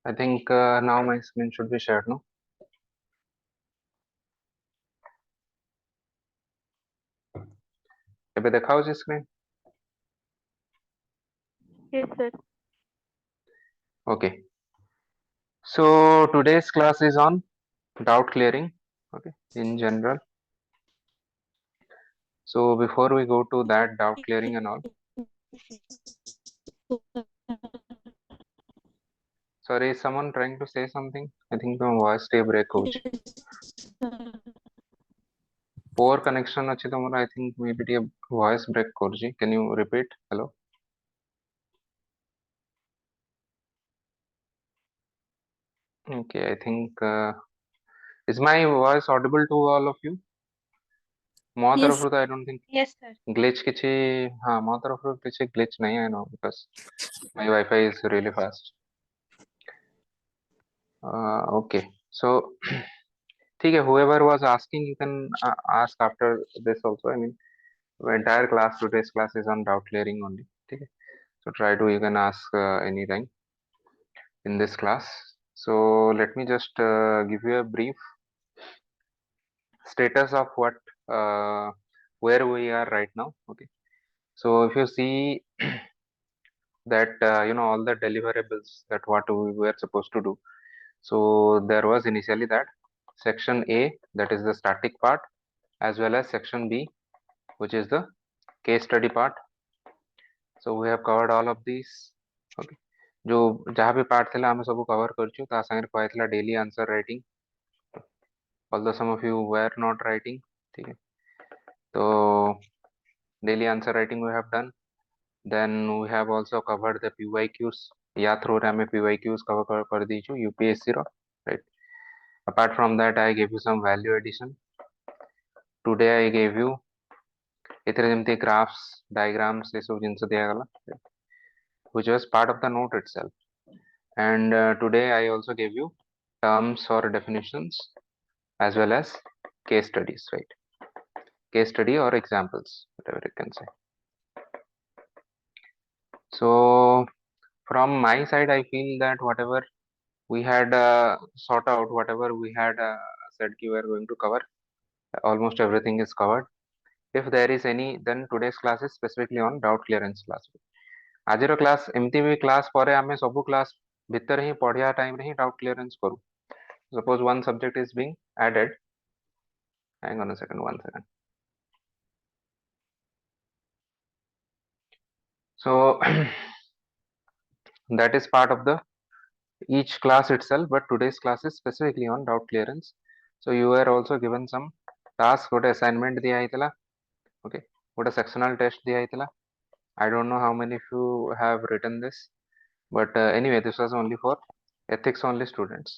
I think now my screen should be shared, no? ଏବେ ଦେଖା ହଉଛି screen? Yes, sir. Okay. So today's class is on doubt clearing, okay, in general. So before we go to that doubt clearing and all, sorry, is someone trying to say something? I think my voice stay break होची. Poor connection अच्छी तो मेरा I think maybe ये voice break କରୁची. Can you repeat? Hello. Okay, I think is my voice audible to all of you? ମୋ Yes. तरफରୁ तो I don't think Yes, sir. glitch କିଛି हाँ ମୋ तरफରୁ କିଛି glitch नहीं है, I know, because my Wi-Fi is really fast. Okay, so ठीक है, whoever was asking, you can ask after this also. I mean, the entire class, today's class is on doubt clearing only. ठीक है, so try to, you can ask anything in this class. So let me just give you a brief status of what where we are right now. Okay, so if you see that you know, all the deliverables that what we were supposed to do. So there was initially that section A, that is the static part, as well as section B, which is the case study part. So we have covered all of these. Okay, जो जहाँ भी part थिला हमें सब cover करछु ता संगे कहै थिला daily answer writing, although some of you were not writing. ठीक है, तो daily answer writing we have done. Then we have also covered the PYQs. या थ्रू रे हमें PYQs कवर कर दीछु UPSC row, right? Apart from that, I gave you some value addition. Today I gave you एथिरे जेमती graphs, diagrams ये सब जिनसे दिया गला, which was part of the note itself. And today I also gave you terms or definitions as well as case studies, right? Case study or examples, whatever you can say. So from my side, I feel that whatever we had sought out, whatever we had said we were going to cover, almost everything is covered. If there is any, then today's class is specifically on doubt clearance class. आजर class एमती भी class पर आमे सब class भीतर ही पढ़िया time रे ही doubt clearance करू. Suppose one subject is being added. Hang on a second, 1 second. So that is part of the each class itself, but today's class is specifically on doubt clearance. So you were also given some task, what assignment दिया हितला, okay, what a sectional test दिया हितला. I don't know how many of you have written this, but anyway, this was only for ethics only students.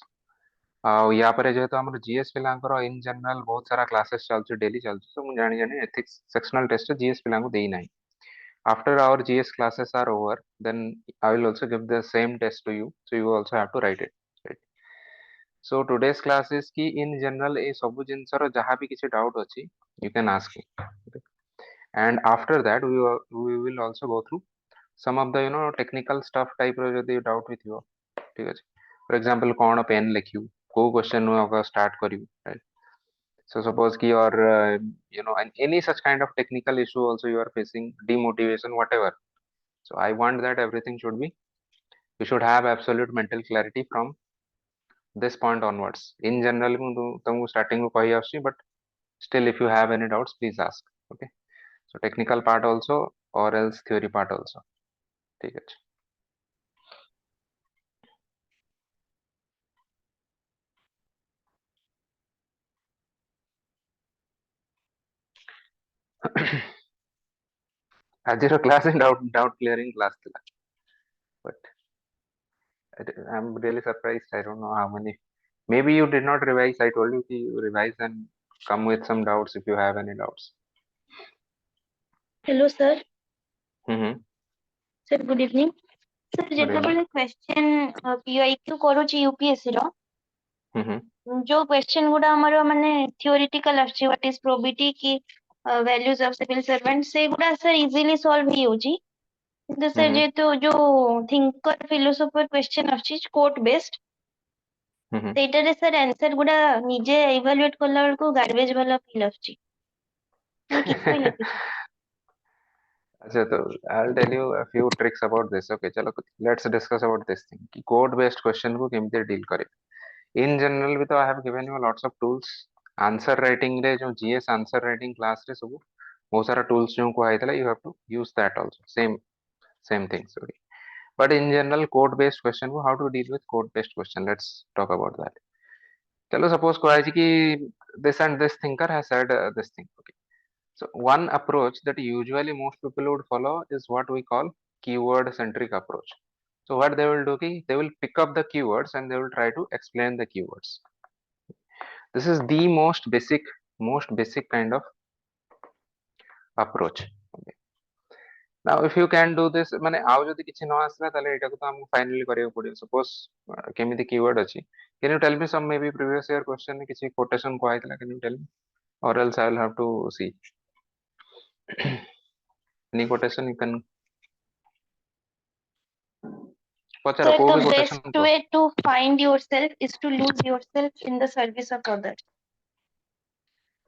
या पर जेहेतु हमर GS पिलांकर in general बहुत सारा classes चलछु, daily चलछु, so मु जानि जानि ethics sectional test जीएस पिलांको देई नाही. After our GS classes are over, then I will also give the same test to you, so you also have to write it, right? So today's class is ki in general ए सब जिनस रो जहाँ भी किसी doubt अछि, you can ask me, okay? And after that we will also go through some of the, you know, technical stuff type रो जदि doubt with you, ठीक अछि? For example, कौन pen लिखियो, को क्वेश्चन नु अगर स्टार्ट करियो, right? So suppose ki or you know, and any such kind of technical issue also you are facing, demotivation, whatever. So I want that everything should be, you should have absolute mental clarity from this point onwards. In general, तुमको starting में कही आसी, but still if you have any doubts, please ask. Okay. So technical part also or else theory part also. ठीक है. आज your class in doubt clearing class थी, but I'm really surprised. I don't know how many. Maybe you did not revise. I told you to revise and come with some doubts if you have any doubts. Hello, sir. Mm-hmm. Sir, good evening. Sir, ଯେତେବେଳେ question PYQ କରୁଛି UPSC ର, जो question गुड़ा हमारा माने theoretical आछि, what is probity की values of civil servant, से गुड़ा sir easily solve ही होची. କିନ୍ତୁ sir ଯେହେତୁ ଯୋଉ thinker philosopher question ଆସୁଛି quote based ସେଇଟାରେ sir answer ଗୁଡା ନିଜେ evaluate କଲା ବେଳକୁ garbage ବାଲା feel ଆସୁଛି ମାନେ କିଛି ବି ଲେଖିଛି। अच्छा तो I'll tell you a few tricks about this. Okay, चलो let's discuss about this thing कि code based question को केमती deal करे. In general भी तो I have given you lots of tools. Answer writing रे जो GS answer writing class रे सब बहुत सारा tools जो को आया था you have to use that also. Same things. Okay. But in general code based question को how to deal with code based question. Let's talk about that. चलो suppose को आया कि this and this thinker has said this thing. Okay. So one approach that usually most people would follow is what we call keyword centric approach. So what they will do is they will pick up the keywords and they will try to explain the keywords. This is the most basic kind of approach. Okay. Now if you can do this माने आउ जदि किछि न आसला ताले एटा को तो हम फाइनली करियो पड़ियो. Suppose केमिति keyword अछि. Can you tell me some maybe previous year question में किछि quotation को आइतला? Can you tell me? Or else I will have to see. Any quotation you can Sir, कोई भी the quotation best को. way to find yourself is to lose yourself in the service of others.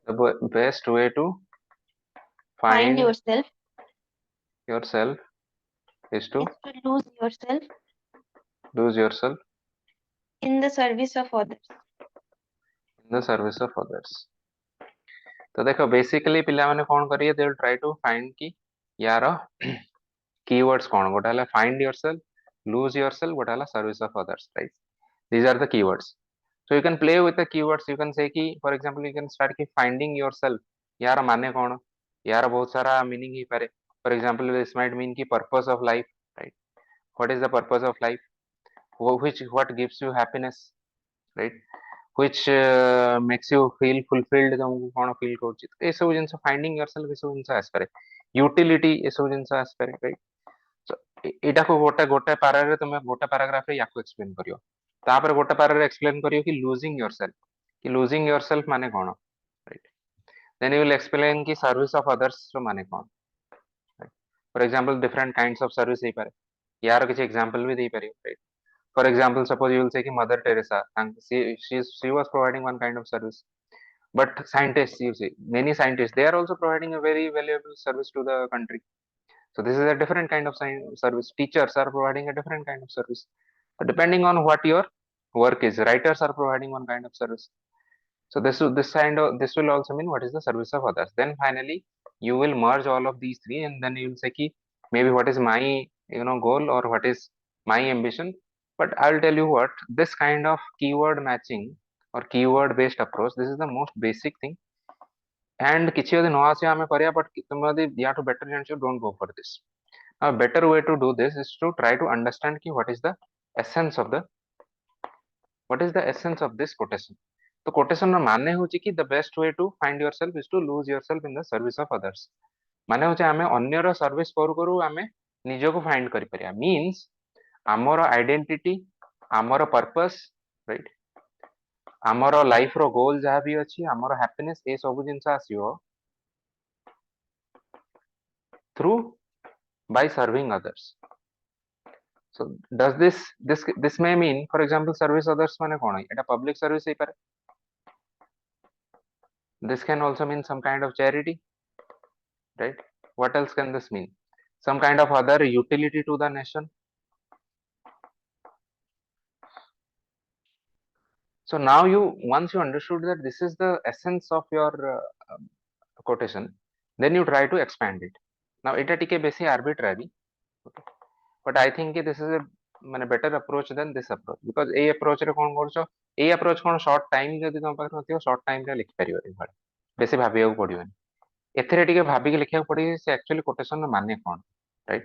The best way to Find find yourself yourself is to is to lose yourself in the service of others. in the service of others. तो देखो basically पिला माने कोन करिए they will try to find कि यार keywords कोन गोटा हला find yourself, lose yourself, गोटा हला service of others, right? These are the keywords. So you can play with the keywords. You can say कि for example you can start कि finding yourself यार माने कोन यार बहुत सारा मीनिंग ही पारे. For example this might mean कि purpose of life, right? What is the purpose of life? What gives you happiness, right? which makes you feel fulfilled तुमको कौन feel କରୁଛି ए सब जिंस finding yourself ए सब जिंस आसपारे utility ए सब जिंस आसपारे right so एटा को गोटे पारा रे तुम गोटे पैराग्राफ रे याको एक्सप्लेन करियो तापर गोटे पारा रे एक्सप्लेन करियो कि losing yourself माने कौन right then you will explain कि service of others रो माने कौन right for example different kinds of service हे पारे यार किसी example भी दे पारियो right. For example, suppose you will say कि Mother Teresa, and she was providing one kind of service. But scientists, you see, many scientists, they are also providing a very valuable service to the country. So this is a different kind of service. Teachers are providing a different kind of service. So depending on what your work is, writers are providing one kind of service. So this will also mean what is the service of others. Then finally, you will merge all of these three, and then you will say कि maybe what is my goal or what is my ambition. But I'll tell you what this kind of keyword matching or keyword based approach. This is the most basic thing. And किसी यदि न आसे आमे करिया but तुम यदि या to better जानछो don't go for this. A better way to do this is to try to understand कि essence of the what is the essence of this quotation. तो quotation ର ମାନେ ହେଉଛି कि the best way to find yourself is to lose yourself in the service of others. ମାନେ ହେଉଛି ଆମେ ଅନ୍ୟର ସର୍ଭିସ କରୁ କରୁ ଆମେ ନିଜକୁ ଫାଇଣ୍ଡ କରିପାରିବା means ଆମର ଆଇଡେଣ୍ଟିଟି ଆମର purpose right ଆମର ଲାଇଫ ର ଗୋଲ ଯାହା ବି ଅଛି ଆମର happiness ଏ ସବୁ ଜିନିଷ ଆସିବ through by serving others. So does this may mean for example service others ମାନେ କଣ ଏଟା public service ହେଇପାରେ. This can also mean some kind of charity, right? What else can this mean? Some kind of other utility to the nation. So now once you understood that this is the essence of your quotation, then you try to expand it. Now এটা টিকে বেশি arbitrary, okay? But I think this is a মানে better approach than this approach because এই approach ରେ କଣ କରୁଛ এই approach କଣ short time ଯଦି ତମ ପାଖରେ ନଥିବ short time ରେ ଲେଖି ପାରିବ ଏଇଭଳି ବେଶୀ ଭାବିବାକୁ ପଡିବନି. ଏଥିରେ ଟିକେ ଭାବିକି ଲେଖିବାକୁ ପଡିବ ସେ actually quotation ର ମାନେ କଣ right.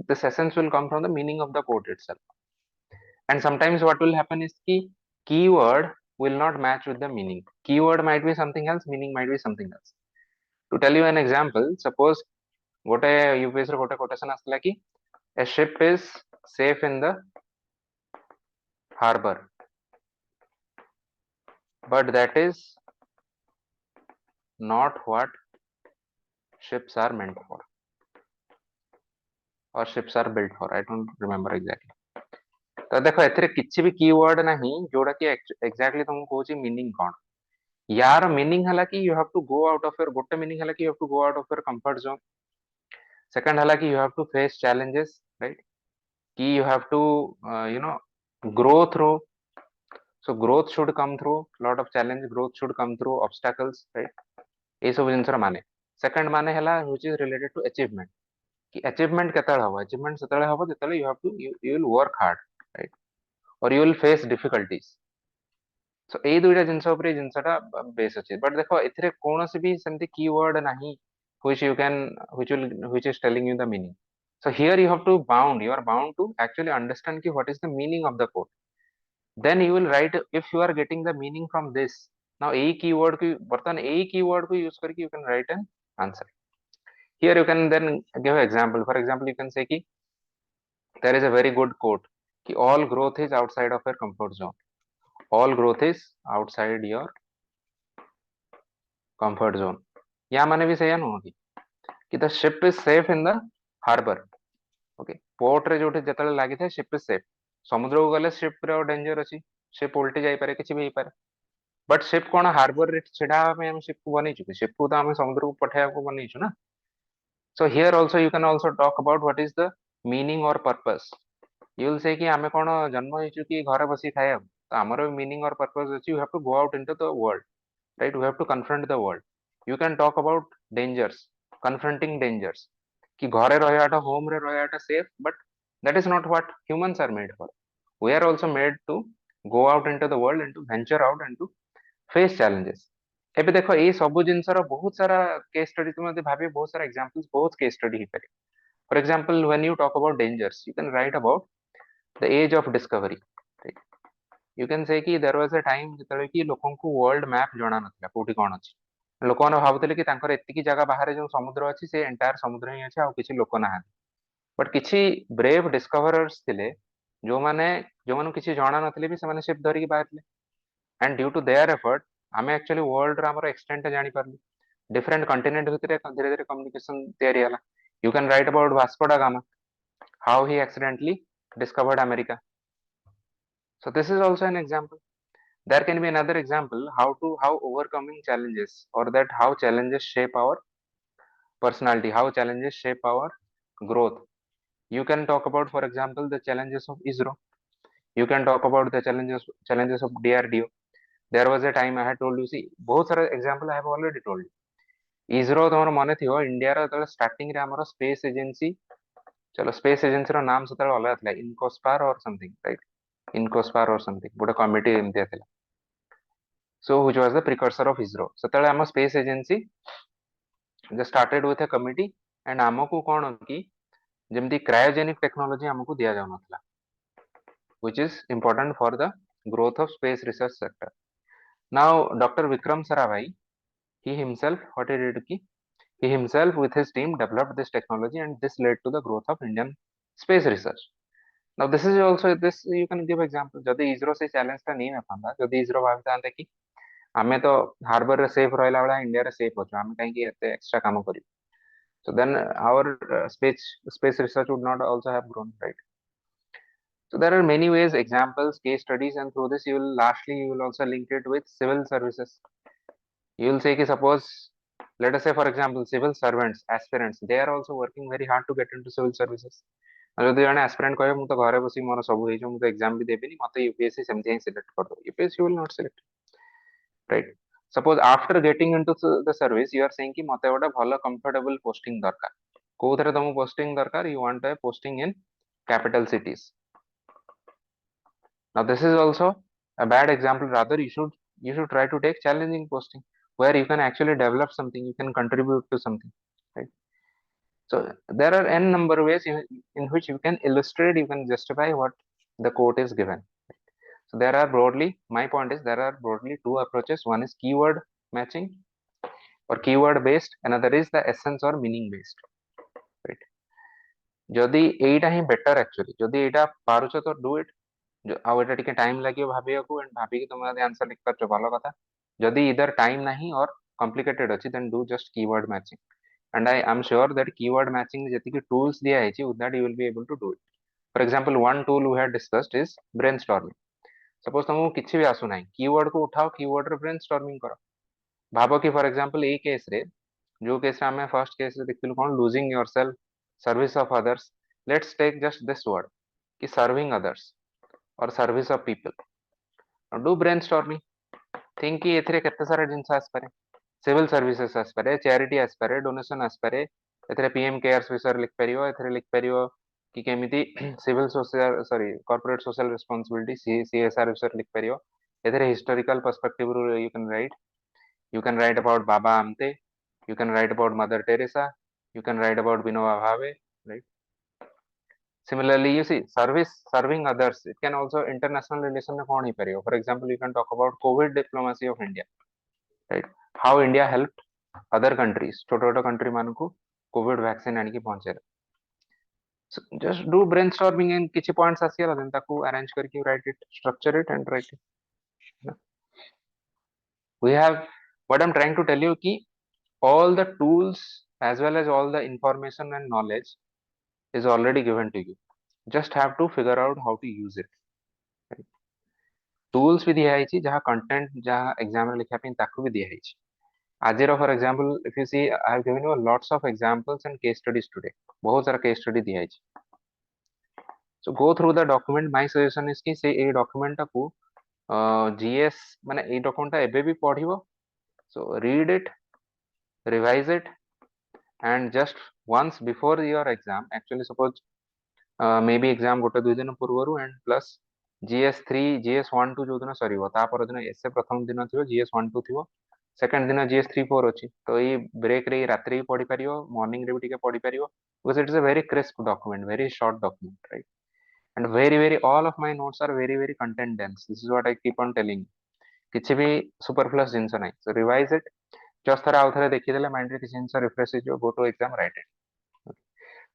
This essence will come from the meaning of the quote itself. And sometimes what will happen is कि keyword will not match with the meaning. Keyword might be something else, meaning might be something else. To tell you an example, suppose ଗୋଟେ UPS ରେ ଗୋଟେ quotation ଆସିଥିଲା कि a ship is safe in the harbor, but that is not what ships are meant for. or ships are built for. I don't remember exactly. तो देखो एथिरे किछि भी कीवर्ड नहीं जोड़ा कि एग्जैक्टली तुमको कहूची मीनिंग कोन यार मीनिंग हला कि you have to go out of your गोटे मीनिंग हला कि you have to go out of your comfort zone second हला कि you have to face challenges right कि you have to you know grow through so growth should come through lot of challenge growth should come through obstacles right ये सब जिनसर माने second माने हला which is related to achievement कि achievement केतल हबो achievement सेतले हबो जेतले you will work hard right or you will face difficulties so एई दुइटा जिनस ऊपर जिनसटा बेस अछि बट देखो एथिरे कोनोसी भी सेमति कीवर्ड नाही which you can which is telling you the meaning so here you have to bound you are bound to actually understand ki what is the meaning of the quote then you will write if you are getting the meaning from this now a keyword की बर्तन a keyword को use करके you can write an answer here you can then give example for example you can say कि there is a very good quote कि all growth is outside of your comfort zone all growth is outside your comfort zone या माने भी सही नुह कि the ship is safe in the harbor okay port रे जोठी जतले लागि थाए ship is safe समुद्र को गले ship रे danger अछि ship उल्टी जाई पारे किछि भी होई पारे बट शिप कौन हार्बर रे छिड़ा में हम शिप को बनेइछु कि शिप को तो हम समुद्र को पठाया को बनेइछु ना so here also you can also talk about what is the meaning और पर्पस यू विल से कि हमें कौन जन्म होइछु कि घर बसी खाया तो हमर मीनिंग और पर्पस अछि you have to go out into the world right we have to confront the world you can talk about dangers confronting dangers कि घरे रहयाटा होम रे रहयाटा safe but that is not what humans are made for we are also made to go out into the world and to venture out and to face challenges एबे देखो ये सब जिनसर बहुत सारा केस स्टडी तुम भाभी बहुत सारा एग्जांपल्स बहुत केस स्टडी ही पारे for example when you talk about dangers you can write about the age of discovery you can say कि देयर वाज अ टाइम जतले कि लोकन को वर्ल्ड मैप जणा नथला कोठी कोन अछि लोक माने भाबुतले कि तांकर एतिकी जगह बाहर जो समुद्र अछि से एंटायर समुद्र ही अछि आ किछि लोक ना बट किछि ब्रेव डिस्कवरर्स थिले जो माने किछि जणा नथले भी से माने शिप धरि के बाहरले and due to their effort um actually world um extent जानी पारलु डिफरेंट कंटिनेंट भितर धीरे धीरे कम्युनिकेशन तैयारी हला you can write about Vasco da Gama how he accidentally discovered America so this is also an example there can be another example how overcoming challenges or that how challenges shape our personality how challenges shape our growth you can talk about for example the challenges of isro you can talk about the challenges of drdo there was a time I had told you see बहुत सारा example I have already told you ISRO तुम मन थी India starting रे हमर space agency चलो space agency रो नाम सेतले अलग था INCOSPAR or something right INCOSPAR or something गोटे कमिटी एमती था so which was the precursor of ISRO सेतले हम space agency just started with a committee and हमको कोन कि जेमती क्रायोजेनिक टेक्नोलॉजी हमको दिया जाउ नथला which is important for the growth of space research sector now doctor Vikram Sarabhai he himself what he did ki he himself with his team developed this technology and this led to the growth of Indian space research now this is also this you can give example जदि इसरो से challenge ता नहीं ना पांदा जदि इसरो भाबता कि हमें तो हार्बर रे सेफ रहला वाला इंडिया रे सेफ होछ हमें कहीं कि एते एक्स्ट्रा काम करी so then our space research would not also have grown right so there are many ways examples case studies and through this you will lastly you will also link it with civil services you will say ki suppose let us say for example civil servants aspirants they are also working very hard to get into civil services ଯଦି ଜଣେ aspirant କହିବ ମୁଁ ତ ଘରେ ବସି ମୋର ସବୁ ହେଇଯିବ ମୁଁ ତ exam ବି ଦେବିନି ମତେ यूपीएससी ସେମିତି ହିଁ select କରିଦବ UPSC will not select right suppose after getting into the service you are saying कि ମତେ ଗୋଟେ ଭଲ comfortable posting ଦରକାର କୋଉଥିରେ ତମକୁ posting ଦରକାର you want a posting in capital cities now this is also a bad example rather you should try to take challenging posting where you can actually develop something you can contribute to something right so there are n number of ways in which you can illustrate you can justify what the quote is given so there are broadly my point is there are broadly two approaches one is keyword matching or keyword based another is the essence or meaning based right जदि एटा ही better actually जदि एटा पारुछ तो do it आउ एटा टिके time लागियो भाबियाको and भाबी कि तुम answer लिख पारछ भलो कथा जदि इधर टाइम नहीं और कॉम्प्लिकेटेड अछि then do just keyword matching and I am sure that keyword matching ଯେତିକି tools ଦିଆ ହେଇଛି with that you will be able to do it. For example, one tool we have discussed is brainstorming. Suppose तुमको କିଛି ବି ଆସୁନାହିଁ, keyword को उठाओ, keyword ରେ brainstorming करो. भाबो कि for example ଏଇ case रे, जो case रे ଆମେ first case रे देखिलु कौन losing yourself, service of others. Let's take just this word कि serving others or service of people. Now do brainstorming. Think कि एथिरे केते सारा जिंस आसपारे. सिविल सर्विसेस आसपारे, चैरिटी आसपारे, डोनेशन आसपारे, एथिरे पीएम केयर्स विषय लिख परियो, एथिरे लिख परियो कि केमिति civil social sorry corporate social responsibility CSR विषय लिख परियो. एथिरे historical perspective you can write about Baba Amte, you can write about Mother Teresa, you can write about Vinoba Bhave, right? Similarly, you see serving others, it can also international relation में कौन ही परियो. For example, you can talk about COVID diplomacy of India, right? How India helped other countries, छोटे छोटे country मान को COVID vaccine आने की पहुंचे. So just do brainstorming and किसी points आसिया लगन ताकू arrange करके write it, structure it and write it. We have what I'm trying to tell you कि all the tools as well as all the information and knowledge is already given to you. Just have to figure out how to use it. Right? Tools भी दिया है जहाँ content जहाँ exam में लिखा पे ताकू भी दिया है. Ajira, for example, if you see, I have given you lots of examples and case studies today. बहुत सारा case study दिया है. So go through the document. My suggestion is कि से ये document को GS माने ये document टा एबे भी पढ़ियो. So read it, revise it, and just once before your exam. Actually, suppose maybe exam गोटे दुई दिन पूर्वरु and plus GS3, GS1 2 जो दिन सरी हो, ता पर दिन ऐसे प्रथम दिन थियो GS1 2 थियो. सेकंड दिन GS3 4 अछि. तो ये ब्रेक रे रात्रि पढ़ी परियो, मॉर्निंग रे भी टिके पढ़ी परियो, because it is a very crisp document, very short document, right? And very all of my notes are very content dense. This is what I keep on telling you. किछि भी superfluous जिंस नाही. So revise it. just थरा आउ थरा देखि देले mind रे किछि जिंस रिफ्रेश हो, go to exam, write it. Okay.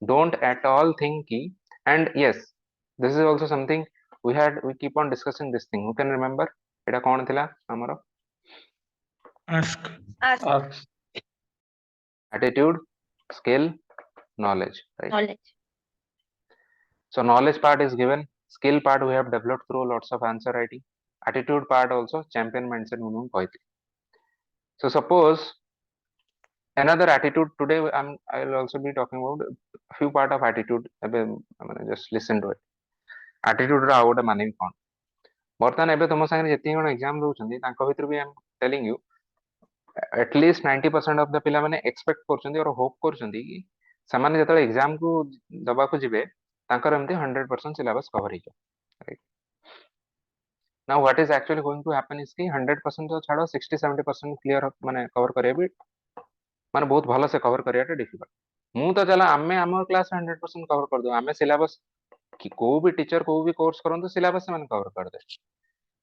Don't at all think ki, and yes, this is also something we keep on discussing this thing. Who can remember एटा कोन थिला हमरो Ask. Ask. attitude, skill, knowledge, right? Knowledge. So knowledge part is given, skill part we have developed through lots of answer writing, attitude part also champion mindset movement कहते. So suppose another attitude today, I will also be talking about a few part of attitude. Just listen to it. Attitude रा out माने कोन. बर्तमान एबे तुम संगे जति कोन exam दोउछन्ती तांको भितर भी I am telling you at least 90% of the पिला माने एक्सपेक्ट करछन्ती और होप करछन्ती कि समान जतले एग्जाम को दबा को जिवे तांकर एमती 100% सिलेबस कवर हिजो, right. Now what is actually going to happen is कि 100% तो छाड़ो 60-70% क्लियर माने कवर करे भी माने बहुत भलो से कवर करियाटा डिफिकल्ट. मु तो चला आमे हमर क्लास 100% कवर कर दो. आमे सिलेबस कि को भी टीचर को भी कोर्स करन तो सिलेबस से माने कवर कर दे.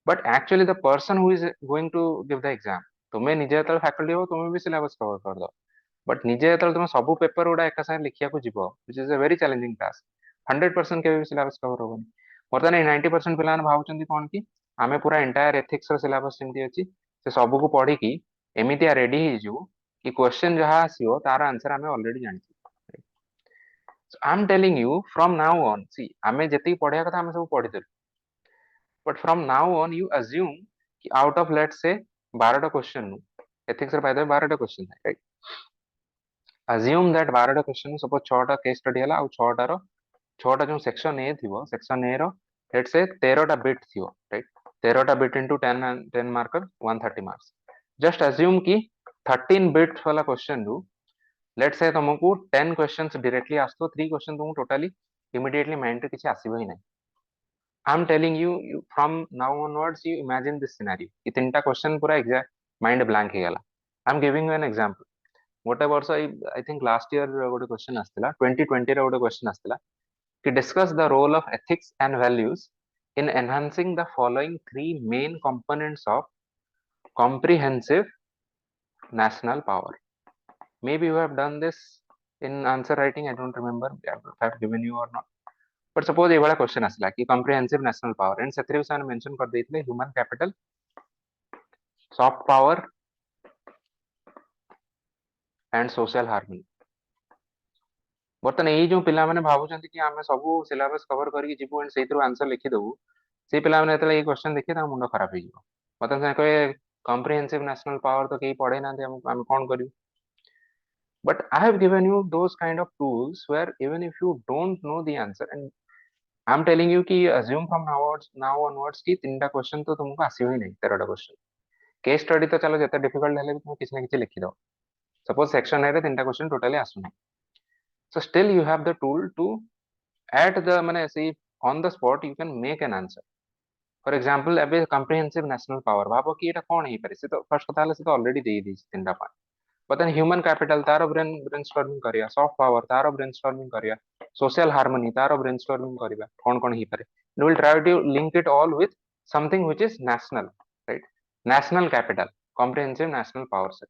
But actually the person who is going to give the exam, तुम्हें निजे जतले फैकल्टी हो तुम्हें भी सिलेबस कवर कर दो. बट निजे जतले तुम सब पेपर गुडा एक साथ लिखिया को जीवो, which is a very challenging task. 100% के भी सिलेबस कवर होबनी. वर्तमान 90% पिलान भावचंदी कोन कि आमे पूरा एंटायर एथिक्स रो सिलेबस सिमती अछि से सब को पढ़ी कि एमितिया रेडी हि जु कि क्वेश्चन जहा आसीओ तार आंसर आमे ऑलरेडी जानि. So I am telling you from now on, see आमे जति पढ़िया कथा आमे सब पढ़ी देलु. But from now on you assume कि out of let's say 12 टा क्वेश्चन नु एथिक्स रे पाइदे 12 टा क्वेश्चन है, राइट. assume that 12 टा क्वेश्चन सपोज 6 टा केस स्टडी हला और 6 टा रो 6 टा जो सेक्शन ए थिवो, सेक्शन ए रो लेट्स से 13 टा बिट थिवो, राइट. 13 टा bit into 10 marker 130 marks. Just assume कि 13 बिट वाला क्वेश्चन नु लेट्स से तुमको 10 क्वेश्चंस डायरेक्टली आस्तो, 3 क्वेश्चन तुमको टोटली इमीडिएटली माइंड रे किछि आसीबो ही नै. I am telling you, from now onwards you imagine this scenario कि तीनटा क्वेश्चन पूरा एग्जैक्ट माइंड ब्लैंक हे गला. I am giving you an example. गोटे वर्ष I think last year गोटे क्वेश्चन आस्थिला 2020 रे गोटे क्वेश्चन आस्थिला कि discuss the role of ethics and values in enhancing the following three main components of comprehensive national power. Maybe you have done this in answer writing, I don't remember if I have given you or not. But suppose ये वाला question आसला कि comprehensive national power and सेथरे से mention कर देइतले human capital, soft power and social harmony. बर्तन ये जो पिला माने भाबुचंती कि आमे सब सिलेबस कवर करके जीवु एंड सेइथरो आंसर लिखि देबु से पिला माने एतले ये क्वेश्चन देखि ता मुंड खराब हे जिवो बर्तन से कहे कॉम्प्रिहेंसिव नेशनल पावर तो केही पढ़े ना हम कोन करियो but I have given you those kind of tools where even if you don't know the answer and I'm telling you कि assume from now onwards कि 3टा क्वेश्चन तो तुमको आसीबो ही नहीं 13टा क्वेश्चन केस स्टडी तो चलो जते डिफिकल्ट हेले भी तुम किसी ना किसी लिखि दो सपोज सेक्शन ए रे 3टा क्वेश्चन टोटली आसु नहीं so still you have the tool to at the माने see on the spot you can make an answer for example एबे comprehensive national power भाबो कि एटा कोन हे पारे से तो फर्स्ट कथा से तो ऑलरेडी दे दी 3टा but then human capital तारो brainstorming करिया soft power तारो brainstorming करिया social harmony तारो brainstorming करिया कौन ही पारे you will try to link it all with something which is national right national capital comprehensive national power set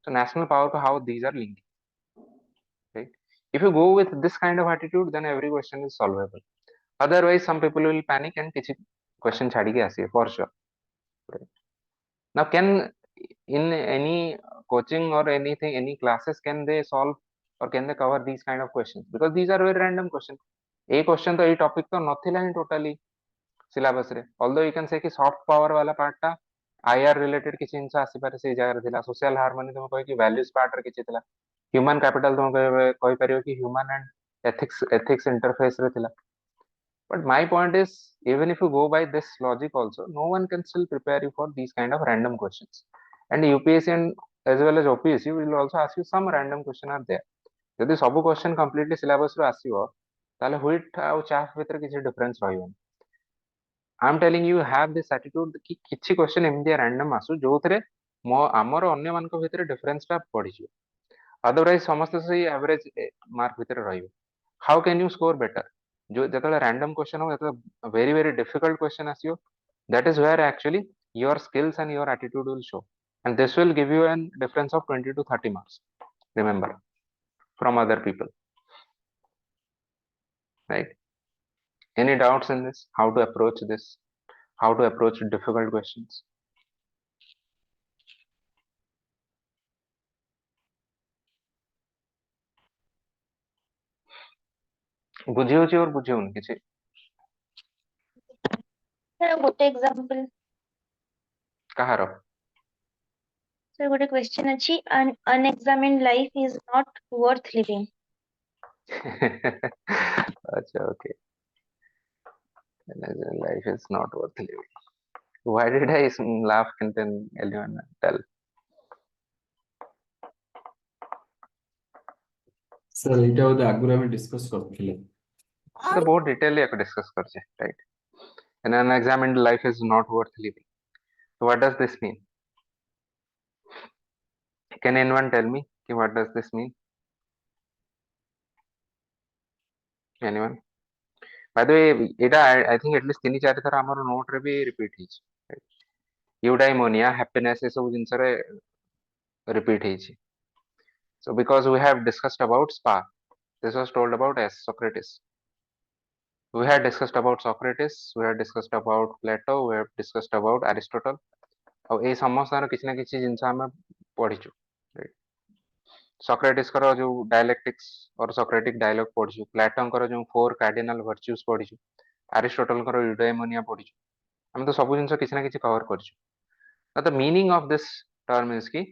so national power how these are linked right if you go with this kind of attitude then every question is solvable otherwise some people will panic and किसी question छाड़ी के आसी for sure right? Now can in any coaching or anything any classes can they solve or can they cover these kind of questions because these are very random questions a question तो a topic तो नथिला ही totally syllabus रे although you can say कि soft power वाला part टा IR related किसी जिनस आसी पारे से जगह थिला social harmony तुम कहि कि values part रे किछि थिला human capital तुम कहि परियो कि human and ethics interface रे थिला but my point is even if you go by this logic also no one can still prepare you for these kind of random questions and UPSC and as well as OPSC will also ask you some random question are there ଯଦି ସବୁ question completely syllabus ରୁ ଆସିବ ତାହେଲେ wheat ଆଉ chaff ଭିତରେ କିଛି difference ରହିବନି I am telling you have this attitude कि କିଛି question ଏମିତି random ଆସୁ ଯୋଉଥିରେ ଆମର ଅନ୍ୟ ମାନଙ୍କ ଭିତରେ difference ଟା ପଡିଯିବ otherwise ସମସ୍ତେ ସେଇ average mark ଭିତରେ ରହିବେ how can you score better जो ଯେତେବେଳେ random question हो ଯେତେବେଳେ very difficult question ଆସିବ that is where actually your skills and your attitude will show and this will give you a difference of 20 to 30 marks remember from other people right any doubts in this how to approach this how to approach difficult questions बुझी होची और बुझी होनी किसी sir गोटे example कहारो sir गोटे question अछि unexamined life is not worth living अच्छा okay life is not worth living why did I laugh and then anyone tell sir एटा बोधे आगुर हम डिस्कस करथिले तो बहुत डिटेल याको डिस्कस करछे right an unexamined life is not worth living so what does this mean can anyone tell me what does this mean anyone by the way এটা I think at least 3-4 थर हमर note रे भी repeat hitch eudaimonia happiness ए सब जिंस रे repeat hitch so because we have discussed about spa this was told about as Socrates we had discussed about Socrates we had discussed about Plato we have discussed about Aristotle और ए समस्त किसी ना किसी जिंस हम पढ़िछु right Socrates करो जो dialectics और Socratic dialogue पढ़िछु Platon करो जो 4 cardinal virtues पढ़िछु Aristotle करो eudaimonia पढ़िछु हम तो सब जिंस किसी ना किसी cover करछु now the meaning of this term is कि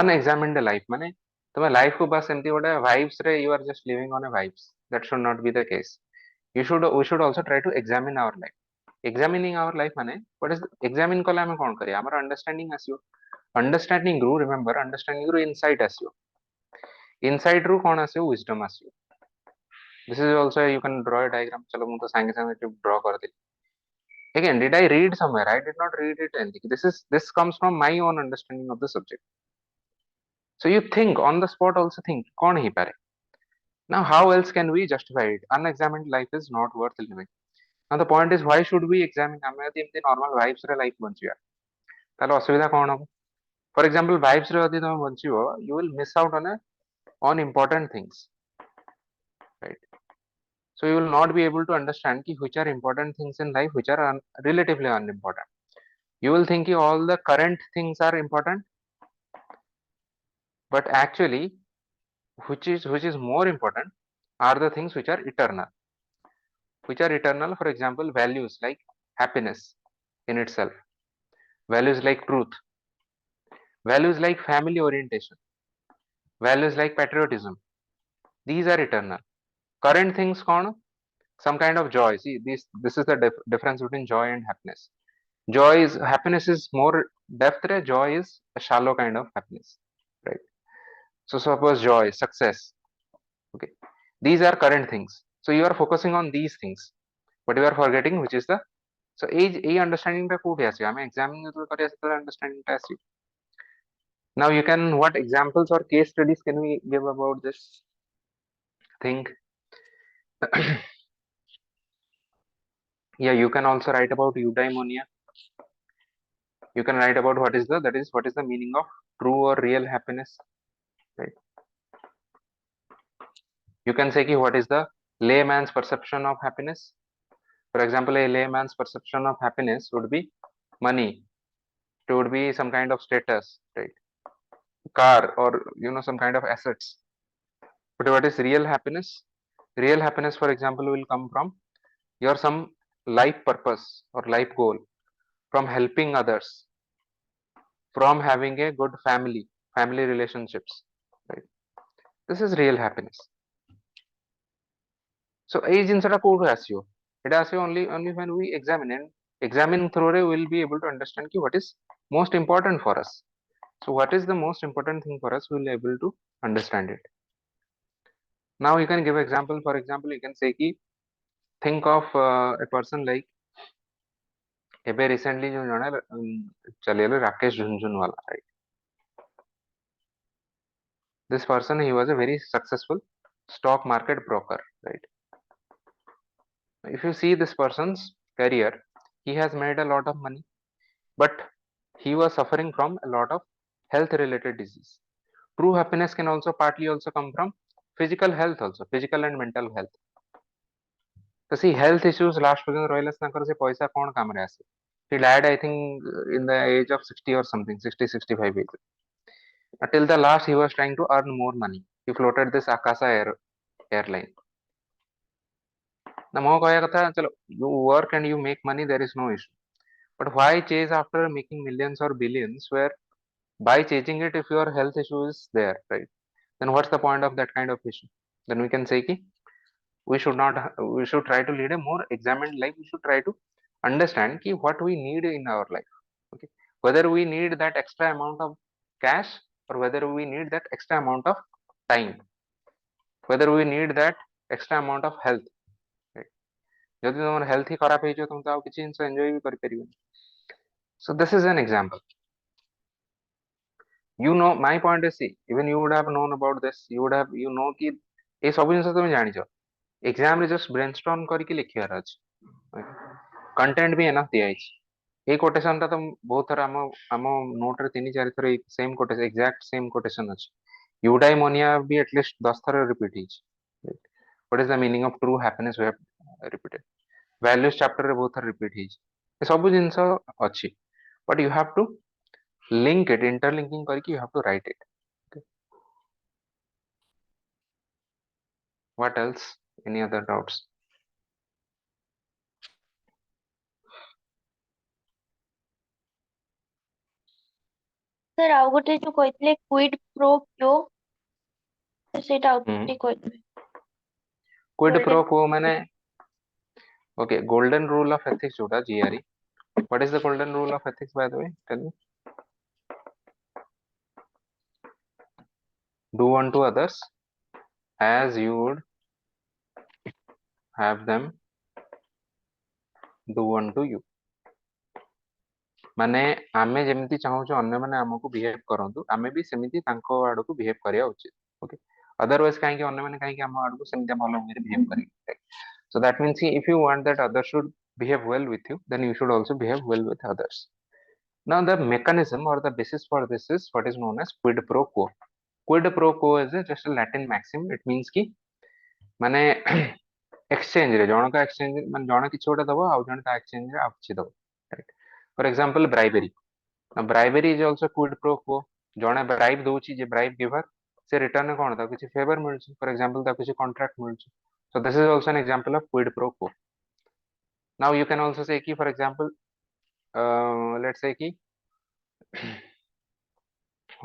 unexamined life माने तुम्हें लाइफ को बस एमती गोटे वाइब्स रे you are just living on a vibes that should not be the case we should also try to examine our life examining our life माने what is examine कले हमें कौन करिया हमारा अंडरस्टैंडिंग आसियो अंडरस्टैंडिंग रू रिमेंबर अंडरस्टैंडिंग रू insight आसियो इनसाइट रू कौन आसियो विजडम आसियो this is also you can draw a diagram चलो मैं तो संगे संगे ड्रॉ कर दे again did I read somewhere I did not read it anything this comes from my own understanding of the subject so you think on the spot also think कौन ही पारे now how else can we justify it unexamined life is not worth living now the point is why should we examine हमें यदि एमती normal vibes रे life बंचिया ताले असुविधा कौन हो for example vibes रे यदि तुम बंचियो you will miss out on important things right so you will not be able to understand ki which are important things in life which are relatively unimportant you will think ki all the current things are important but actually which is more important are the things which are eternal. Which are eternal, for example, values like happiness in itself, values like truth, values like family orientation, values like patriotism. These are eternal. Current things con some kind of joy. See, this is the difference between joy and happiness. Joy is happiness is more depth. Joy is a shallow kind of happiness, right? So suppose joy, success. Okay, these are current things. So you are focusing on these things, but you are forgetting which is the so a understanding the code has. I mean, examining the understanding test. Now you can what examples or case studies can we give about this thing? Yeah, you can also write about eudaimonia. You can write about what is the meaning of true or real happiness, right? You can say ki what is the layman's perception of happiness. For example, a layman's perception of happiness would be money. It would be some kind of status, right? Car or some kind of assets. But what is real happiness? Real happiness, for example, will come from your some life purpose or life goal, from helping others, from having a good family relationships, right? This is real happiness. So age inside a code asio. It asks you only when we examine, and examine thoroughly we will be able to understand what is most important for us. So what is the most important thing for us, we will be able to understand it. Now you can give example. For example, you can say ki think of a person like ଏବେ recently जो जने चलेले Rakesh Jhunjhunwala, right? This person, he was a very successful stock market broker, right? If you see this person's career, he has made a lot of money, but he was suffering from a lot of health related disease. True happiness can also partly also come from physical health, also physical and mental health. So see, health issues last पर्यंत रहिलास तांकर से पैसा कोन काम रे आसे. He died, I think, in the age of 60 or something, 60, 65 age. Until the last, he was trying to earn more money. He floated this Akasa airline. Now, mo kaya katha, chalo, you work and you make money, there is no issue. But why chase after making millions or billions, where by chasing it, if your health issue is there, right? Then what's the point of that kind of issue? Then we can say ki we should not, we should try to lead a more examined life. We should try to understand ki what we need in our life. Okay, whether we need that extra amount of cash or whether we need that extra amount of time, whether we need that extra amount of health, right? Jodi tomar health hi kharap heijio tum to kichi jinsa enjoy bhi kari paribani. So this is an example. My point is, see, even you would have known about this, you would have ki ए सब जिन तुम जानी exam रे just brainstorm करके लिखियार अछि, content भी enough दिया ए quotation ता तुम बहुत थर हम नोट रे 3-4 थर same quotation, exact same quotation अछि. यूडाइमोनिया भी एटलीस्ट 10 थर रिपीट हिच. What is the meaning of true happiness, we have repeated. Values chapter रे बहुत थर रिपीट हिच. ए सब जिंस अछि, but you have to link it, interlinking करके you have to write it. What else? Any other doubts? Sir आउ गोटे जो कहते क्विड प्रो क्यो सेटा आउटे कहते Quid pro quo माने okay, golden rule of ethics जोटा GRE. What is the golden rule of ethics, by the way? Tell me. Do unto others as you would have them do unto you. माने आमे जेमिति चाहूछु अन्य माने हमको behave करंतु, आमे भी सेमिति तांको आडो को बिहेव करिया उचित. ओके, अदरवाइज काहे कि अन्य माने काहे कि हम आडो को सेमिति भलो वे बिहेव करी. So that means if you want that others should behave well with you, then you should also behave well with others. Now the mechanism or the basis for this is what is known as quid pro quo. Quid pro quo is just a Latin maxim. It means कि माने exchange रे जण का exchange माने जण किछ गोटे दबो आ जण का exchange रे आ किछ दबो, right? For example, bribery. Now bribery is also quid pro quo. जणे bribe दोची जे bribe giver से रिटर्न कौन था किसी फेवर मिलुଛି फॉर एग्जांपल ता किसी contract मिलुଛି so this is also an example of quid pro quo. Now you can also say कि for example let's say कि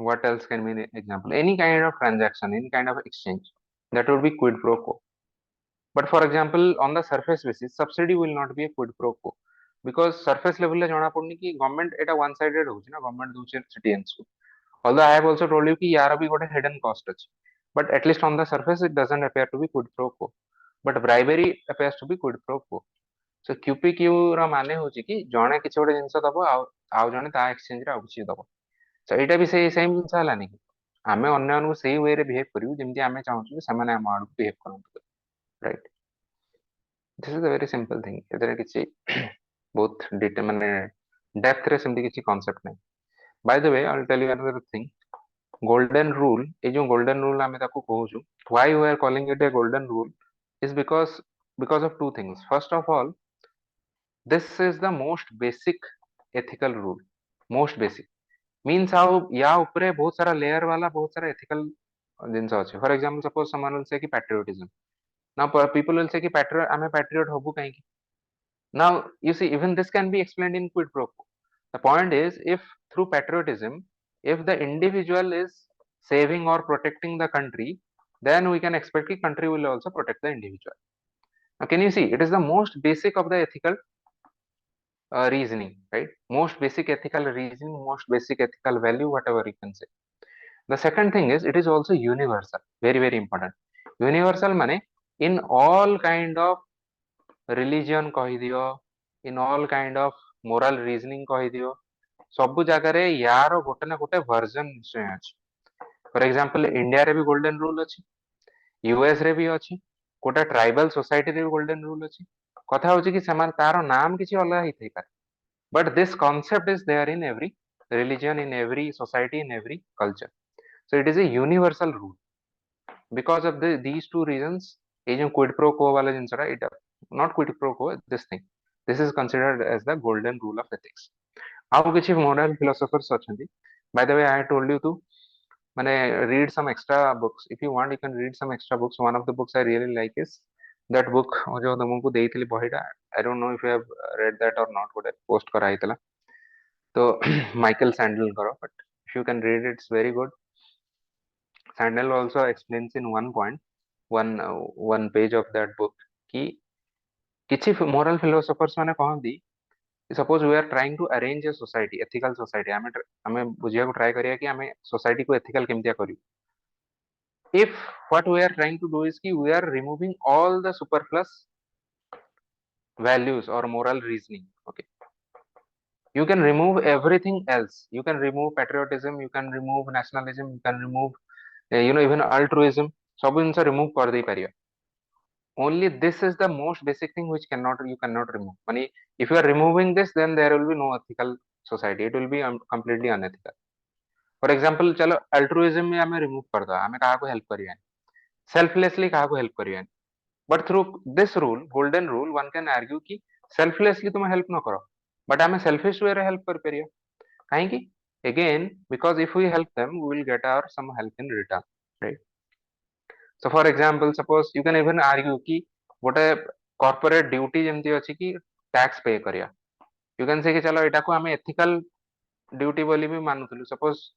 what else can be an example, any kind of transaction, any kind of exchange, that would be quid pro quo. But for example on the surface basis subsidy will not be a quid pro quo because surface level le jana padni ki government eta one sided hochi na, government doche citizens को. Although I have also told you कि यार अभी गोटे hidden cost अछि, but at least on the surface it doesn't appear to be quid pro quo, but bribery appears to be quid pro quo. So QPQ ର ମାନେ ହଉଛି कि ଜଣେ କିଛି ଗୋଟେ ଜିନିଷ ଦବ ଆଉ ଜଣେ ତା exchange ରେ ଆଉ କିଛି ଦବ. So ଏଇଟା ବି ସେଇ ସେମ୍ ଜିନିଷ ହେଲାନି କି ଆମେ ଅନ୍ୟମାନଙ୍କୁ ସେଇ ୱେରେ ବିହେଭ କରିବୁ ଯେମିତି ଆମେ ଚାହୁଁଛୁ କି ସେମାନେ ଆମ ଆଡକୁ ବିହେଭ କରନ୍ତୁ, ରାଇଟ୍? ଦିସ୍ ଇଜ ଅ ଭେରି ସିମ୍ପଲ ଥିଙ୍ଗ, ଏଥିରେ କିଛି ବହୁତ ଡିଟେ ମାନେ ଡେପ୍ଥରେ ସେମିତି କିଛି କନସେପ୍ଟ ନାହିଁ. By the way I will tell you another thing, golden rule, ଏଇ ଯୋଉ golden rule ଆମେ ତାକୁ କହୁଛୁ, why we are calling it a golden rule is because of two things. First of all, this is the most basic ethical rule, most basic means how या ऊपरे बहुत सारा layer वाला बहुत सारा ethical जिनिस अछि. For example suppose someone will say कि patriotism, now people will say कि patriot आमे patriot होबु काहे कि. Now you see even this can be explained in quid pro quo. The point is if through patriotism if the individual is saving or protecting the country, then we can expect the country will also protect the individual. Now can you see it is the most basic of the ethical reasoning, right? Most basic ethical reasoning, most basic ethical value, whatever you can say. The second thing is it is also universal, very very important. Universal mane in all kind of religion कहिदियो, in all kind of moral reasoning कहिदियो, ସବୁ ଜାଗାରେ यार गोटे ना गोटे version निश्चय अछि. For example India रे भी golden rule अछि, यूएस रे भी अछि, गोटे ट्राइबल सोसाइटी रे भी golden rule अछि. कथा होची कि समान तारो नाम किछि अलग हि थई पारे, but this concept is there in every religion, in every society, in every culture. So it is a universal rule. Because of these two reasons, ये जो quid pro quo वाला जिनिस रा, it not quid pro quo, this thing, this is considered as the golden rule of ethics. ଆଉ କିଛି moral philosophers ଅଛନ୍ତି. By the way, I told you to ମାନେ read some extra books. If you want, you can read some extra books. One of the books I really like is that book जो तुमको ଦେଇଥିଲି ବହିଟା. I don't know if you have read that or not, ଗୋଟେ post କରା ହେଇଥିଲା. तो Michael Sandel करो, but if you can read it, it's very good. Sandel also explains in one point, one page of that book कि किछि moral philosophers माने कहंदी, suppose we are trying to arrange a society, ethical society, आमे बुझिया को try करिया कि आमे society को ethical केमतिया करियो. If what we are trying to do is कि we are removing all the superfluous values or moral reasoning, okay, you can remove everything else. You can remove patriotism, you can remove nationalism, you can remove even altruism, सब जिनिस remove कर दे परिया. Only this is the most basic thing which you cannot remove. Mani, if you are removing this, then there will be no ethical society. It will be completely unethical. For example, चलो altruism में हमें remove कर दो, हमें कहाँ को help करिए, selflessly कहाँ को help करिए. But through this rule, golden rule, one can argue कि selflessly तुम्हें help ना करो, but हमें selfish way रे help कर परिया. कहीं की? Again, because if we help them, we will get our some help in return, right? So for example, suppose you can even argue कि गोटे corporate duty जेमती अछि कि tax pay करिया. You can say कि चलो एटा को हमें ethical duty बोली भी मानुथलु. Suppose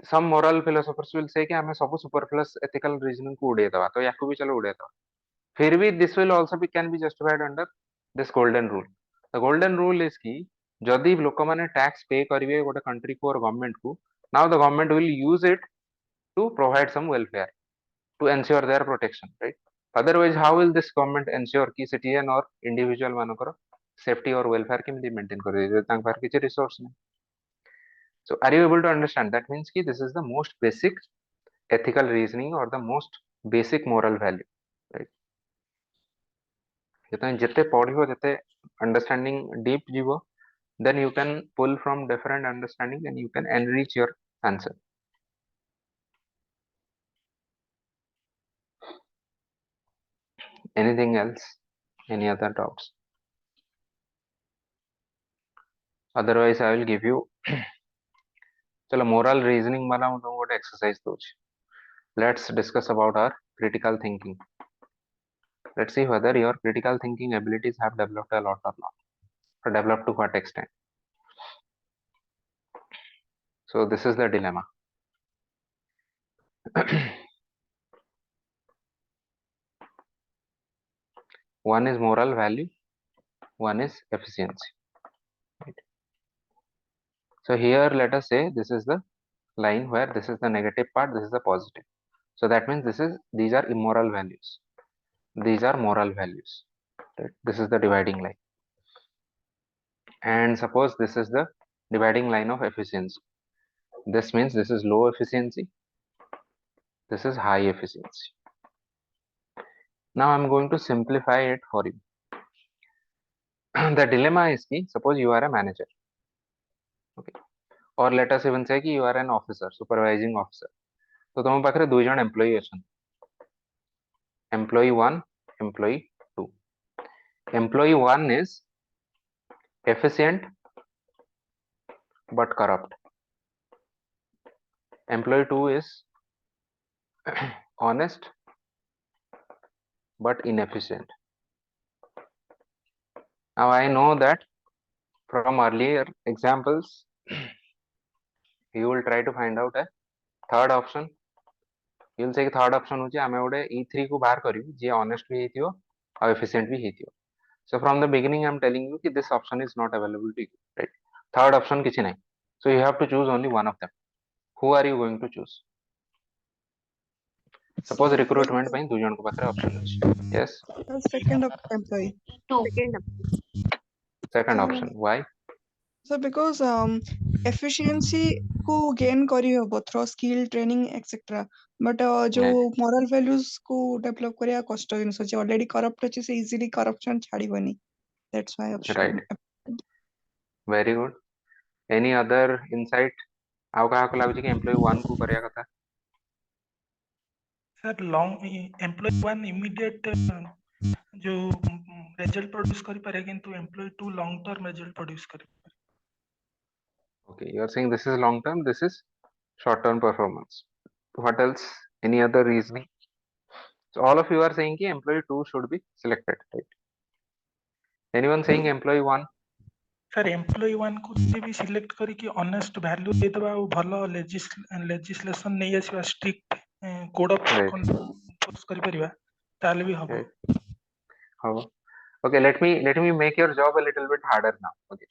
some moral philosophers will say कि हमें सब superfluous ethical reasoning को उड़े दवा, तो याकू भी चलो उड़े दवा. फिर भी this will also can be justified under this golden rule. The golden rule is कि जदि लोक माने tax pay करिवे गोटे country को और government को, now the government will use it to provide some welfare, to ensure their protection, right? Otherwise, how will this government ensure कि citizen or individual मानकर safety or welfare केमती maintain करे, जब तांक पार किसी resource नहीं. So are you able to understand? That means कि this is the most basic ethical reasoning or the most basic moral value, right? जिते पढ़िबो जिते understanding deep ଯିବ, then you can pull from different understanding and you can enrich your answer. Anything else? Any other doubts? Otherwise I will give you चलो moral reasoning वाला मैं तुमको ଗୋଟେ exercise दूची. let's discuss about our critical thinking. Let's see whether your critical thinking abilities have developed a lot or not, or developed to what extent. So this is the dilemma. One is moral value, one is efficiency. Right? So here let us say this is the line where this is the negative part, this is the positive. So that means these are immoral values. These are moral values. Right? This is the dividing line. And suppose this is the dividing line of efficiency. This means this is low efficiency, this is high efficiency. Now I'm going to simplify it for you. The dilemma is ki, suppose you are a manager, okay, or let us even say ki you are an officer, supervising officer. So तुम पाखरे दुई जन employee अछन, employee 1, employee 2. Employee 1 is efficient but corrupt. Employee 2 is honest but inefficient. Now I know that from earlier examples you will try to find out a third option. You will say third option होची आमे गोटे E3 को बाहर करियो जे honest भी हेतियो और efficient भी हेतियो. So from the beginning I am telling you कि this option is not available to you, right? Third option किसी नहीं. So you have to choose only one of them. Who are you going to choose? Suppose recruitment ପାଇଁ ଦୁଇ ଜଣଙ୍କ ପାଖରେ option ଅଛି. Yes. Second employee. Two. Second So, option. Why? so because efficiency को gain करी हबो through skill training etc. But जो Right. moral values को develop करिया कष्ट जिनस जे already corrupt अछि से easily corruption छाड़ीबनी. That's why option. Right. Very good. Any other insight? आउ कहा को लागुची कि एम्प्लॉय 1 को करिया कथा. सर एम्प्लॉय 1 इमीडिएट जो रिजल्ट प्रोड्यूस करि पारे किंतु employee 2 long term result produce करि पारे. Okay, you are saying this is long term, this is short term performance. What else? Any other reasoning? So all of you are saying कि employee 2 should be selected, right? Anyone saying employee 1? Sir employee 1 को जे भी select करी कि honest value दे दबा और भलो legislation नै आसीबा strict code of Right. Conduct करि परिबा ताले भी हबो. Right. हबो. Okay, let me make your job a little bit harder now. Okay.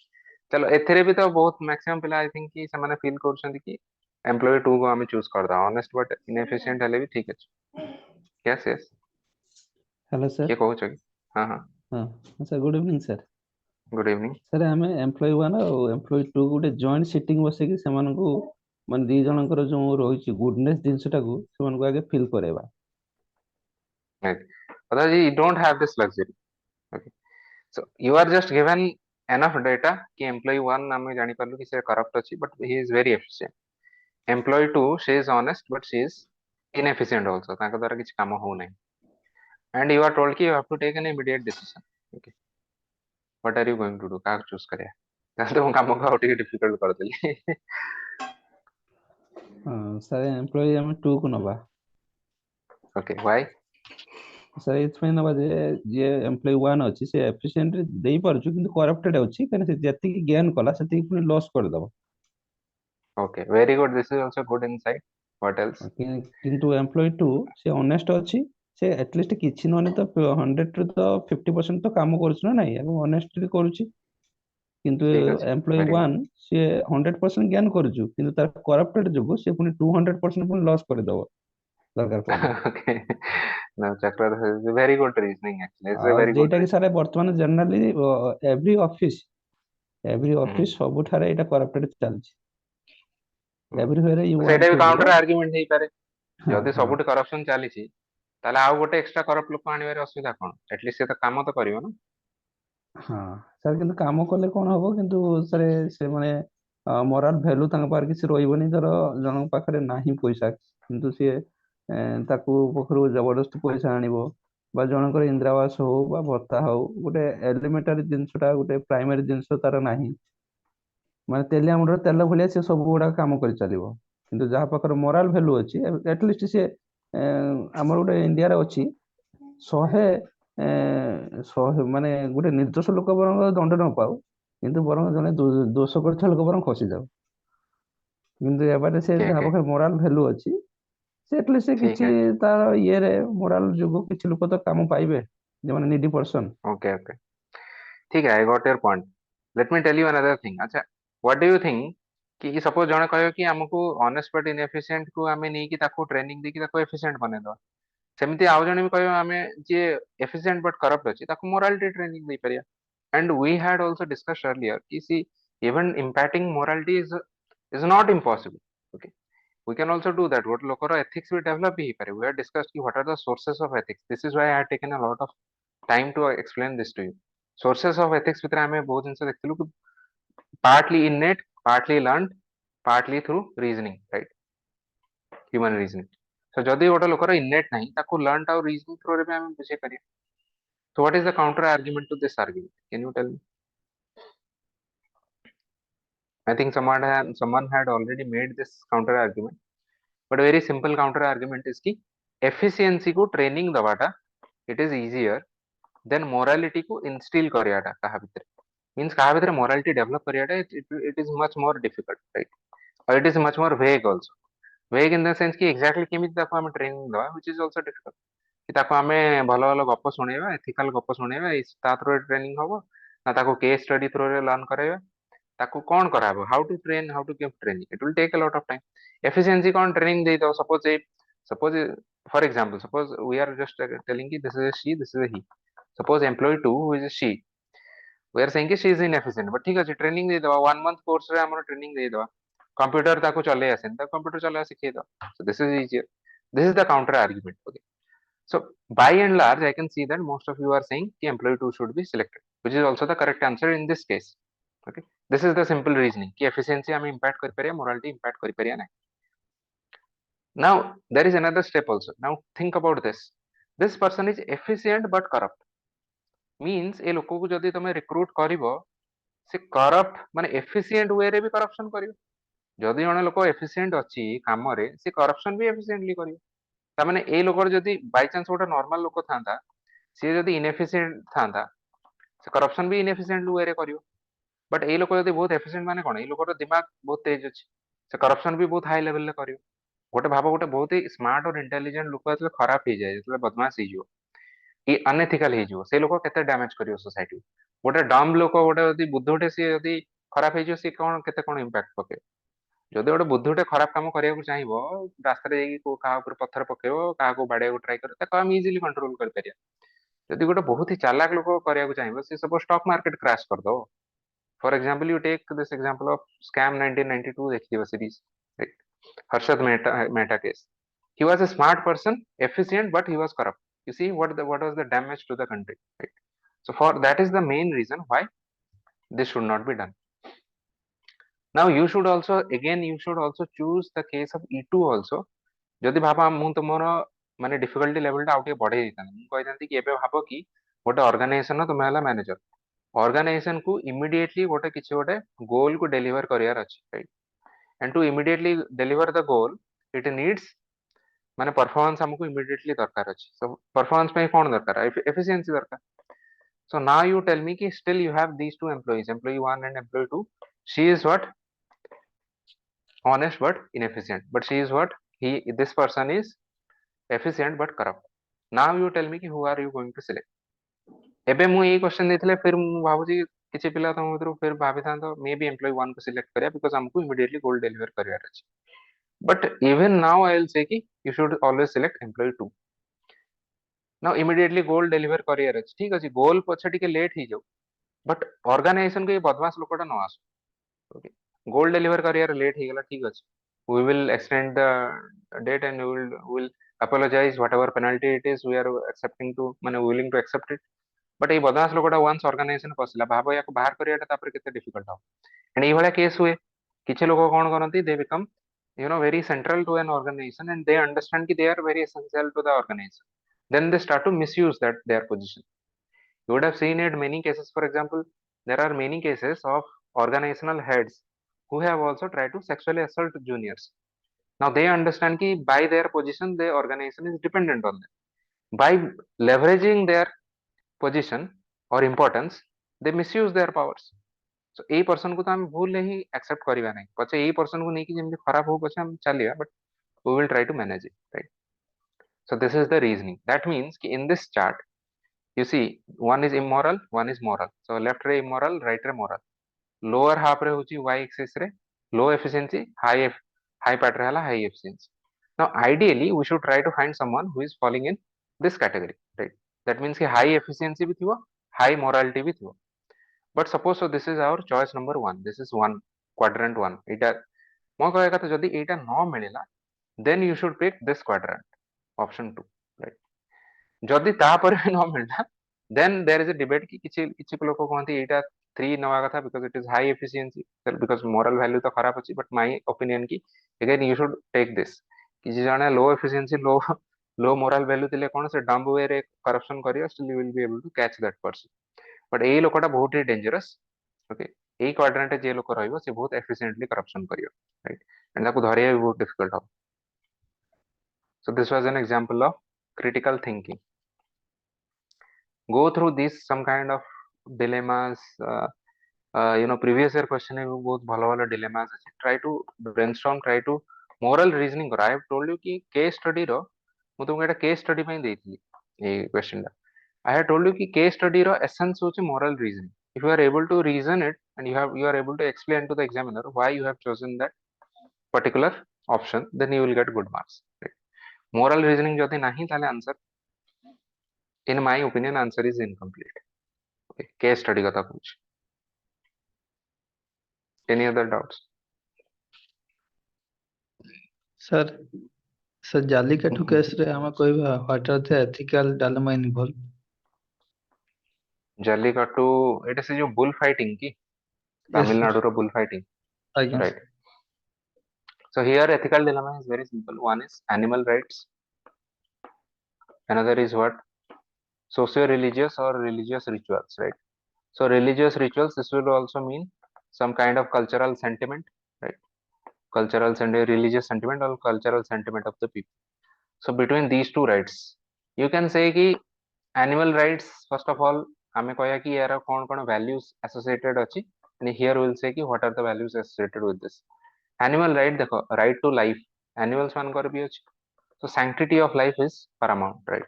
चलो एथरे भी तो बहुत मैक्सिमम पिला आई थिंक कि ସେମାନେ फील କରୁଛନ୍ତି कि एम्प्लॉय 2 को ଆମେ चूज कर दा ऑनेस्ट बट इनएफिशिएंट हेले भी ठीक अछि. Yes, yes. Hello sir. के कहू छी? हां हां. हां sir, good evening sir. Good evening. Sir आमे एम्प्लॉय 1 और एम्प्लॉय 2 गुटे जॉइंट सिटिंग बसे कि सेमानकु माने दी जनकर जो रहिछि गुडनेस जिंसटा को सेमानकु आगे feel करेबा. Right. Pataji, you don't have this luxury. Okay. So you are just given enough data कि employee 1 ଆମେ ଜାଣି ପାରିଲୁ कि ସେ corrupt ଅଛି but he is very efficient. Employee 2 she is honest but she is inefficient also. ତାଙ୍କ ଦ୍ୱାରା କିଛି କାମ ହଉ ନାହିଁ. And you are told कि you have to take an immediate decision. Okay. What are you going to do? କାହାକୁ choose କରିବା? ତାହେଲେ ମୁଁ କାମକୁ ଆଉ ଟିକେ difficult କରିଦେଲି. सर एम्प्लॉय हम 2 को नबा. Okay. Why? सर इथमै नबा जे एम्प्लॉय 1 अछि से एफिशिएंट देई परछु किंतु करप्टेड अछि कने से जति की गेन कला सति पुनी लॉस कर दबो. Okay. Very good. This is also good insight. What else? किंतु एम्प्लॉय 2 से ऑनेस्ट अछि से एटलीस्ट किछि नने तो 100 रो तो 50% तो काम करछ ना नाही एवं ऑनेस्टली करूछि. किंतु ठीक अछि. Employ Very good. 1 से 100% गेन करछु किंतु तार करप्टेड जोगो से पुनी 200% पुनी लॉस कर दबो दरकार पड़े. Okay. Now Chakra, this is very good reasoning actually. It's a और very good जेटा कि reasoning. सारे वर्तमान generally every office सबुठारे Etah corrupted चलछि. Everywhere you want ସେଇଟା ବି टू କାଉଣ୍ଟର ଆର୍ଗୁମେଣ୍ଟ ହେଇପାରେ. हां ଯଦି हां ସବୁଠି କରପ୍ସନ ଚାଲିଛି ତାହେଲେ ଆଉ ଗୋଟେ ଏକ୍ସଟ୍ରା କରପ୍ଟ ଲୋକ ଆଣିବାରେ ଅସୁବିଧା କଣ? ଏଟଲିଷ୍ଟ ସେ ତ କାମ ତ କରିବ ନା. हां सर किंतु काम कले कोन हबो किंतु सर से माने मोराल वैल्यू तांका पार किसी रोइबनी धर जनक पाखरे नाही पैसा किंतु से ताकू पखरु जबरदस्त पैसा आनिबो बा जनकर इंदिरा आवास हो बा भत्ता हो गोटे एलिमेंटरी जिंसटा गोटे प्राइमरी जिंस तार नाही माने तेलिया मुंडर तेल भलिया से सब गुडा काम कर चलिबो किंतु जहा पाखर मोराल वैल्यू अछि एटलीस्ट से ଆମର ଗୋଟେ ଇଣ୍ଡିଆରେ ଅଛି 100 ମାନେ ଗୋଟେ ନିର୍ଦ୍ଦୋଷ ଲୋକ ବରଂ ଦଣ୍ଡ ନ ପାଉ କିନ୍ତୁ ବରଂ ଜଣେ ଦୋଷ କରିଥିବା ଲୋକ ବରଂ ଖସିଯାଉ, କିନ୍ତୁ ଏବାରେ ସେ ठीक ଯାହା है ପାଖରେ ମୋରାଲ ଭ୍ୟାଲୁ ଅଛି ସେ ଏଟଲିଷ୍ଟ ସେ ठीक କିଛି है ତାର ଇଏରେ ମୋରାଲ ଯୋଗୁଁ କିଛି ଲୋକ ତ କାମ ପାଇବେ ଯୋଉମାନେ ନିଡି पर्सन। ओके ओके ठीक है I got your point let me tell you another thing अच्छा व्हाट डू यू थिंक कि सपोज जणे कहयो कि हमको ऑनेस्ट बट इनएफिशिएंट को हमें नहीं कि ताको ट्रेनिंग देकी ताको एफिशिएंट बने दो सेमती आउ जणे भी कहयो हमें जे एफिशिएंट बट करप्ट अछि ताको मोरालिटी ट्रेनिंग दे परिया and we had also discussed earlier कि सी even impacting morality is not impossible okay we can also do that what lokor ethics will develop hi pare we have discussed ki what are the sources of ethics this is why I had taken a lot of time to explain this to you sources of ethics भितर आमे बहुत जिंस देखथिलु कि partly innate partly learned partly through reasoning right human reasoning so जदि गोटे लोकर innate नहीं ताको learned और reasoning through रे भी आमे बुझे परिया so what is the counter argument to this argument can you tell me I think someone had already made this counter argument but very simple counter argument is कि efficiency को training दबाटा it is easier than morality को instill करियाटा कहा भितर means कहा भितर morality develop करियाटा it is much more difficult right or it is much more vague also vague in the sense कि exactly केमिति ताको हमें training दबा which is also difficult कि ताको हमें भलो भलो गप सुनेबा ethical गप सुनेबा ता थ्रू ट्रेनिंग हबो ना ताको केस स्टडी थ्रू रे लर्न कराइबा ताको कौन कराबो how to train how to give training it will take a lot of time efficiency कौन ट्रेनिंग दे दो suppose for example suppose we are just telling ki this is a she this is a he suppose employee 2 who is a she we are saying ki she is inefficient but ठीक अछि training दे दवा 1 month course रे हमर training दे दवा computer ताको चले आसेन ता computer चले सिखे दवा so this is easier this is the counter argument okay so by and large I can see that most of you are saying ki employee 2 should be selected which is also the correct answer in this case okay this is the simple reasoning ki efficiency हम impact कर परिया morality impact कर परिया ना now there is another step also now think about this person is efficient but corrupt means ए लोक को जदि तमे रिक्रूट करिवो से करप्ट माने एफिशिएंट वे रे भी करप्शन करिवो जदि जने लोक एफिशिएंट अछि काम रे से करप्शन भी एफिशिएंटली करिवो ता माने ए लोकर जदि बाय चांस गोटे नॉर्मल लोक थांता से जदि इनएफिशिएंट थांता से करप्शन भी इनएफिशिएंट वे रे करिवो बट ए लोक जदि बहुत एफिशिएंट माने कोन ए लोकर दिमाग बहुत तेज अछि से करप्शन भी बहुत हाई लेवल रे करिवो गोटे भाव गोटे बहुत ही स्मार्ट और इंटेलिजेंट लोक जतले खराब हो जाए जतले बदमाश हो जिवो कि अनएथिकल हो जिवो से लोक केते डैमेज करिवो सोसाइटी गोटे डम लोक गोटे जदि बुद्धुटे से जदि खराब हो जिवो से कोन केते कोन इंपैक्ट पके जदि गोटे बुद्धुटे खराब काम करिया को चाहिबो रास्ता रे जाई को कहा ऊपर पत्थर पकेबो कहा को बाड़े को ट्राई करे ताको हम इजीली कंट्रोल कर परिया जदि गोटे बहुत ही चालाक लोक करिया को चाहिबो से सब स्टॉक मार्केट क्रैश कर दो for example you take this example of scam 1992 देखियो series Harshad Mehta case. He was a smart person, efficient, but he was corrupt. You see what was the damage to the country, right? So for that is the main reason why this should not be done. Now you should also choose the case of E2 also. जदि भाबा मु तुमरो माने difficulty level टा आउटे बढ़े दिता मु कहि जानती कि एबे भाबो कि गोटे ऑर्गेनाइजेशन न तुमे हला मैनेजर ऑर्गेनाइजेशन को इमीडिएटली गोटे किछि गोटे गोल को डिलीवर करियार अछि right and to immediately deliver the goal it needs माने परफॉर्मेंस हमको इमीडिएटली दरकार अछि सो परफॉर्मेंस पे कोन दरकार एफिशिएंसी दरकार so now you tell me कि still you have these two employees employee 1 and employee 2 she is what honest but inefficient but she is what he this person is efficient but corrupt now you tell me कि who are you going to select एबे मु एई question देथिले फिर मु भाबुची किछि पिला तम भितरु फिर भाबिथांतो may be employ 1 को सिलेक्ट करिया बिकॉज़ हमको इमीडिएटली गोल डिलीवर करियार अछि but even now I will say कि you should always select employee 2 now immediately goal deliver career अछि ठीक अछि गोल पछे टिके लेट ही जाऊ बट ऑर्गेनाइजेशन को ये बदमाश लोकटा न आसु ओके गोल डिलीवर करियर लेट ही गेला ठीक अछि we will extend the date and we will apologize whatever penalty it is we are accepting to माने willing to accept it but ए बदमाश लोकटा वंस ऑर्गेनाइजेशन पसिला भाबो याको बाहर करियाटा तापर केते डिफिकल्ट हो एंड ए भला केस हुए किछि लोक कोन करंती they become very central to an organization and they understand that they are very essential to the organization then they start to misuse that their position you would have seen it many cases for example there are many cases of organizational heads who have also tried to sexually assault juniors Now they understand ki by their position the organization is dependent on them. By leveraging their position or importance they misuse their powers. So a person को तो हम भूल ही accept करिवा नहीं पछे ए person को नहीं कि जेमती खराब हो पछे हम चलिया but we will try to manage it, right? So this is the reasoning. That means ki in this chart you see one is immoral, one is moral. So left रे immoral, right रे moral. Lower half रे होची y axis रे low efficiency, high part रे हला high efficiency. Now ideally we should try to find someone who is falling in this category, right? That means ki high efficiency भी थिवो, high morality भी थिवो. But suppose so this is our choice number 1. This is one quadrant 1. एटा मो कहया कथा जदी एटा न मिलिला then you should pick this quadrant option 2, right? जदि तापर न मिलना then there is a debate कि किछि लोक कहंती एटा 3 नवा कथा because it is high efficiency because moral value तो खराब अछि but my opinion कि again you should take this कि जने low efficiency low moral value दिले कोन से dumb way रे corruption करियो still you will be able to catch that person. But एई लोकटा बहुत ही dangerous, okay? एई quadrant जे लोक रहइबो से बहुत efficiently corruption करियो, right? And ताको धरिया भी बहुत difficult हो. So this was an example of critical thinking. Go through these some kind of dilemmas. Previous year question में भी बहुत भलो भलो dilemmas अछि. Try to brainstorm, try to moral reasoning करो. I have told you कि case study रो मु तुमको एटा case study ପାଇଁ ଦେଇଥିଲି ए question टा. I have told you कि case study रो essence होची moral reasoning. If you are able to reason it and you are able to explain to the examiner why you have chosen that particular option, then you will get good marks. Right? Moral reasoning जदि नहीं ताले answer in my opinion answer is incomplete. Okay, case study कथा कुछ. Any other doubts? Sir sir Jallikattu case रे हम कहबा what are the ethical dilemma involve Jallikattu एटा से जो बुल फाइटिंग की तमिलनाडु रो bull fighting, right? So here ethical dilemma is very simple. One is animal rights, another is what socio-religious or religious rituals, right? So religious rituals, this will also mean some kind of cultural sentiment, right? Cultural and religious sentiment or cultural sentiment of the people. So between these two rights you can say कि animal rights first of all हमें कहया कि यार कौन कौन values associated अछि and here we will say कि what are the values associated with this. Animal right देखो right to life animals मानकर भी अछि. So sanctity of life is paramount, right?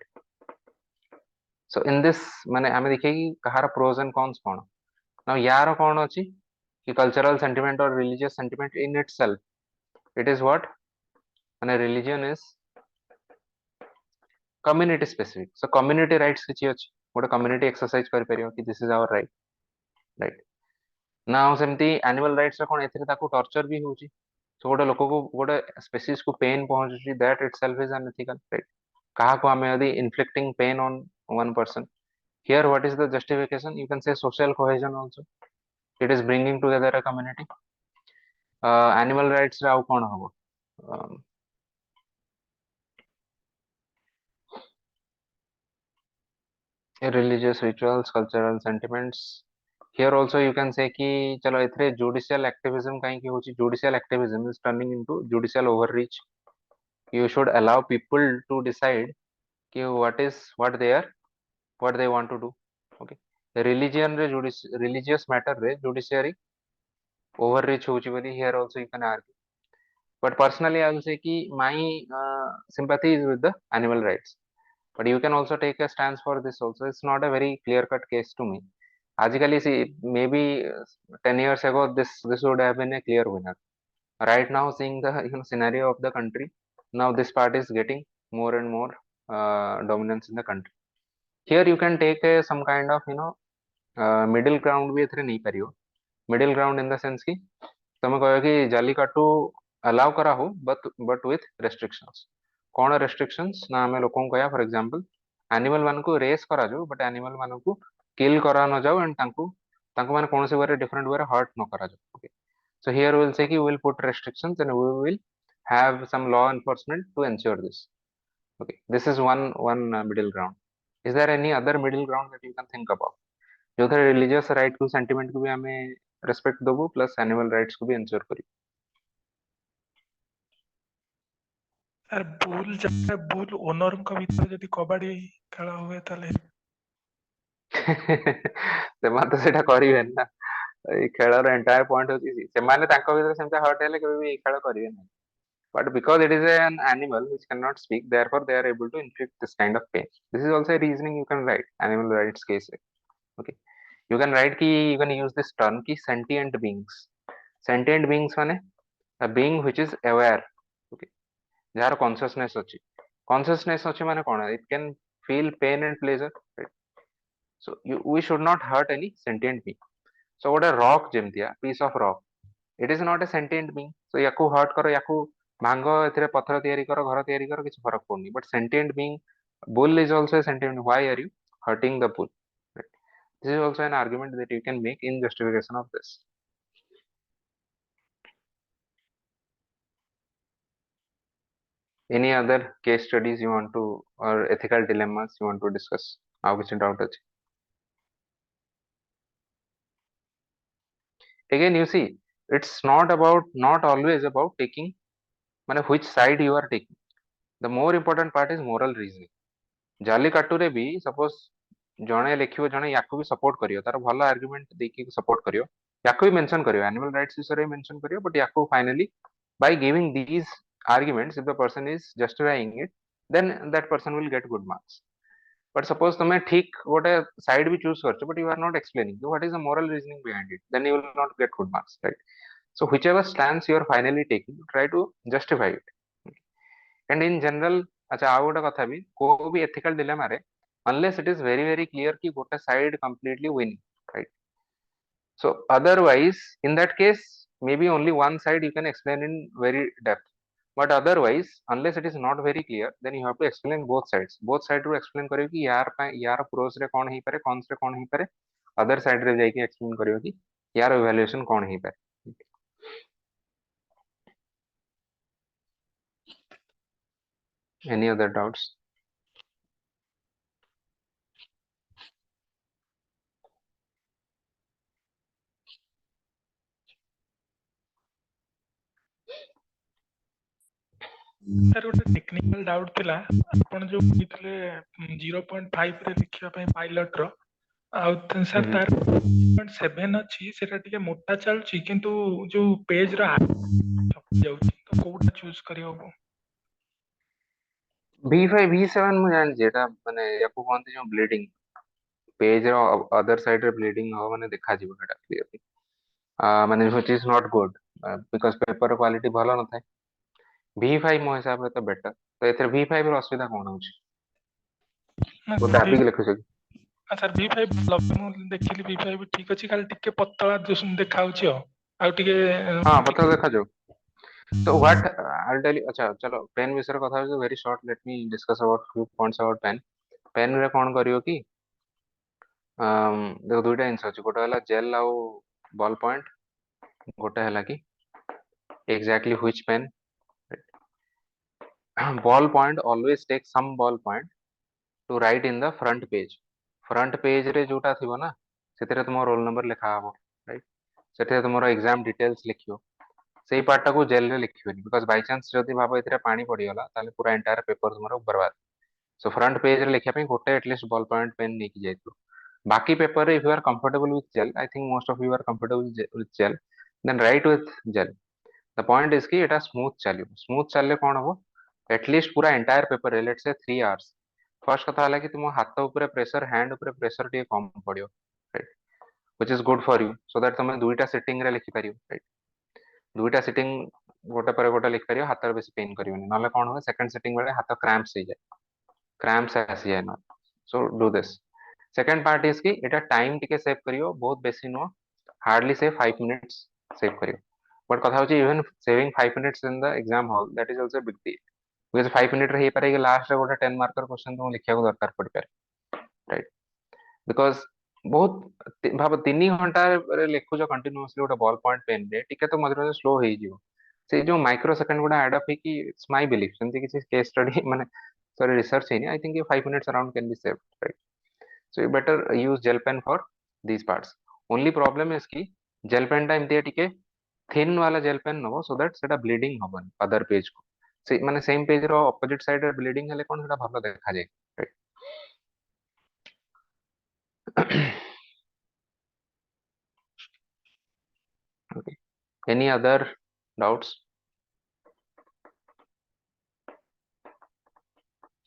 So in this माने हमें देखिए कि कहार pros and cons कौन. Now यार कौन अछि कि cultural sentiment or religious sentiment in itself it is what माने religion is community specific. So community rights किछि अछि गोटे community exercise कर परियो कि this is our right, right? Now सेमती animal rights रे कोन एथिरे ताको torture भी होची. So गोटे लोक को गोटे species को pain पहुंचुची that itself is unethical, right? कहा को हमें यदि inflicting pain on one person, here what is the justification? You can say social cohesion also. It is bringing together a community. Animal rights रे आउ कोन हबो? Religious rituals, cultural sentiments. Here also you can say कि चलो इथरे judicial activism कहीं की होची. Judicial activism is turning into judicial overreach. You should allow people to decide कि what they want to do. Okay. Religion रे religious matter रे judiciary overreach होची बोली here also you can argue. But personally I will say कि my sympathy is with the animal rights. But you can also take a stance for this also. It's not a very clear cut case to me. Agically, see, maybe 10 years ago this would have been a clear winner. Right now, seeing the scenario of the country, now this part is getting more and more dominance in the country. Here you can take some kind of middle ground भी एथरे नहीं करियो. Middle ground in the sense कि तमे कहो कि जालिकाटू allow करा हो but with restrictions. कौन restrictions ना हमें लोगों को कया for example animal मान को race करा जो but animal मान को kill करा न जाओ and तांको मान कौन से way different way hurt न करा जो. Okay. So here we will say कि we will put restrictions and we will have some law enforcement to ensure this. Okay. This is one middle ground. Is there any other middle ground that you can think about? जो थे religious right को sentiment को भी हमें respect दबो plus animal rights को भी ensure करी. सर बुल जगह बुल ओनर को भीतर जदी कबड्डी खेल हुए ताले ସେମାନେ ତ ସେଇଟା କରିବେନି ନା। ଏଇ ଖେଳର ଏଣ୍ଟାୟାର ପଏଣ୍ଟ ହଉଛି ସେମାନେ ତାଙ୍କ ଭିତରେ ସେମିତି ହର୍ଟ ହେଲେ କେବେ ବି ଏଇ ଖେଳ କରିବେ ନାହିଁ। But because it is an animal which cannot speak, therefore they are able to inflict this kind of pain. This is also a reasoning you can write animal rights case. Okay, you can write ki you can use this term ki sentient beings. Sentient beings माने a being which is aware. Okay, ଯାହାର consciousness ଅଛି। consciousness ଅଛି ମାନେ କଣ? It can feel pain and pleasure. Right? So we should not hurt any sentient being. So what a rock ଯେମିତିଆ piece of rock. It is not a sentient being. So ୟାକୁ hurt କର, ୟାକୁ ଭାଙ୍ଗ, ଏଥିରେ ପଥର ତିଆରି କର, ଘର ତିଆରି କର, କିଛି ଫରକ ପଡୁନି। But sentient being, bull is also a sentient being. Why are you hurting the bull? Right? This is also an argument that you can make in justification of this. Any other case studies you want to, or ethical dilemmas you want to discuss? ଆଉ କିଛି doubt ଅଛି? Again, you see, it's not always about taking, ମାନେ which side you are taking. The more important part is moral reasoning. ଜାଲିକାଟୁରେ ବି suppose ଜଣେ ଲେଖିବ, ଜଣେ ୟାକୁ ବି ସପୋର୍ଟ କରିବ, ତାର ଭଲ ଆର୍ଗୁମେଣ୍ଟ ଦେଇକି ସପୋର୍ଟ କରିବ, ୟାକୁ ବି ମେନସନ କରିବ, ଆନିମାଲ ରାଇଟ୍ସ ବିଷୟରେ ବି ମେନସନ କରିବ, ବଟ୍ ୟାକୁ finally by giving these arguments, if the person is justifying it, then that person will get good marks. But suppose ତମେ ଠିକ ଗୋଟେ ସାଇଡ ବି ଚୁଜ କରିଛ, but you are not explaining what is the moral reasoning behind it, then you will not get good marks, right? So whichever stance you are finally taking, try to justify it. And in general, अच्छा ଆଉ ଗୋଟେ କଥା ବି, କୋଉ ବି ethical dilemma ରେ unless it is very clear कि ଗୋଟେ side completely win, right? So otherwise, in that case, maybe only one side you can explain in very depth. But otherwise, unless it is not very clear, then you have to explain both sides. Both side to explain करियो कि यार pros रे कौन ही पारे, cons रे कौन ही पारे, other side रे जाके explain करियो कि यार evaluation कौन ही पारे. Any other doubts? सर गोटे टेक्निकल डाउट थिला आपण जो कहले 0.5 रे लिखिया पय पायलट रो आउ सर तार 0.7 अछि सेटा टिके मोटा चलछि किंतु जो पेज रो जाउछि तो कोउटा चूज करियो V5 V7 ମୁଁ ଜାଣିଛି ଏଟା ମାନେ ୟାକୁ କହନ୍ତି ଯୋଉ ବ୍ଲିଡିଂ ପେଜ ର ଅଦର ସାଇଡ ରେ ବ୍ଲିଡିଂ ହବ ମାନେ ଦେଖାଯିବ ସେଟା କ୍ଲିୟରଲି, ମାନେ which is not good because paper quality ଭଲ ନଥାଏ। V5 ମୋ ହିସାବରେ ତ ବେଟର। ତ ଏଥିରେ V5 ର ଅସୁବିଧା କଣ ହଉଛି? କୋଉ ଦାବିକି ଲେଖୁଛ କି? सर V5 ମୁଁ ଦେଖିଲି V5 ଠିକ ଅଛି, ଖାଲି ଟିକେ ପତଳା ଦେଖା ହଉଛି ଆଉ ଟିକେ ହଁ ପତଳା ଦେଖାଯାଉ। So what I'll tell you, अच्छा चलो पेन विषୟରେ କଥା ହଉଛି, very short, let me discuss about few points about pen. Pen ରେ କଣ କରିବ କି, ଦେଖ ଦୁଇଟା ଜିନିଷ ଅଛି, ଗୋଟେ ହେଲା ଜେଲ ଆଉ ବଲ୍ ପଏଣ୍ଟ, ଗୋଟେ ହେଲା କି exactly which pen. Ball point always take some ball point to write in the front page. front page रे जोटा थिबो ना ସେଥିରେ ତୁମ ରୋଲ नंबर ଲେଖା ହବ, राइट? ସେଥିରେ ତୁମର एग्जाम डिटेल्स लिखियो, ସେଇ ପାର୍ଟଟା କୁ ଜେଲ ରେ ଲେଖିବେନି, बिकॉज बाय चांस ଯଦି ଭାବ ଏଥିରେ ପାଣି ପଡିଗଲା ତାହେଲେ ପୁରା ଏଣ୍ଟାयर पेपर ତୁମର बर्बाद। सो फ्रंट पेज रे लिखिया ପାଇଁ ଗୋଟେ एटलीस्ट बॉल पॉइंट पेन नेकी जाइतो। बाकी पेपर रे if you are comfortable with gel, I think most of you are comfortable with gel, then write with gel. The point is कि एटा स्मूथ चलियो, स्मूथ चलले कोन हबो, एटलीस्ट पूरा एंटायर पेपर रे लेट्स से 3 आवर्स। फर्स्ट कथा हला कि तुम हाथ ऊपर प्रेशर, हैंड ऊपर प्रेशर टिके कम पड़ियो, right? Which is good for you, so that तुम दुईटा सिटिंग रे लिखि पारियो, राइट? दुईटा सिटिंग गोटे पर गोटे लिखि पारियो, हाथ बेसी पेन करियोनी, नले कोन हो सेकंड सिटिंग बेले हाथ क्रैम्प्स हो जाए, क्रैम्प्स आसी जाए ना। So do this. Second part is कि एटा टाइम टिके सेव करियो, बहुत बेसी नो, हार्डली से 5 मिनिट्स सेव करियो। बट कथा होची even saving 5 minutes in the exam hall, that is also big deal, because 5 minute रे ही पारे कि लास्ट रे गोटे 10 मार्कर क्वेश्चन तुम लिखिया को दरकार पड़ पारे, राइट? बिकॉज बहुत भाव 3 घंटा रे लिखुछ कंटिन्यूअसली गोटे बॉल पॉइंट पेन रे, टिके तो मधुर स्लो हो जिवो, से जो माइक्रो सेकंड गुडा ऐड अप है कि इट्स माय बिलीफ, सेमती किसी केस स्टडी माने सॉरी रिसर्च है, I think 5 minutes around can be saved, right? So you better use gel pen for these parts. Only problem is कि gel pen टा एमती टिके थिन वाला जेल पेन नबो, सो दैट सेटा bleeding हबन अदर पेज को, से माने सेम पेज रो ऑपोजिट साइड रे ब्लीडिंग हेले कोन सेटा भलो देखा जाय right okay any other doubts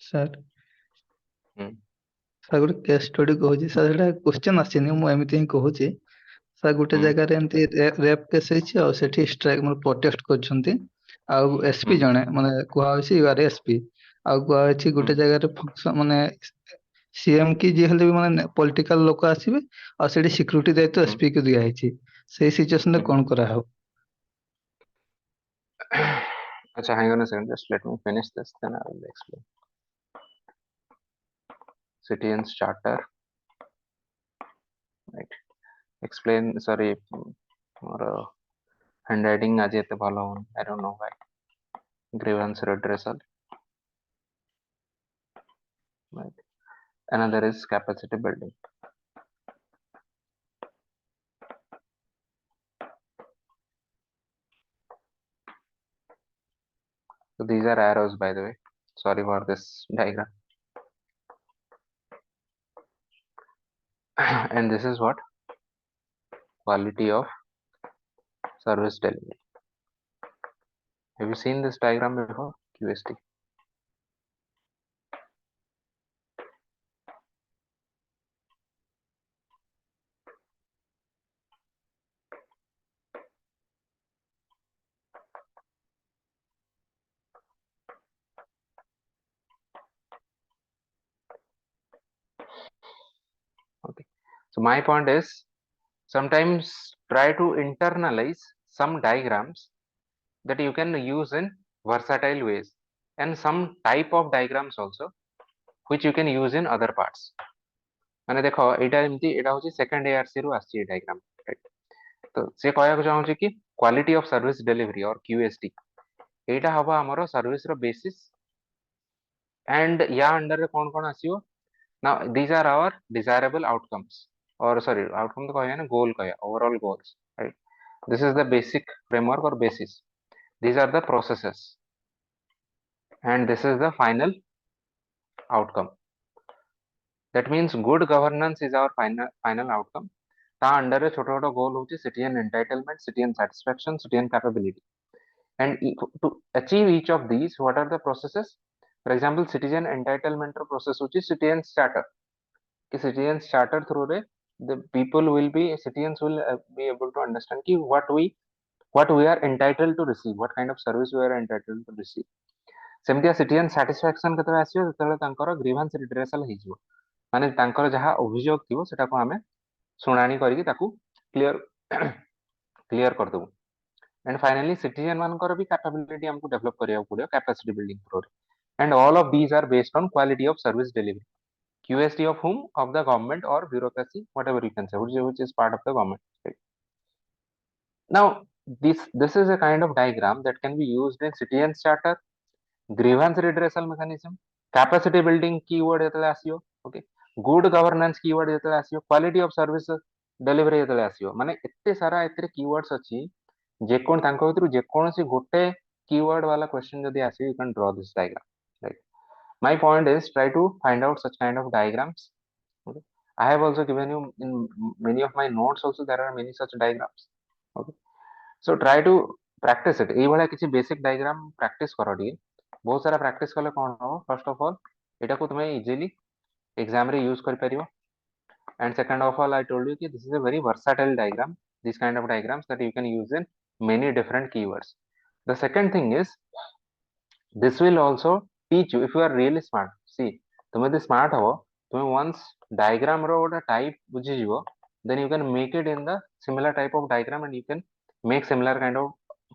sir hmm sir गोटे केस स्टडी कहूँ सर एटा क्वेश्चन आसीनी मु एमती ही कहूँ सर गोटे जगह एमती रेप केस होइछि आ सेठी स्ट्राइक मतलब प्रोटेस्ट करछंती आ एसपी जणे माने कुआ होइछि यू आर एसपी आ कुआ होइछि गोटे जगह रे फंक्शन माने सीएम की जे हले भी माने पॉलिटिकल लोक आसीबे आ सेठी सिक्युरिटी दायित्व एसपी के दिया होइछि सेही सिचुएशन रे कोन करा हो अच्छा hang on a second just let me finish this then I will explain citizens charter right explain sorry or handwriting आज एते भलो होन I don't know why grievance redressal right another is capacity building so these are arrows by the way sorry for this diagram and this is what quality of service delivery have you seen this diagram before QST okay so my point is sometimes try to internalize some diagrams that you can use in versatile ways and some type of diagrams also which you can use in other parts माने देखो एटा एमती एटा होची second ARC रु आसी diagram right तो से कहया को चाहू कि क्वालिटी ऑफ सर्विस डिलीवरी और क्यूएसटी एटा हबा हमरो सर्विस रो बेसिस एंड या अंडर रे कोन कोन आसीओ now these are our desirable outcomes or sorry outcome तो कहया ना गोल कहया overall goals right this is the basic framework or basis these are the processes and this is the final outcome that means good governance is our final outcome ता under रे छोटो छोटो गोल होची citizen entitlement citizen satisfaction citizen capability and to achieve each of these what are the processes for example citizen entitlement ro process होची citizen charter कि citizen charter through रे the people will be citizens will be able to understand कि what we are entitled to receive what kind of service we are entitled to receive सेमतिया citizen satisfaction केतबे आसीयो तेतबे तांकर grievance redressal ହେଇଯିବ माने तांकर जहा अभियोग थिवो सेटा को हमें सुनानी करिकि ताकू क्लियर कर दबु एंड फाइनली सिटीजन मानकर भी कैपेबिलिटी हमको डेवलप करिया पड़ियो capacity building through and all of these are based on quality of service delivery QST of whom of the government or bureaucracy whatever you can say which is part of the government right? Now this is a kind of diagram that can be used in citizen charter grievance redressal mechanism capacity building keyword जेतले आसीयो okay good governance keyword जेतले आसीयो quality of service delivery जेतले आसीयो माने एते सारा एते कीवर्ड्स अछि जे कोन तांको भितरु जे कोनसी गोटे कीवर्ड वाला क्वेश्चन जदी आसी you can draw this diagram right my point is try to find out such kind of diagrams okay I have also given you in many of my notes also there are many such diagrams okay so try to practice it ei bhala kiछि basic diagram practice karo D बहुत सारा practice कले कोन हो first of all एटा को तुमे easily exam रे use कर परियो and second of all I told you कि this is a very versatile diagram this kind of diagrams that you can use in many different keywords the second thing is this will also teach you if you are really smart see तुमे the smart हो तुमे once diagram रो गोटा type बुझी जिवो then you can make it in the similar type of diagram and you can make similar kind of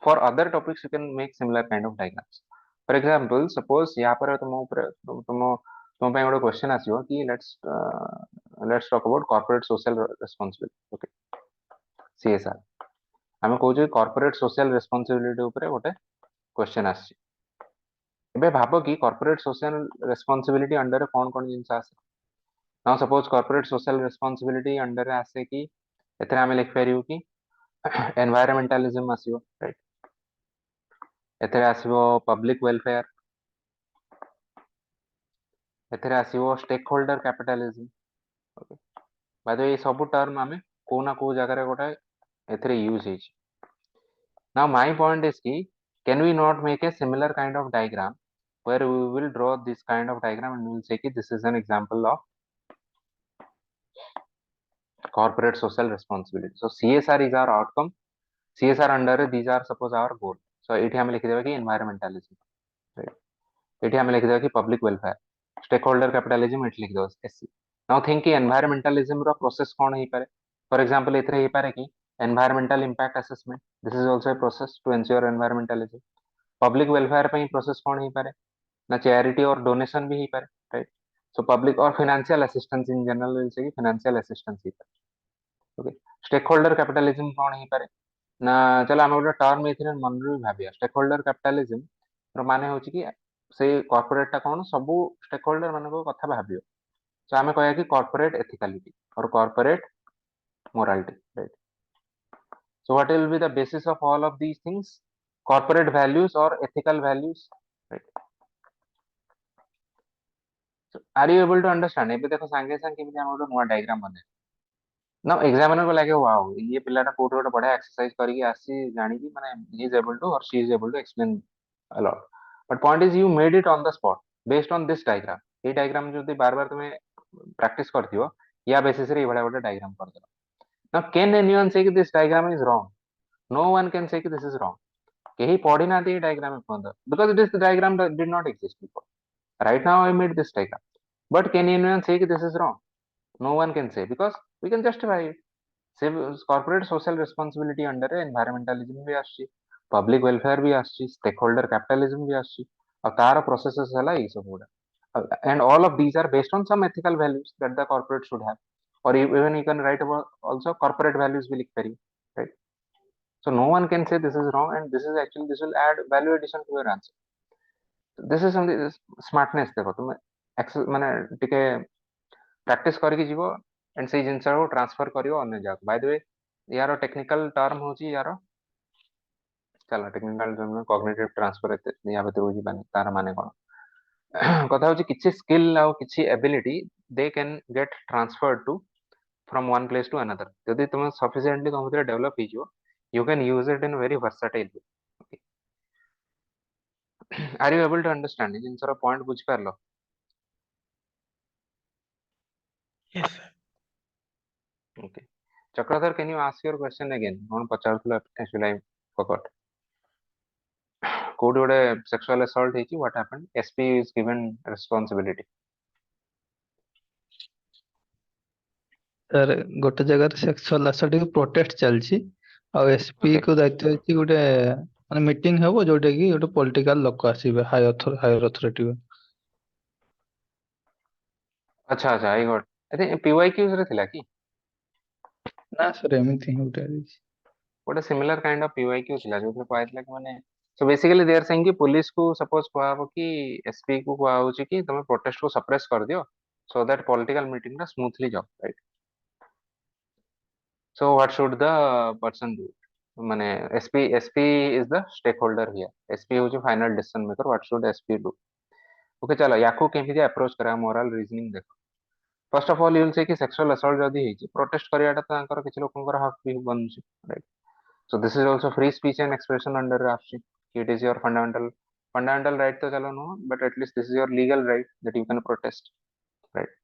for other topics you can make similar kind of diagrams for example suppose यहाँ पर तुम पे गोटे question आसीबो कि let's talk about corporate social responsibility okay CSR हमें कहू जे corporate social responsibility ऊपर गोटे क्वेश्चन आसी एबे भाबो कि corporate social responsibility अंडर कोन कोन जिंस आसे now suppose corporate social responsibility under आसे कि एतरे हमें लिख परियो कि environmentalism आसीबो राइट एथरे आसीबो पब्लिक वेलफेयर, एथरे आसीबो stakeholder capitalism. Okay, by the way सब टर्म आमे को ना को जगह रे गोटे एथरे यूज हेछि। नाउ माय पॉइंट इज कि can we not make a similar kind of diagram where we will draw this kind of diagram and we will say कि this is an example of corporate social responsibility. So CSR is our outcome, CSR under these are suppose our goal. So एठी हम लिख देबा कि environmentalism, right? एठी हम लिख देबा कि public welfare, stakeholder capitalism एठी लिख देबा SC. Now think कि environmentalism रो process कोन हे पारे? For example एथरे हे पारे कि environmental impact assessment, this is also a process to ensure environmentalism. Public welfare ପାଇଁ process कोन हे पारे? ना चैरिटी और डोनेशन भी ही पारे, राइट? सो पब्लिक और financial assistance in general will say कि फाइनेंशियल असिस्टेंस ही पारे। ओके, स्टेक होल्डर कैपिटलिज्म कोन ही पारे ना? चलो हम गोटे टर्म एथिरे मन रे भाबिया स्टेक होल्डर कैपिटलिज्म रो माने होची कि से कॉर्पोरेट टा कोन सब स्टेक होल्डर मानको कथा भाबियो। सो हमें कहया कि कॉर्पोरेट एथिकलिटी और corporate morality, right? So what will be the basis of all of these things? Corporate values और ethical values, right? Are you able to understand? एबे देखो सांगे सांगे केमिति हम गोटे नुआ डायग्राम बने ना एग्जामिनर को लागे वाओ ये पिलाटा कोट गोटे बढ़िया एक्सरसाइज करके आसी जानी कि माने he is able to or she is able to explain a lot. But point is you made it on the spot based on this diagram. ये डायग्राम जदी बार बार तुमे प्रैक्टिस करथियो या बेसिस रे बड़ा बड़ा डायग्राम कर देलो। नाउ कैन एनीवन से कि this diagram is wrong? No one can say कि दिस इज रॉन्ग। केही पढ़ी ना दी डायग्राम फंद because this diagram did not exist before. Right now I made this diagram, but can anyone say that this is wrong? No one can say because we can justify it. Corporate social responsibility under environmentalism भी आछि, public welfare भी आछि, stakeholder capitalism भी आछि और तार processes हला ई सब गुडा and all of these are based on some ethical values that the corporate should have or even you can write about also corporate values भी लिख पारी, right? So no one can say this is wrong and this is actually this will add value addition to your answer. This is something this smartness देखो तुम माने टिके practice करके जीवो and से जिंस को ट्रांसफर करियो अन्य जगह। बाय द वे यार टेक्निकल टर्म होची यार चलो टेक्निकल टर्म में कॉग्निटिव ट्रांसफर या भीतर होची बानी तार माने कोन कथा होची किछि स्किल आ किछि ability they can get transferred to from one place to another. यदि तुम सफिशिएंटली तुम भीतर डेवलप हिजो you can use it in very versatile way. Are you able to understand जिंस रो पॉइंट बुझ परलो? Yes, sir. Okay. Chakradhar, can you ask your question again? On pacharthula actually I forgot. Code would a sexual assault hechi, what happened? SP is given responsibility. Sir गोटे जगह sexual assault की protest चलछि और SP Okay. को दायित्व अछि गोटे माने meeting हेबो जोटे की गोटे पॉलिटिकल लोक आसीबे हायर अथॉरिटी। अच्छा अच्छा I got. I think PYQ रे थिला कि ना सर एमिति ही गोटे अछि what a similar kind of PYQ थिला जो कहैतला कि माने so basically they are saying कि पुलिस को सपोज कहबो कि SP को कहबो कि तुम प्रोटेस्ट को सप्रेस कर दियो so that political meeting ना स्मूथली जाओ, right? So what should the person do? माने SP is the stakeholder here. SP होची final decision maker. What should SP do? Okay चलो याकू केमिति अप्रोच करा मोरल रीजनिंग देखो। First of all you will say कि sexual assault जदी हेची protest करियाटा त तांकर किछ लोकंकर हक भी बनछि, right? So this is also free speech and expression under आछि कि it is your fundamental right तो चलो नो but at least this is your legal right that you can protest, right?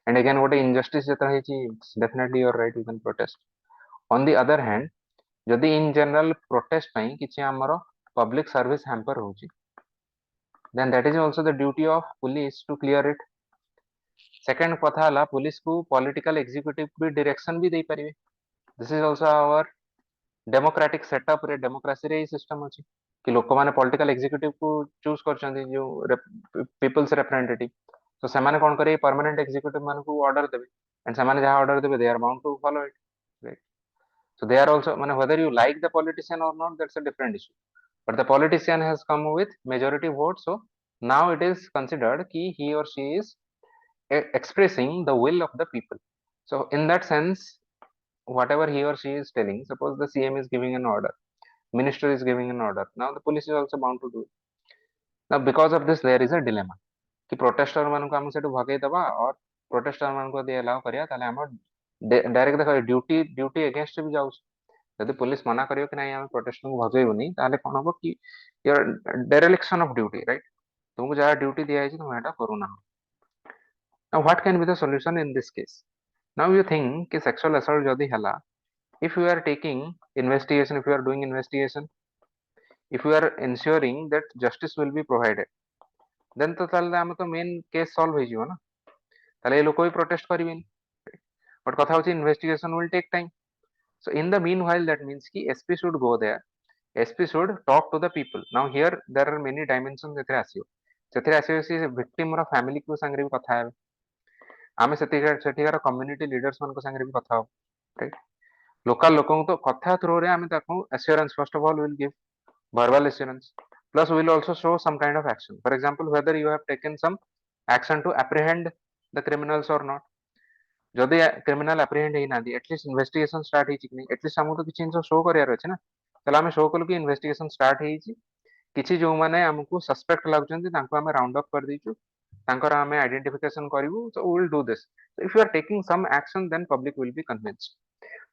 And again what injustice जता हेची definitely your right you can protest. On the other hand जदी in general protest पई किछ हमरो public service hamper होची then that is also the duty of police to clear it. Second कथा हला police को पॉलिटिकल एग्जीक्यूटिव भी direction भी दे परिवे। This is also our democratic setup रे डेमोक्रेसी रे सिस्टम अछि कि लोक माने पॉलिटिकल एग्जीक्यूटिव को चूज करछन्ती जो पीपल्स रिप्रेजेंटेटिव। तो से माने कोन करे परमानेंट एग्जीक्यूटिव मान को ऑर्डर देबे एंड से माने जहा ऑर्डर देबे they are bound to follow it, right? So they are also माने whether you like the politician or not that's a different issue, but the politician has come with majority vote, so now it is considered ki he or she is expressing the will of the people. So in that sense whatever he or she is telling, suppose the CM is giving an order minister is giving an order. Now the police is also bound to do it. Now because of this there is a dilemma कि protester ମାନଙ୍କୁ ଆମେ ସେଠୁ ଭଗେଇ ଦବା or protester ମାନଙ୍କୁ ଯଦି allow କରିବା ତାହେଲେ ଆମ direct ଦେଖ duty against ବି ଯାଉଛି। ଯଦି police ମନା କରିବ କି ନାଇଁ ଆମେ protester ଙ୍କୁ ଭଗେଇବୁନି ତାହେଲେ କଣ ହବ କି your dereliction of duty, right? तुमको ଯାହା duty ଦିଆଯାଇଛି ତୁମେ ଏଟା କରୁନାହଁ। Now what can be the solution in this case? Now you think कि sexual assault ଯଦି ହେଲା, if you are taking investigation, if you are doing investigation, if you are ensuring that justice will be provided, then ତ ତାହେଲେ ଆମେ ତ main case solve ହେଇଯିବ ନା, ତାହେଲେ ଏ ଲୋକ ବି protest କରିବେନି। But କଥା ହଉଛି investigation will take time. So in the meanwhile that means कि SP should go there, SP should talk to the people. Now here there are many dimensions ସେଥିରେ ଆସିବ। ସେଥିରେ ଆସିବ ସେ victim ର family କୁ ସାଙ୍ଗରେ ବି କଥା ହେବେ, ଆମେ ସେଠିକାର community leaders ମାନଙ୍କ ସାଙ୍ଗରେ ବି କଥା ହବ, right? Local ଲୋକଙ୍କୁ ତ କଥା through ରେ ଆମେ ତାକୁ assurance first of all will give verbal assurance, plus we will also show some kind of action. For example, whether you have taken some action to apprehend the criminals or not. ଯଦି criminal apprehend ହେଇନାହାନ୍ତି, at least investigation start ହେଇଛି କି ନାହିଁ, at least ଆମକୁ ତ କିଛି ଜିନିଷ show କରିବାର ଅଛି ନା। ତାହେଲେ ଆମେ show କଲୁ କି investigation start ହେଇଛି, କିଛି ଯୋଉମାନେ ଆମକୁ suspect ଲାଗୁଛନ୍ତି ତାଙ୍କୁ ଆମେ round up କରିଦେଇଛୁ, ତାଙ୍କର ଆମେ identification କରିବୁ, so we will do this. So if you are taking some action, then public will be convinced.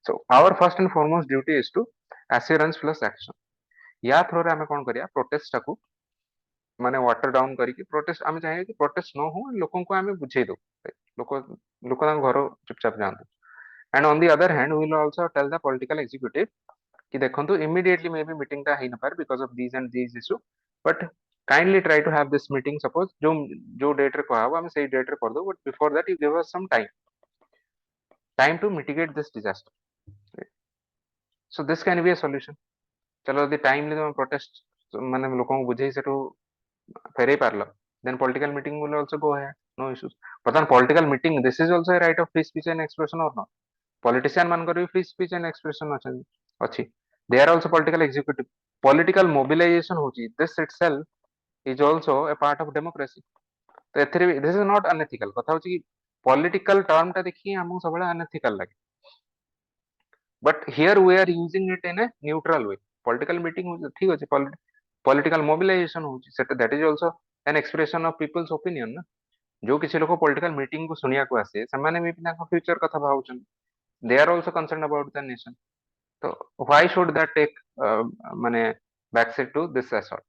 So our first and foremost duty is to assurance plus action. या through रे ଆମେ କଣ କରିବା, protest ଟାକୁ ମାନେ water down କରିକି protest ଆମେ ଚାହିଁବା କି protest ନ ହଉ, ଲୋକଙ୍କୁ ଆମେ ବୁଝେଇ ଦଉ, ଲୋକ ତାଙ୍କ ଘର ଚୁପଚାପ ଯାଆନ୍ତୁ। And on the other hand, we will also tell the political executive कि ଦେଖନ୍ତୁ immediately maybe meeting ଟା ହେଇନପାରେ because of these and these issue, but kindly try to have this meeting, suppose जो date ରେ କୁହାହବ ଆମେ ସେଇ date ରେ କରିଦବୁ, but before that you give us some time to mitigate this disaster. So this can be a solution. चलो यदि timely तुम protest ମାନେ ଲୋକଙ୍କୁ ବୁଝେଇ ସେଠୁ ଫେରେଇ ପାରିଲ, then political meeting will also go ahead, no issues. ବର୍ତ୍ତମାନ political meeting, this is also a right of free speech and expression or not? Politician ମାନଙ୍କର ବି free speech and expression ଅଛି, they are also political executive. Political mobilization ହଉଛି, this itself is also a part of democracy. ତ ଏଥିରେ ବି this is not unethical। କଥା ହଉଛି କି political term ଟା ଦେଖିକି ଆମକୁ ସବୁବେଳେ unethical ଲାଗେ, but here we are using it in a neutral way. Political meeting ठीक ଅଛି, political mobilization ହଉଛି, ସେଟା that is also an expression of people's opinion ନା। जो କିଛି ଲୋକ political meeting କୁ ଶୁଣିବାକୁ ଆସେ, ସେମାନେ ବି ତାଙ୍କ future କଥା ଭାବୁଛନ୍ତି, they are also concerned about the nation. So why should that take ମାନେ backseat to this assault?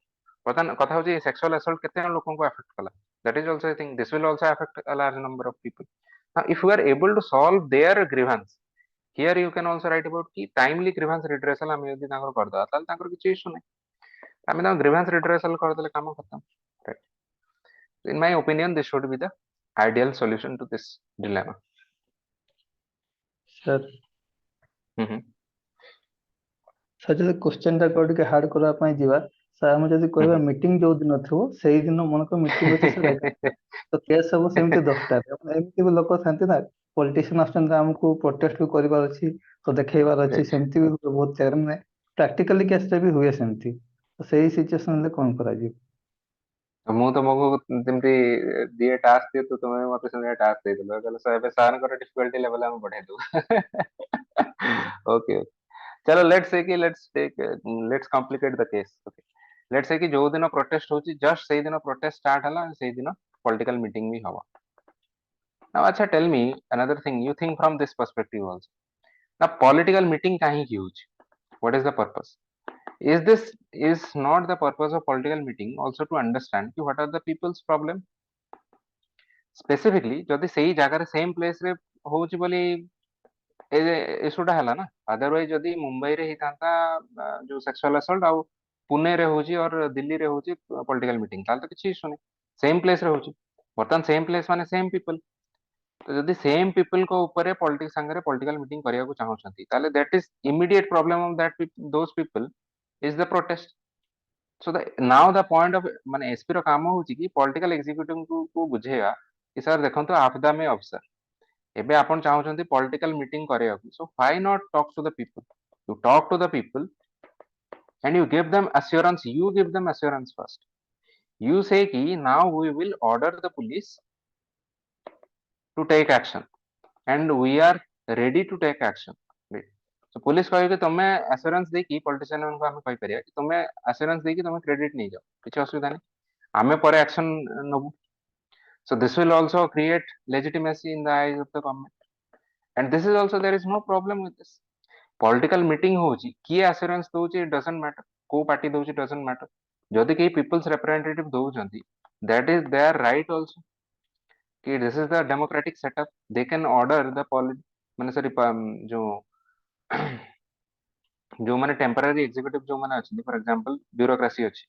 ବର୍ତ୍ତମାନ କଥା ହଉଛି sexual assault କେତେ ଜଣ ଲୋକଙ୍କୁ affect କଲା, that is also I think this will also affect a large number of people. Now if we are able to solve their grievance, here you can also write about कि timely grievance redressal ଆମେ ଯଦି ତାଙ୍କର କରିଦବା ତାହେଲେ ତାଙ୍କର କିଛି issue ନାହିଁ, ଆମେ ତାଙ୍କ grievance redressal କରିଦେଲେ କାମ ଖତମ, right? In my opinion this should be the ideal solution to this dilemma. Sir ହୁଁ ସାର୍ ଯଦି କ୍ୱେଶ୍ଚେନ୍ ଟାକୁ ଆଉ ଟିକେ ହାର୍ଡ କରିବା ପାଇଁ ଯିବା, ସାର୍ ଆମେ ଯଦି କହିବା ମିଟିଂ ଯୋଉ ଦିନ ଥିବ ସେଇଦିନ ମନେକର ମିଟିଂ ଅଛି ସାର୍ 11 ତ କେସ୍ ସବୁ ସେମିତି 10ଟାରେ, ଏମିତି ବି ଲୋକ ଥାନ୍ତି ନା, ପଲିଟିସିଆନ ଆସୁଛନ୍ତି ଆମକୁ ପ୍ରୋଟେଷ୍ଟ ବି କରିବାର ଅଛି, ତ ଦେଖେଇବାର ଅଛି, ସେମିତି ବି ବହୁତ ଜାଗାରେ ମାନେ ପ୍ରାକ୍ଟିକାଲି କେସରେ ବି ହୁଏ ସେମିତି, ତ ସେଇ ସିଚୁଏସନରେ କଣ କରାଯିବ? ମୁଁ ତମକୁ ଯେମିତି ଦିଏ ଟାସ୍କ ଦିଏ, ତ ତମେ ମତେ ସେମିତି ଟାସ୍କ ଦେଇଦେଲ, କହିଲ ଏବେ ସାରଙ୍କର ଡିଫିକଲ୍ଟି ଲେଭେଲ ଆମେ ବଢେଇ ଦବୁ। ଓକେ, चलो let's complicate the case. Okay, let's say कि जो दिन protest होची, just ସେଇ ଦିନ protest start ହେଲା, ସେଇ ଦିନ political meeting भी हवा। Now अच्छा, tell me another thing, you think from this perspective also. Now political meeting काहे की होची, what is the purpose? Is not the purpose of political meeting also to understand कि what are the people's problem? Specifically ଯଦି ସେଇ ଜାଗାରେ same place ରେ होची ବୋଲି इशूटा है ना, अदरवाइज जदि मुंबई रे होता जो सेक्सुअल असल्ट आउ पुणे रे होची और दिल्ली रे होची पॉलिटिकल मीटिंग, ताल तो किसी इशू नहीं, सेम प्लेस रे होची, बर्तमान सेम प्लेस माने सेम पीपल, तो जदि सेम पीपल को ऊपर पॉलिटिक्स संगे पॉलिटिकल मीटिंग करिया को चाहउछंती, ताले that is immediate problem of that those people is the protest. So the now the point of माने एसपी रो काम होची कि पॉलिटिकल एग्जीक्यूटिव को बुझेगा कि सर देखंतु आपदा में अफसर एबे आपण चाहउछंती पॉलिटिकल मीटिंग करिया को, so why not talk to the people, you talk to the people and you give them assurance first. You say ki now we will order the police to take action and we are ready to take action, So police कहे कि तुमे assurance दे कि politician को हमें कहि परिया कि तुमे एश्योरेंस दे कि तुमे क्रेडिट नहीं जाओ किछ असुविधा नहीं आमे पर action Nabu. So this will also create legitimacy in the eyes of the government. And this is also there is no problem with this. Political meeting होची किए assurance Dochi it doesn't matter. को party दोची doesn't matter. जदि केही people's representative दोचंती that is their right also. कि this is the democratic setup. They can order the माने sorry जो जो माने टेम्पररी एग्जीक्यूटिव जो माने अछि फॉर एग्जांपल ब्यूरोक्रेसी अछि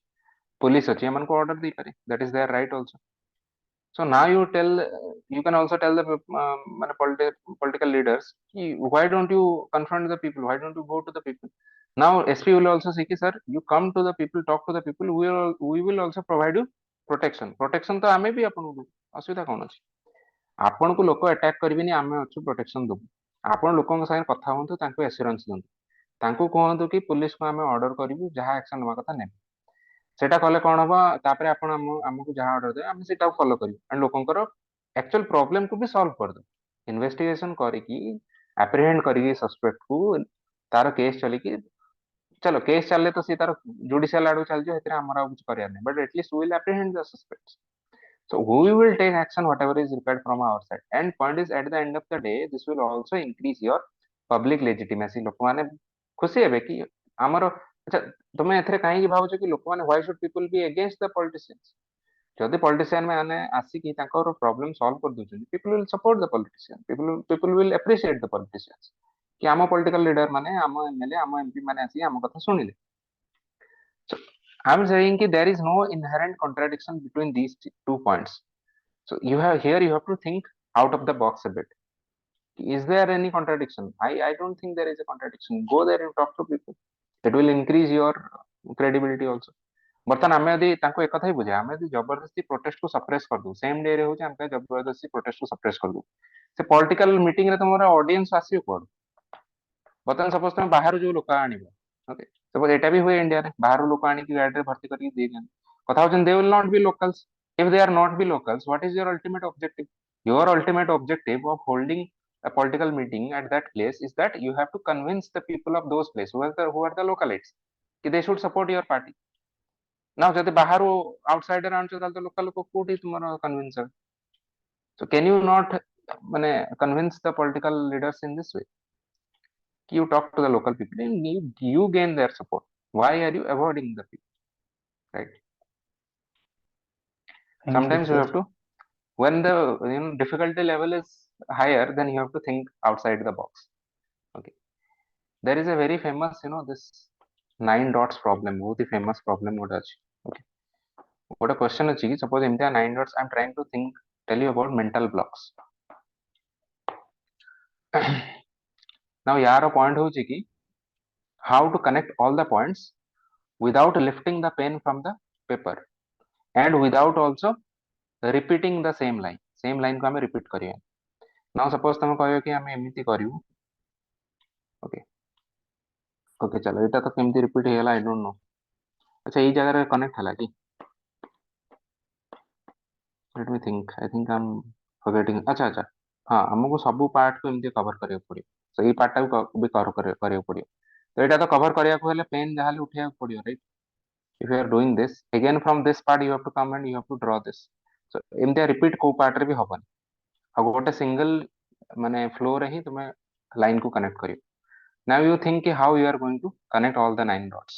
पुलिस अछि एमन को ऑर्डर दी पारे that is there right also. So now you tell, you can also tell the political leaders, why don't you confront the people? Why don't you go to the people? Now SP will also say, sir, you come to the people, talk to the people. We will also provide you protection. Protection तो आमे भी अपन को असुविधा कौन अछि आपन को लोक अटैक करबिनी आमे अछु प्रोटेक्शन दबु आपन लोकन संगे कथा होंतु तांको एश्योरेंस दंतु तांको कहंतु कि पुलिस को आमे ऑर्डर करिवु जहा एक्शन नवा कथा ने सेटा कले कोन हबो तापरे आपण हमकु जहा ऑर्डर दे हम सेटा फॉलो करिवु एंड लोकंकर एक्चुअल प्रॉब्लम को भी सॉल्व कर दो इन्वेस्टिगेशन करिकी एप्रिहेंड करिकी सस्पेक्ट को तार केस चली कि चलो केस चलले तो सी तार जुडिशियल आडू चल जो हेतरे हमरा कुछ करिया नै but at least we will apprehend the suspects. So we will take action whatever is required from our side. And point is at the end of the day, this will also increase your public legitimacy. लोक माने खुशी हेबे कि हमरो अच्छा तुमे एथरे काहे कि भाबो कि लोक माने why should people be against the politicians? जदि politician माने आसी कि तांकर प्रॉब्लम सॉल्व कर दोछन people will support the politician. People will appreciate the politicians. कि आम political leader माने आम एमएलए आम एमपी माने आसी आम कथा सुनिले. So I'm saying कि there is no inherent contradiction between these two points. So you have to think out of the box a bit. Is there any contradiction? I don't think there is a contradiction. Go there and talk to people. It will increase your credibility also. बर्तमान आमे यदि तांको एक कथा ही बुझे आमे यदि जबरदस्ती प्रोटेस्ट को सप्रेस कर दू सेम डे रे होचे आमे जबरदस्ती प्रोटेस्ट को सप्रेस कर दू से पॉलिटिकल मीटिंग रे तमरा ऑडियंस आसी कोड बर्तमान सपोज तुम बाहर जो लोक आनिबो ओके सपोज एटा भी हुए इंडिया रे बाहर लोक आनी की गाड़ी रे भर्ती करके दे देन कथा होचन they will not be locals if they are not be locals what is your ultimate objective your ultimate objective of holding a political meeting at that place is that you have to convince the people of those places who are the localites कि they should support your party now जदि बाहर outsider आनछ ताल तो local को कोठी तुमरो convince so can you not माने convince the political leaders in this way you talk to the local people and you gain their support why are you avoiding the people right Thank you, sometimes you sir. have to when the difficulty level is higher then you have to think outside the box okay there is a very famous this 9 dots problem बहुत ही famous problem ଗୋଟେ ଅଛି okay ଗୋଟେ question ଅଛି କି suppose ଏମିତିଆ 9 dots I'm trying to think tell you about mental blocks now यार point होची कि how to connect all the points without lifting the pen from the paper and without also repeating the same line को हमें repeat करिए now suppose तुम कहयो कि हमें एमिति करियो ओके ओके चलो एटा तो केमती रिपीट हेला आई डोंट नो अच्छा ई जगह रे कनेक्ट हला कि let me think I think I'm forgetting अच्छा अच्छा हां हमको सब पार्ट को एमती कवर करियो पड़ियो सो ई पार्ट को भी कवर करियो पड़ियो तो एटा तो कवर करिया को हेले पेन जहाले उठिया पड़ियो right if you are doing this again from this part you have to come and you have to draw this so एमती रिपीट को पार्ट रे भी हबन आ गोटे सिंगल माने फ्लो रे ही तुमे लाइन को कनेक्ट करियो now you think how you are going to connect all the 9 dots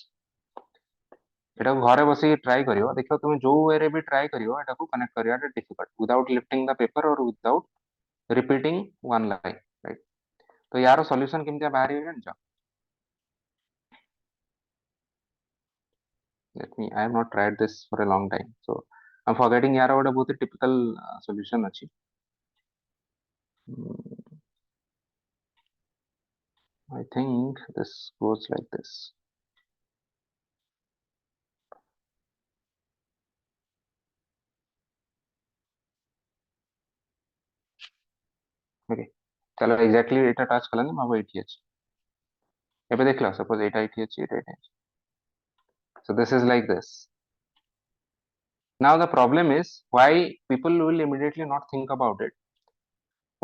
एटा घरे बसी ट्राई करियो देखो तुम जो वे रे भी ट्राई करियो एटा को कनेक्ट करिया difficult without lifting the paper और without repeating one line right तो यार सॉल्यूशन केमतिया बाहरी जानछ let me I have not tried this for a long time so I'm forgetting यार गोटे बहुत टिपिकल सॉल्यूशन अछि I think this goes like this okay चलो exactly एटा touch Kalani माबो एठी अछि एबे देखला सपोज एटा एठी अछि एटा एठी अछि so this is like this now the problem is why people will immediately not think about it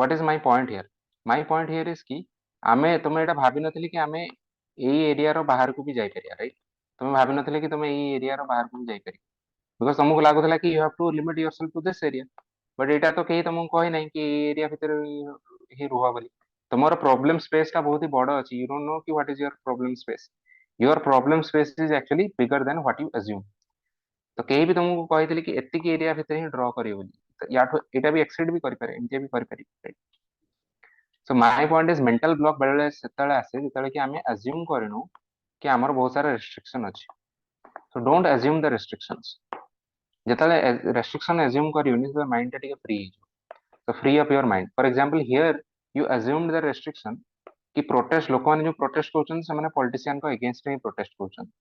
what is my point here my point here is ki आमे तुम एटा भाबी नथिली कि आमे एई एरिया रो बाहर को भी जाई परिया, राइट? तुम भाबी नथिले कि तुम एई एरिया रो बाहर को भी जाई परिया, बिकॉज़ तुमको लागुଥିଲା कि you have to limit yourself to this area, but एटा तो केही तुमको कहि नहीं कि एई एरिया भीतर ही रुह बोली। तुम्हारा प्रॉब्लम स्पेस टा बहुत ही बड़ अछि, यू डोंट नो कि what is your problem space. Your problem space is actually bigger than what you assume. तो केही भी तुमको कहितली कि एतिकी एरिया भीतर ही ड्रॉ करियो बोली, तो याठो एटा भी एक्सीड भी करि पारे, एमती भी करि पारि, right? So my point is mental block बेले सेतले आसे जेतले कि आमे अज्यूम करिनु कि हमर बहुत सारा रेस्ट्रिक्शन अछि। So don't assume the restrictions. जेतले रेस्ट्रिक्शन अज्यूम करियोनी तो माइंड टा टिके फ्री हो। तो free up your mind. For example here you assumed the restriction कि प्रोटेस्ट लोक माने जो प्रोटेस्ट करछन से माने पॉलिटिशियन को अगेंस्ट ही प्रोटेस्ट करछन।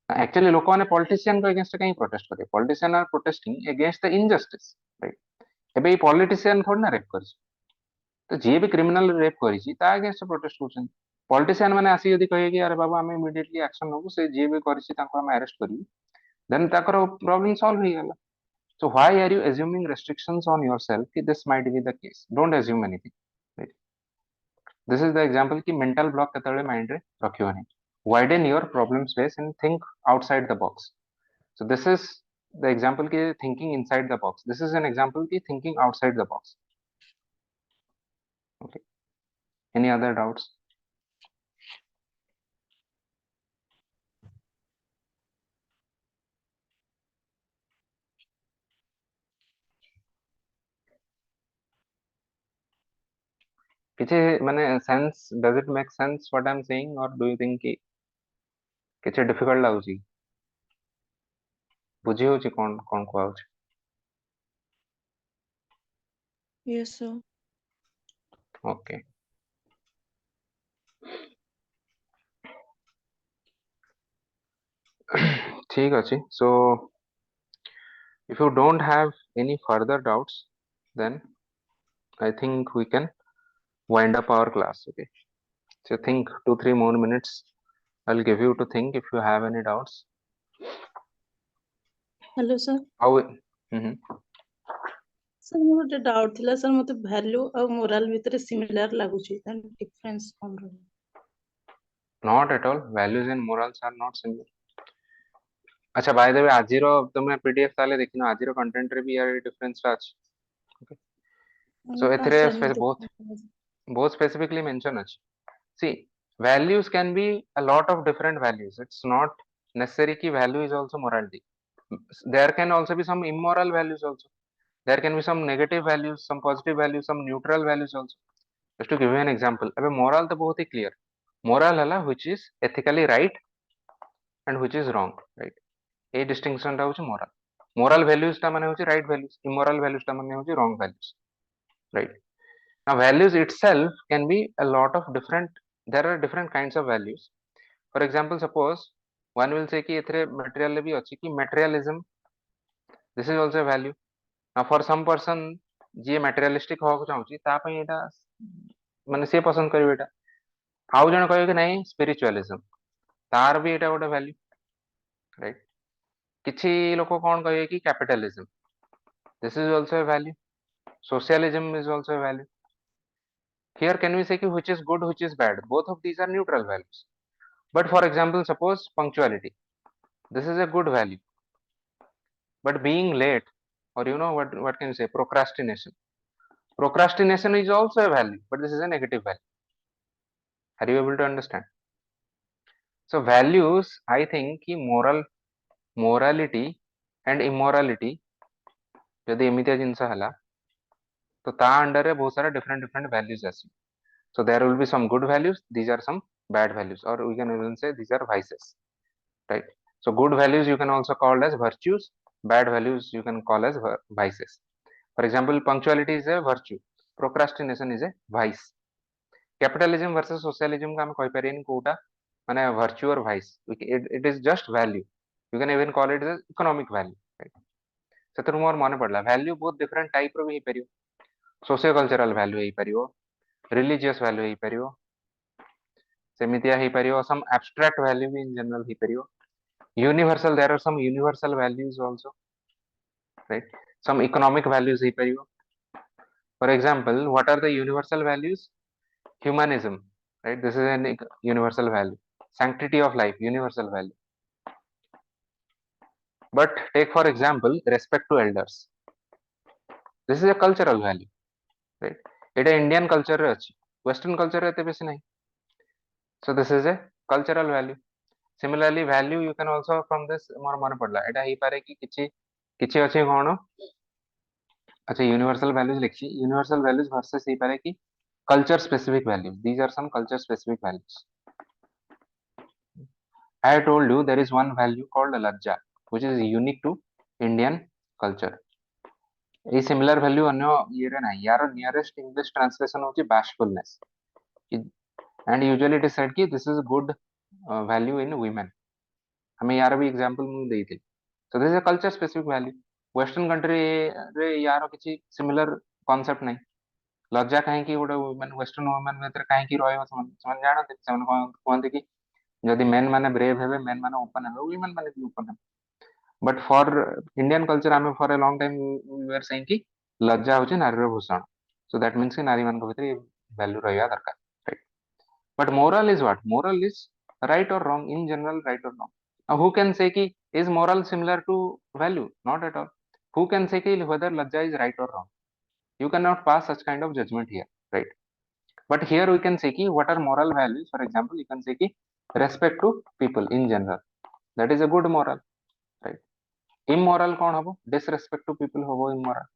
एक्चुअली लोक माने पॉलिटिशियन को अगेंस्ट कहीं प्रोटेस्ट करे, politician are protesting against the injustice, right? एबे पॉलिटिशियन थोड़ी ना रेप करछ, तो जे भी क्रिमिनल रेप करिछि ता अगेंस्ट प्रोटेस्ट करछन। पॉलिटिशियन माने आसी यदि कहे कि अरे बाबा हम इमीडिएटली एक्शन नबु, से जे भी करिछि ताको हम अरेस्ट करिवि, देन ताकर प्रॉब्लम सॉल्व हो गेला। So why are you assuming restrictions on yourself कि this might be the case? Don't assume anything, right? This is the example कि mental block केतବେଳେ mind रे रखियो नहीं। Widen your problem space and think outside the box. So this is the example कि thinking inside the box. This is an example कि thinking outside the box. Okay. Any other doubts? किसी माने sense, does it make sense what I'm saying, or do you think कि किसी difficult लाଗୁଛି? बुझी होची कौन कौन को आउची? Yes, sir. Okay. ठीक अछि. So if you don't have any further doubts, then I think we can wind up our class. Okay. So think 2-3 more minutes. I'll give you to think if you have any doubts. Hello sir. How? Mm-hmm. Sir मोर गोटे doubt थिला sir, मते value और moral भितर similar लागुची, then difference कोन रहै? Not at all. Values and morals are not similar. अच्छा, by the way, आजिरो तुमने PDF ताले देखिनो, आजिरो कंटेंट रे भी यार डिफरेंस टा अछि. Okay. So ना एथरे सर both specifically mention अछि. See, values can be a lot of different values. It's not necessary कि value is also morality. There can also be some immoral values also. There can be some negative values, some positive values, some neutral values also. Just to give you an example, अबे moral तो बहुत ही clear. Moral हला which is ethically right and which is wrong, right? ये distinction टा होची moral. Moral values टा माने होची right values, immoral values टा माने होची wrong values, right? Now values itself can be a lot of different. There are different kinds of values. For example, suppose one will say कि एथरे material भी अछि कि materialism, this is also a value. Now for some person J materialistic होगा चाहूची ता ପାଇଁ एटा माने से पसंद करिवे एटा. आउ जण कहबे कि नहीं spiritualism, तार भी एटा गोटे value, right? किछि लोक कोन कहबे कि capitalism, this is also a value. Socialism is also a value. Here can we say कि which is good, which is bad? Both of these are neutral values. But for example, suppose punctuality, this is a good value. But being late, or you know what can you say, procrastination. Procrastination is also a value, but this is a negative value. Are you able to understand? So values, I think कि morality and immorality यदि एमितिया जिनस हला तो ता under रे बहुत सारा different values आसी. So there will be some good values, these are some bad values, or we can even say these are vices, right? So good values you can also call as virtues, bad values you can call as vices. For example, punctuality is a virtue, procrastination is a vice. Capitalism versus socialism का हम कहि परियन कोटा माने virtue or vice. It is just value. You can even call it as economic value, right? ସେଥିରୁ ମୋର ମନେ ପଡିଲା value ବହୁତ different type ର ବି ହେଇ परियो. Socio cultural value ହେଇ परियो, religious value ହେଇ परियो, सेमितिया हेई परियो, some abstract value in general हेई परियो, universal, there are some universal values also, right? Some economic values हेई परियो. For example, what are the universal values? Humanism, right? This is an universal value. Sanctity of life, universal value. But take for example respect to elders. This is a cultural value, right? It a Indian culture रे अछि, Western culture रे एते बेसी नहीं. So this is a cultural value. Similarly value you can also from this मोर मन पड़ला एटा ही पारे कि किछि किछि अछि कोन. अच्छा यूनिवर्सल वैल्यूज लिखी. यूनिवर्सल वैल्यूज वर्सेस ही पारे कि culture specific values. These are some culture specific values. I have told you there is one value called lajja which is unique to Indian culture. A similar value अन्य ये रे नहीं. यार nearest English translation होची bashfulness. And usually it is said कि this is good value in women. हमें यार भी example मुझे दी थी. So this is a culture specific value. Western country रे यार किसी similar concept नहीं. लज्जा काहेकि गोटे वुमेन वेस्टर्न वुमेन भितर काहेकि रहइबो ସେମାନେ ଜାଣନ୍ତି. ସେମାନେ କୁହନ୍ତି କି ଯଦି men ମାନେ brave ହେବେ men ମାନେ open ହେବେ women ମାନେ ବି open ହେବେ. But for Indian culture ଆମେ for a long time we were saying कि लज्जा होची नारीर भूषण. So that means कि नारी ମାନଙ୍କ भितर value ରହିବା ଦରକାର, right? But moral is what? Moral is right or wrong in general, right or wrong. Now who can say कि is moral similar to value? Not at all. Who can say कि whether lajja is right or wrong? You cannot pass such kind of judgment here, right? But here we can say ki what are moral values. For example, you can say ki respect to people in general, that is a good moral, right? Immoral कौन हबो? Disrespect to people हबो immoral.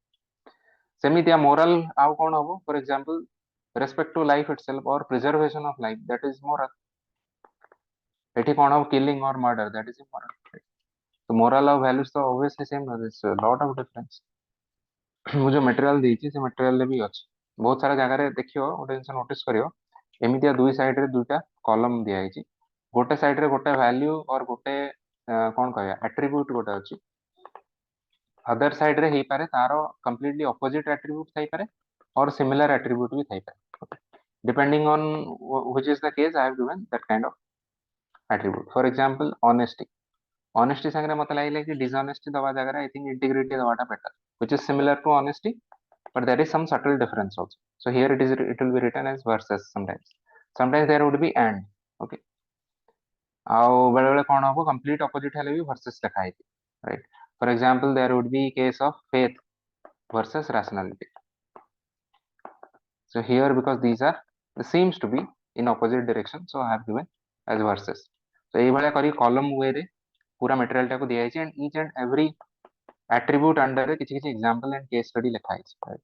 सेमितिया moral आउ कौन हबो? For example, respect to life itself or preservation of life, that is moral. एठी कौन हबो? Killing or murder, that is immoral, right? So moral और values तो obviously same, there is a lot of difference. ମୁଁ जो material ଦେଇଛି ସେ material ରେ ବି ଅଛି. ବହୁତ ସାରା ଜାଗାରେ ଦେଖିବ ଗୋଟେ ଜିନିଷ notice କରିବ ଏମିତିଆ ଦୁଇ ସାଇଡ୍ ରେ ଦୁଇଟା କଲମ ଦିଆହେଇଛି. ଗୋଟେ ସାଇଡ୍ ରେ ଗୋଟେ value or ଗୋଟେ କଣ କହିବା attribute ଗୋଟେ ଅଛି. ଅଦର ସାଇଡ୍ ରେ ହେଇପାରେ ତାର completely opposite attribute ଥାଇପାରେ or similar attribute ବି ଥାଇପାରେ. Depending on which is the case I have given that kind of attribute. For example, honesty. Honesty ସାଙ୍ଗରେ ମତେ ଲାଗିଲା କି dishonesty ଦବା ଜାଗାରେ I think integrity ଦବାଟା better, which is similar to honesty, but there is some subtle difference also. So here it will be written as versus sometimes. Sometimes there would be and. Okay. ଆଉ ବେଳେ ବେଳେ କଣ ହବ complete opposite ହେଲେ ବି versus ଲେଖା ହେଇଛି, right? For example, there would be case of faith versus rationality. So here because these are seems to be in opposite direction, so I have given as versus. So ଏଇ ଭଳିଆ କରି column way ରେ पूरा material टाको दिया है and each and every attribute under रे किसी किसी example and case study लिखा है, right?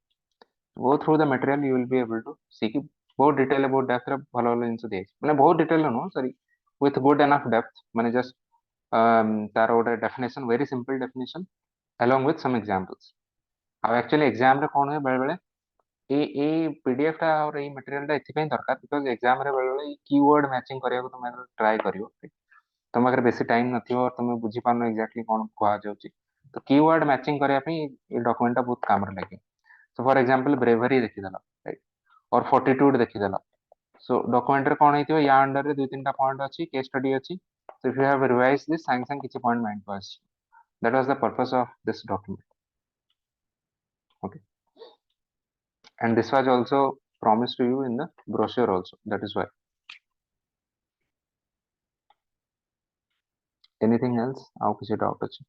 Go through the material you will be able to see कि बहुत detail about depth रे भलो भलो जिनिस दिया है. माने बहुत detail नो sorry, with good enough depth, माने just तार ଗୋଟେ definition, very simple definition along with some examples. अब actually exam रे कौन है बेले बेले ए पीडीएफ टा और ए मटेरियल टा एथि पई दरकार बिकॉज़ एग्जाम रे बेले बेले कीवर्ड मैचिंग करिया को तुम ट्राई करियो. तुम अगर बेसी टाइम नथियो और तुम बुझी पानो एग्जैक्टली कोन कुआ जाउची तो कीवर्ड मैचिंग करिया पई ए डॉक्यूमेंट टा बहुत काम रे लागे. सो फॉर एग्जांपल ब्रेवरी देखि देला, राइट, और फोर्टिट्यूड देखि देला. सो डॉक्यूमेंट रे कोन हेतियो या अंडर रे दुई तीनटा पॉइंट अछि, केस स्टडी अछि. So if you have revise this सांग सांग किछि पॉइंट माइंड को अछि. That was the purpose of this document. Okay, and this was also promised to you in the brochure also, that is why. Anything else? ଆଉ କିଛି doubt ଅଛି?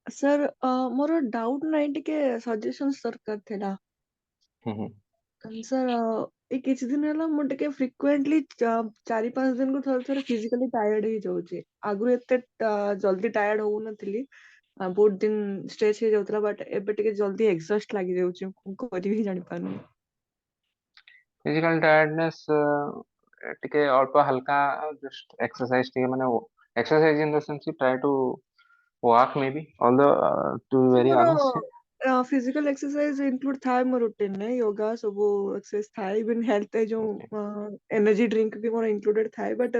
Sir मोर doubt नाही टिके सजेशंस दरकार थिला. सर ए किछि दिन होला मु टिके फ्रीक्वेंटली 4-5 दिन को थोड़ा थोड़ा फिजिकली टायर्ड ही जाउची. आगु एते जल्दी टायर्ड होउ नथिली. बहुत दिन स्ट्रेच हो जाउतला बट एबे टिके जल्दी एग्जॉस्ट लागि जाउची. कोरि भी जानि पानु. फिजिकल टायर्डनेस टिके अल्प हल्का जस्ट एक्सरसाइज टिके माने exercise in the sense try to walk maybe, although to be very honest physical exercise include थाए मोर रूटीन ने योगा सब एक्सरसाइज थाए इवन हेल्थ जो एनर्जी ड्रिंक भी मोर इंक्लूडेड थाए बट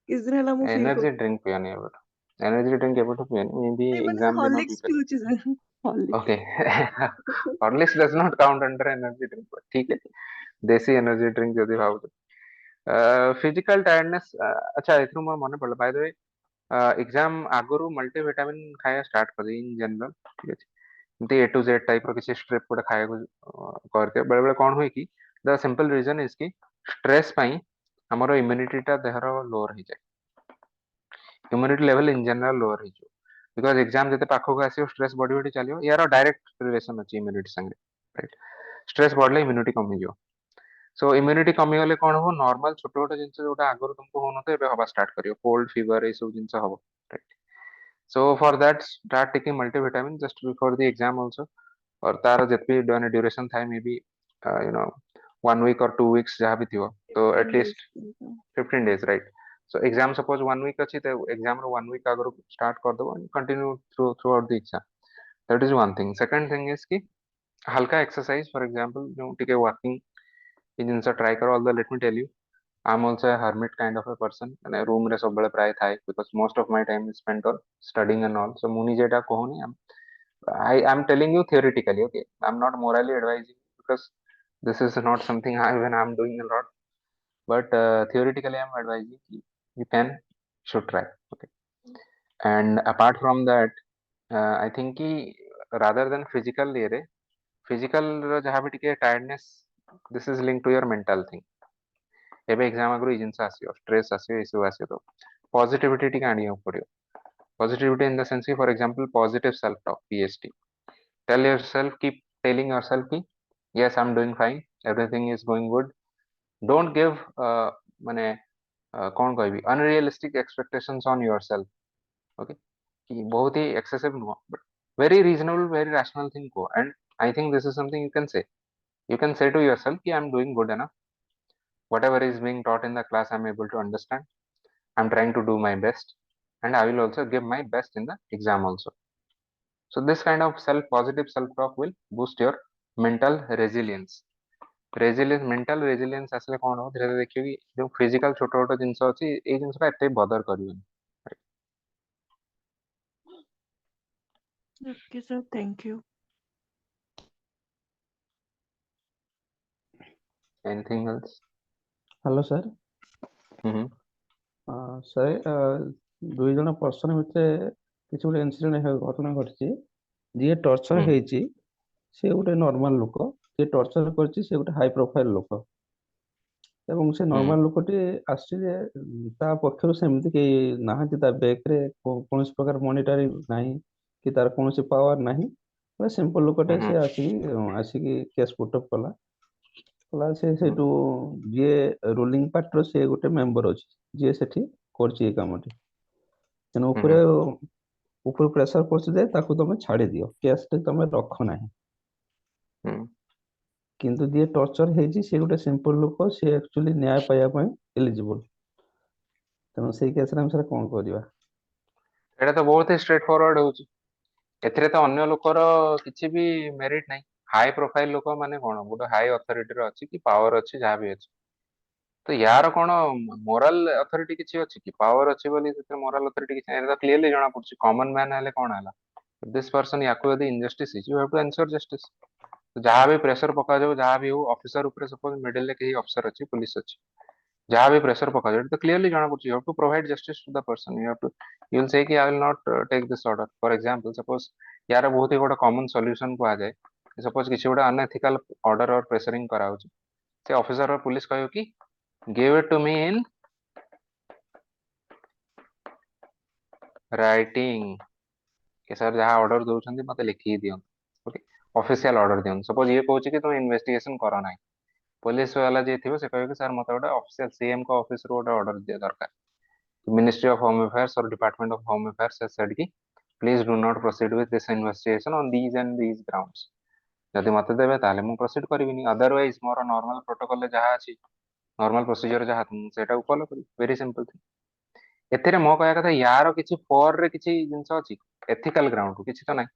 इस दिन हला मु फील एनर्जी ड्रिंक पियानी एबो एनर्जी ड्रिंक एबो पियानी मे बी एग्जाम दिन हॉर्लिक्स पिउची sir Horlicks. Okay Horlicks does not count under energy drink, ठीक है. देसी एनर्जी ड्रिंक जदी भाव फिजिकल टायर्डनेस. अच्छा एथु मोर मने पड़ला बाय द वे एग्जाम आगुरु मल्टीविटामिन खाया स्टार्ट कर इन जनरल, ठीक है. A to Z टाइप रो किसी स्ट्रिप गोटे खाया करके बेले बेले कौन हुए कि द सिंपल रीजन इज कि स्ट्रेस पाई हमरो इम्यूनिटी टा देहर लोअर हो जाए, immunity level in general lower हो जाए बिकॉज एग्जाम जते पाखो को आसीओ स्ट्रेस बॉडी बॉडी चलियो यार डायरेक्ट रिलेशन अछि इम्यूनिटी संगे, राइट। स्ट्रेस बढ़ले इम्यूनिटी कमी जो, सो इम्यूनिटी कमी गले कौन हो नॉर्मल छोट छोट जिंस जोटा आगुर तुमको होनो तो एबे हवा स्टार्ट करियो, कोल्ड फीवर ए सब जिंस हबो, right. So for that start taking multivitamin just before the exam also, और तार जितनी डोने ड्यूरेशन था may be you know 1 week or 2 weeks जहाँ भी थी वो तो 15 at least days. 15 days, right. So exam suppose 1 week अच्छी तो एग्जाम रो 1 week अगर स्टार्ट कर दो and continue throughout the exam, that is one thing. Second thing is कि हल्का एक्सरसाइज फॉर एग्जांपल जो टिके वर्किंग इ जिंस ट्राई करो, although let me tell you I'm also a hermit kind of a person माने room रे सब बेले प्राय थाए because most of my time is spent on studying and all, so मुनी जेटा कहूनी I am telling you theoretically, okay? I'm not morally advising because this is not something even I'm doing a lot, but theoretically I'm advising you can should try, okay? And apart from that, I think कि rather than physical ये physical जहाँ भी टिके tiredness, this is linked to your mental thing. एबे exam आगु ई जिंस आसियो stress आसियो issue आसियो तो positivity टिके आनियो पड़ियो, पॉजिटिविटी इन द सेंस कि for example positive self talk PST, tell yourself, keep telling yourself ki yes I'm doing fine, everything is going good, don't give mane कौन कहबी unrealistic expectations on yourself, okay? कि बहुत ही excessive नुह but very reasonable very rational thing को, and I think this is something you can say to yourself कि I'm doing good enough, whatever is being taught in the class I'm able to understand, I'm trying to do my best, and I will also give my best in the exam also. So this kind of positive self talk will boost your mental resilience. Mental resilience आसले कौन हो धीरे धीरे देखियो कि जो physical छोट छोट जिंस अछि ए जिंसटा एते बदर करियो। Okay, sir. Thank you. Anything else? Hello sir. Sir दुई जन पर्सन भितर किसी गोटे इनसीडेंट घटना घटी जी टर्चर ହେଇଛି से गोटे नॉर्मल लोक, जे टर्चर करछि से गोटे हाई प्रोफाइल लोक ଏବଂ ସେ ନର୍ମାଲ ଲୋକଟି ଆସିଛି ଯେ ତା ପକ୍ଷରୁ ସେମିତି କେହି ନାହାନ୍ତି, ତା ବ୍ୟାକରେ କୌଣସି ପ୍ରକାର ମନିଟରିଂ ନାହିଁ କି ତାର କୌଣସି ପାୱାର ନାହିଁ, ସିମ୍ପଲ ଲୋକଟେ ସେ ଆସିକି କେସ୍ ପୁଟ୍ ଅପ୍ କଲା। ସେ ସେଇଠୁ ଯିଏ ରୁଲିଂ ପାର୍ଟିର ସେ ଗୋଟେ ମେମ୍ବର ଅଛି ଯିଏ ସେଠି କରିଛି ଏ କାମଟି, ତେଣୁ ଉପରୁ ପ୍ରେସର ପଡୁଛି ଯେ ତାକୁ ତମେ ଛାଡି ଦିଅ, କେସ୍ ତମେ ରଖ ନାହିଁ। କିନ୍ତୁ ଯିଏ ଟର୍ଚର ହେଇଛି ସେ ଗୋଟେ ସିମ୍ପଲ ଲୋକ, ସେ ଆକ୍ଚୁଆଲି ନ୍ୟାୟ ପାଇବା ପାଇଁ ଏଲିଜିବଲ, ତେଣୁ ସେଇ କେସରେ ଆମେ ସାର୍ କଣ କରିବା? ଏଟା ତ ବହୁତ ହି ଷ୍ଟ୍ରେଟ ଫରୱାର୍ଡ ହେଉଛି, ଏଥିରେ ତ ଅନ୍ୟ ଲୋକର କିଛି ବି ମେରିଟ ନାହିଁ। ହାଇ ପ୍ରୋଫାଇଲ ଲୋକ ମାନେ କଣ ଗୋଟେ ହାଇ ଅଥରିଟିରେ ଅଛି କି ପାୱାର ଅଛି ଯାହା ବି ଅଛି, ତ ୟାର କଣ ମୋରାଲ ଅଥରିଟି କିଛି ଅଛି କି? ପାୱାର ଅଛି ବୋଲି ସେଥିରେ ମୋରାଲ ଅଥରିଟି କିଛି ନାହିଁ, ତ କ୍ଲିୟରଲି ଜଣା ପଡୁଛି। କମନ ମ୍ୟାନ ହେଲେ କଣ ହେଲା, ଦିସ୍ पर्सन ୟାକୁ ଯଦି ଇନଜଷ୍ଟିସ ହେଇଛି ୟୁ ହାଭ ଟୁ ଏନଶ୍योर ଜଷ୍ଟିସ। जहाँ भी प्रेशर पका जाओ, जहाँ भी हो ऑफिसर ऊपर सपोज मिडिल रे कहीं ऑफिसर अच्छी पुलिस अच्छी, जहाँ भी प्रेशर पका जाओ तो क्लियरली जाना पड़ती, you have to provide justice to the person, you have to you will say कि I will not take this order. For example suppose यार बहुत ही गोटे कॉमन सॉल्यूशन को आ जाए, सपोज किसी गोटे अनएथिकल ऑर्डर और प्रेशरिंग करा होची, से ऑफिसर और पुलिस कहयो कि give it to me in writing, कि सर जहाँ ऑर्डर दउछंती मते लिखि दियो, ओके ऑफिशियल ऑर्डर दियो। सपोज ये कहूची कि तुम इन्वेस्टिगेशन करो ना, पुलिस वाला जे थिबो से कहयो कि सर मते गोटे ऑफिशियल सीएम को ऑफिस रो गोटे ऑर्डर दिया दरकार, मिनिस्ट्री ऑफ होम अफेयर्स और department of home affairs has said कि please do not proceed with this investigation on these and these grounds. जदि मते देबे ताले मु प्रोसीड करबिनी, अदरवाइज मोर नॉर्मल प्रोटोकॉल रे जहाँ अछि नॉर्मल प्रोसीजर जहाँ तुम सेटा को फॉलो करी, वेरी सिंपल थिंग। एथिरे मो कहया कथा यार किछि फॉर रे किछि जिंस अछि एथिकल ग्राउंड किछि तो नाही,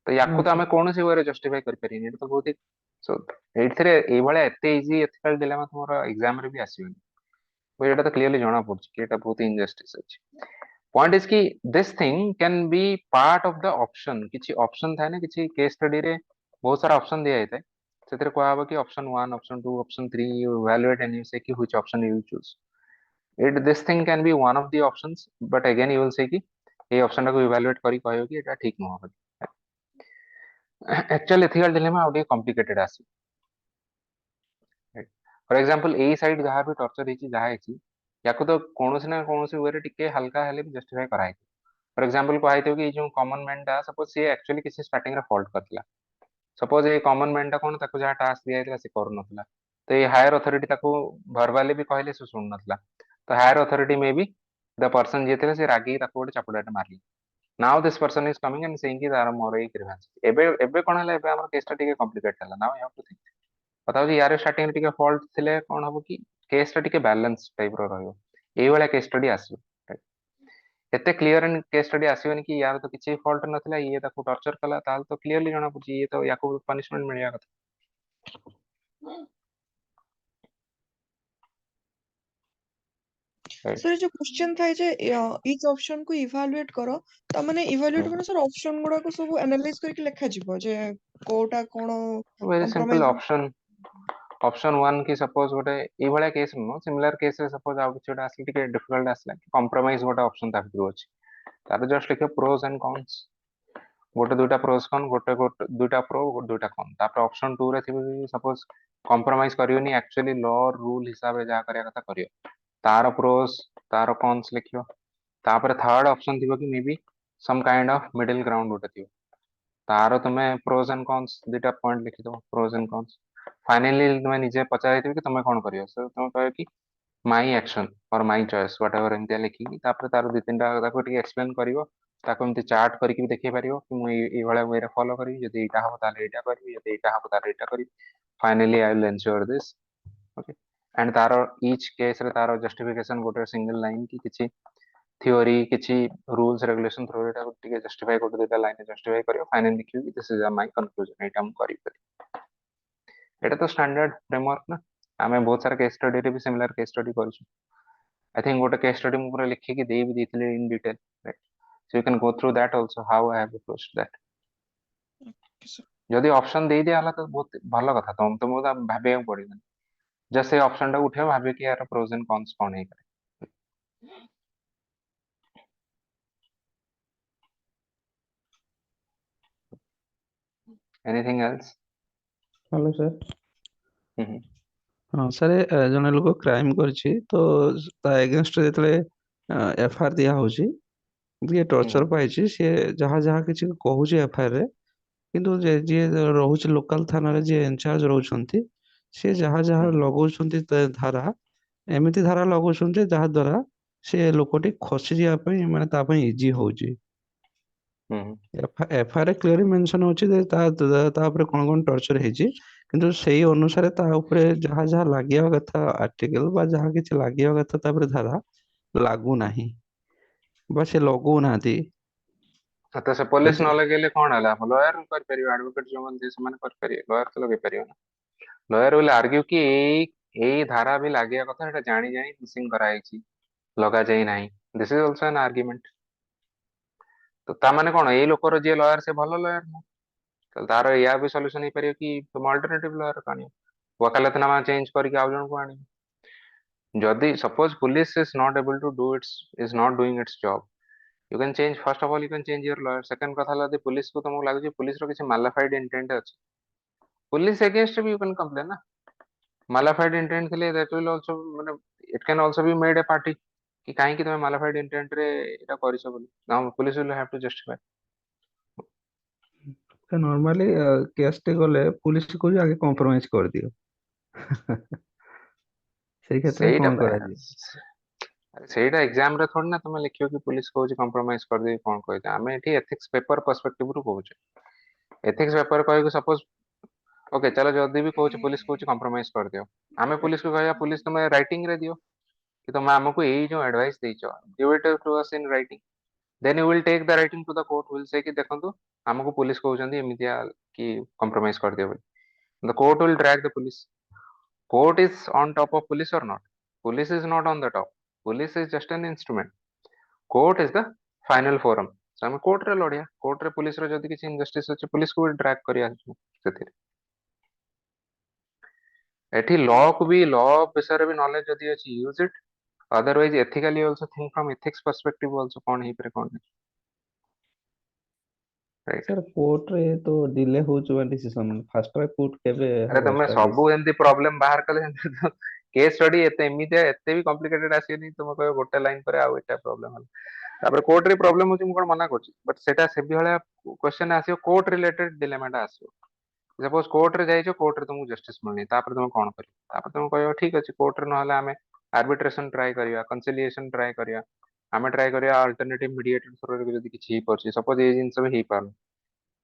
तो याकू तो आमे कोनोसी वे रे जस्टिफाई करि परिनी, एटा तो बहुत ही सो एथिरे ए भले एते इजी एथिकल डिलेमा तुमरो एग्जाम रे भी आसीबनी, बट एटा तो क्लियरली जाना पड़छ कि एटा बहुत इनजस्टिस अछि। पॉइंट इज कि this thing can be part of the option, किछि ऑप्शन थाए ना, किछि केस स्टडी रे बहुत सारा ऑप्शन दिया जाय, सेतरे कोआ हबो कि option 1 option 2 option 3 you evaluate and you से कि which option you choose it, this thing can be one of the options, but again you will say कि ए ऑप्शन को इवैल्यूएट करी कहयो कि एटा ठीक न हो। Actual ethical dilemma out complicated आसी फॉर एग्जांपल ए साइड जहां भी टॉर्चर हिची जहां हिची याको तो कोनोसी ना कोनोसी वे रे टिके हल्का हेले भी जस्टिफाई कराई फॉर एग्जांपल कहै थियो कि जो कॉमन मैन टा सपोज सी एक्चुअली किसी स्टार्टिंग रे फॉल्ट करथिला सपोज ये कॉमन मैन टा कोन ताको जहां टास्क दिया था से कर नथला तो ये हायर अथॉरिटी ताको वर्बली भी कहले से सुन नथला तो हायर अथॉरिटी में भी द पर्सन जे थे से रागी ताको गोटे चपड़ाटे मारली now this person is coming and saying कि तार मोर ए ग्रीवेंस एबे कोन हला एबे हमर केस टा टिके कॉम्प्लिकेट हला now you have to think पता हो यार स्टार्टिंग रे टिके फॉल्ट थिले कोन हबो कि केस टा टिके बैलेंस टाइप रो रहयो एई वाला केस स्टडी आसीबो एते क्लियर एंड केस स्टडी आसीबनी कि यार तो किछि फॉल्ट नथिला ये ताको टॉर्चर कला ताल तो क्लियरली जणा पुछि ये तो याको पनिशमेंट मिलिया कथा राइट सर जो क्वेश्चन था जे इच ऑप्शन को इवैल्यूएट करो त माने इवैल्यूएट माने सर ऑप्शन गुडा को सब एनालाइज करके लिखा जिवो जे कोटा कोन वेरी सिंपल कंप्रोमाइज ऑप्शन 1 की सपोज गोटे ए वाला केस नो सिमिलर केस रे सपोज आ किछि गोटे आसी टिके डिफिकल्ट आसला कंप्रोमाइज गोटे ऑप्शन ता भितर अछि तार जस्ट लिखो प्रोस एंड कॉन्स गोटे दुटा प्रोस कॉन गोटे गोटे दुटा प्रो दुटा कॉन तापर ऑप्शन 2 रे थिबि सपोज कंप्रोमाइज करियोनी एक्चुअली लॉ रूल हिसाब रे जा करिया कथा करियो तार प्रोस तार कॉन्स लिखियो तापर थर्ड ऑप्शन थिबो कि may be some kind of middle ground गोटे थिबो तार तुमे प्रोस एंड कॉन्स दुटा पॉइंट लिखि दो प्रोस एंड कॉन्स फाइनली तुमे निजे पचारिथिबि कि तुमे कोन करियो सो तुमे कहयो कि माई एक्शन और माई चॉइस व्हाट एवर एमती लिखिकी तापर तार दु तीनटा ताको टिके एक्सप्लेन करियो ताको एमती चार्ट करके भी देखै पारियो कि मु ए वाला वे रे फॉलो करी जदि एटा हबो ताले एटा करी जदि एटा हबो ताले एटा करी finally I will ensure this okay and तार ईच केस रे तार जस्टिफिकेशन गोटे सिंगल लाइन की किछि थ्योरी किछि रूल्स रेगुलेशन थ्रू एटा टिके जस्टिफाई गोटे दुटा लाइन जस्टिफाई करियो फाइनली लिखियो कि दिस इज माय कंक्लूजन एटा हम करी एटा तो स्टैंडर्ड फ्रेमवर्क ना आमे बहुत सारा केस स्टडी रे भी सिमिलर केस स्टडी करछु I think गोटे केस स्टडी मु पूरा लिखिकी देई भी देथिले in detail right so you can go through that also how I have approached that जदि ऑप्शन देई दिया हला तो बहुत भलो कथा तो मु भाबे पड़िबन जस्ट से ऑप्शन टा उठे भाबे कि यार प्रोज एंड कॉन्स कोन है करे एनीथिंग एल्स हेलो सर हम्म हाँ सर जने लोक क्राइम करछि तो ता एगेंस्ट जेतले एफआईआर दिया होछि ये टॉर्चर पाइछि से जहाँ जहाँ किछि कहूछि एफआईआर रे किंतु जे जे रहुछि लोकल थाना रे जे इंचार्ज रहउछंती से जहाँ जहाँ लगौछंती धारा एमिति धारा लगौछंती जहाँ द्वारा से लोकटी खसी जिया पई माने ता पई इजी होउछि एफआईआर रे क्लियरली मेंशन होछि जे ता ऊपर कोन कोन टॉर्चर ହେଇଛି କିନ୍ତୁ ସେଇ ଅନୁସାରେ ତା ଉପରେ ଯାହା ଯାହା ଲାଗିବା କଥା ଆର୍ଟିକଲ ବା ଯାହା କିଛି ଲାଗିବା କଥା ତାପରେ ଧାରା ଲାଗୁ ନାହିଁ ବା ସେ ଲଗଉ नाहांती तो से पुलिस न लगेले कोन हला लॉयर कर परियो एडवोकेट जो मन से मन कर परियो लॉयर तो लगे परियो ना लॉयर विल आर्ग्यू कि एई धारा भी लागिया कथा एटा जानी जानी मिसिंग कराइछि लगा जाई नाही this is also an argument तो ता माने कोन एई लोकर जे लॉयर से भलो लॉयर न तो तार या भी सॉल्यूशन ही परियो कि तुम अल्टरनेटिव लॉयर कानी वकालतनामा चेंज करके आउ जण को आनी जदि suppose police is not able to do its is not doing its job you can change first of all you can change your lawyer second कथा ला पुलिस को तुमको लागु पुलिस रो किसी मालाफाइड इंटेंट अछि पुलिस अगेंस्ट भी you can complain ना मालाफाइड इंटेंट थिले दैट विल आल्सो माने it can also be made a party कि काहे कि तुम मालाफाइड इंटेंट रे एटा करिसो बोली now police will have to justify normally case टे गले पुलिस को आगे कॉम्प्रोमाइज कर दियो सेई क्षेत्र में सेटा कोन करा जी सेटा एग्जाम रे थोड़ी ना तुम लिखियो कि पुलिस को कॉम्प्रोमाइज कर दे कोन कहै आमे एठी एथिक्स पेपर पर्सपेक्टिव रु कहूछ एथिक्स पेपर कहै कि सपोज ओके चलो जदी भी कहूछ पुलिस कहूछ कॉम्प्रोमाइज कर दियो आमे पुलिस को कहया पुलिस तुम राइटिंग रे दियो कि तुम हमको एई जो एडवाइस देइछो give it to us in writing then you will take the writing to the court will say कि देखंतु हमको पुलिस कहउछंती एमितिया कि कॉम्प्रोमाइज कर दियो the court will drag the police court is on top of police और not police is not on the top police is just an instrument court is the final forum so हम court रे लड़िया court रे police रो जदी किछि injustice अछि police को drag करिया सेथिरे एठी लॉ को भी लॉ विषय भी नॉलेज जदी अछि use it otherwise ethically also think from ethics perspective also कोन ही पर कोन राइट सर कोर्ट रे तो डिले होउछ डिसीजन फास्ट ट्रैक कोर्ट केबे अरे हबो तुम एस्टैब्लिश सबू एमती प्रॉब्लम बाहर कले केस स्टडी एते एमिति एते भी कॉम्प्लिकेटेड आसीनी तुम कह गोटे लाइन पर आउ एटा प्रॉब्लम हल तापर कोर्ट रे प्रॉब्लम होची मु कोन मना करछि बट सेटा से भी हले क्वेश्चन आसीयो कोर्ट रिलेटेड डिलेमाटा आसीयो सपोज कोर्ट रे जाइछो कोर्ट रे तुमको जस्टिस मिलनी तापर तुम कोन करियो तापर तुम कहयो ठीक अछि कोर्ट रे नहले हमें आर्बिट्रेशन ट्राई करिया कंसिलिएशन ट्राई करिया हमें ट्राई करिया अल्टरनेटिव मीडिएटर थ्रू जदी किछि ही परछि सपोज ए जिंस भी पार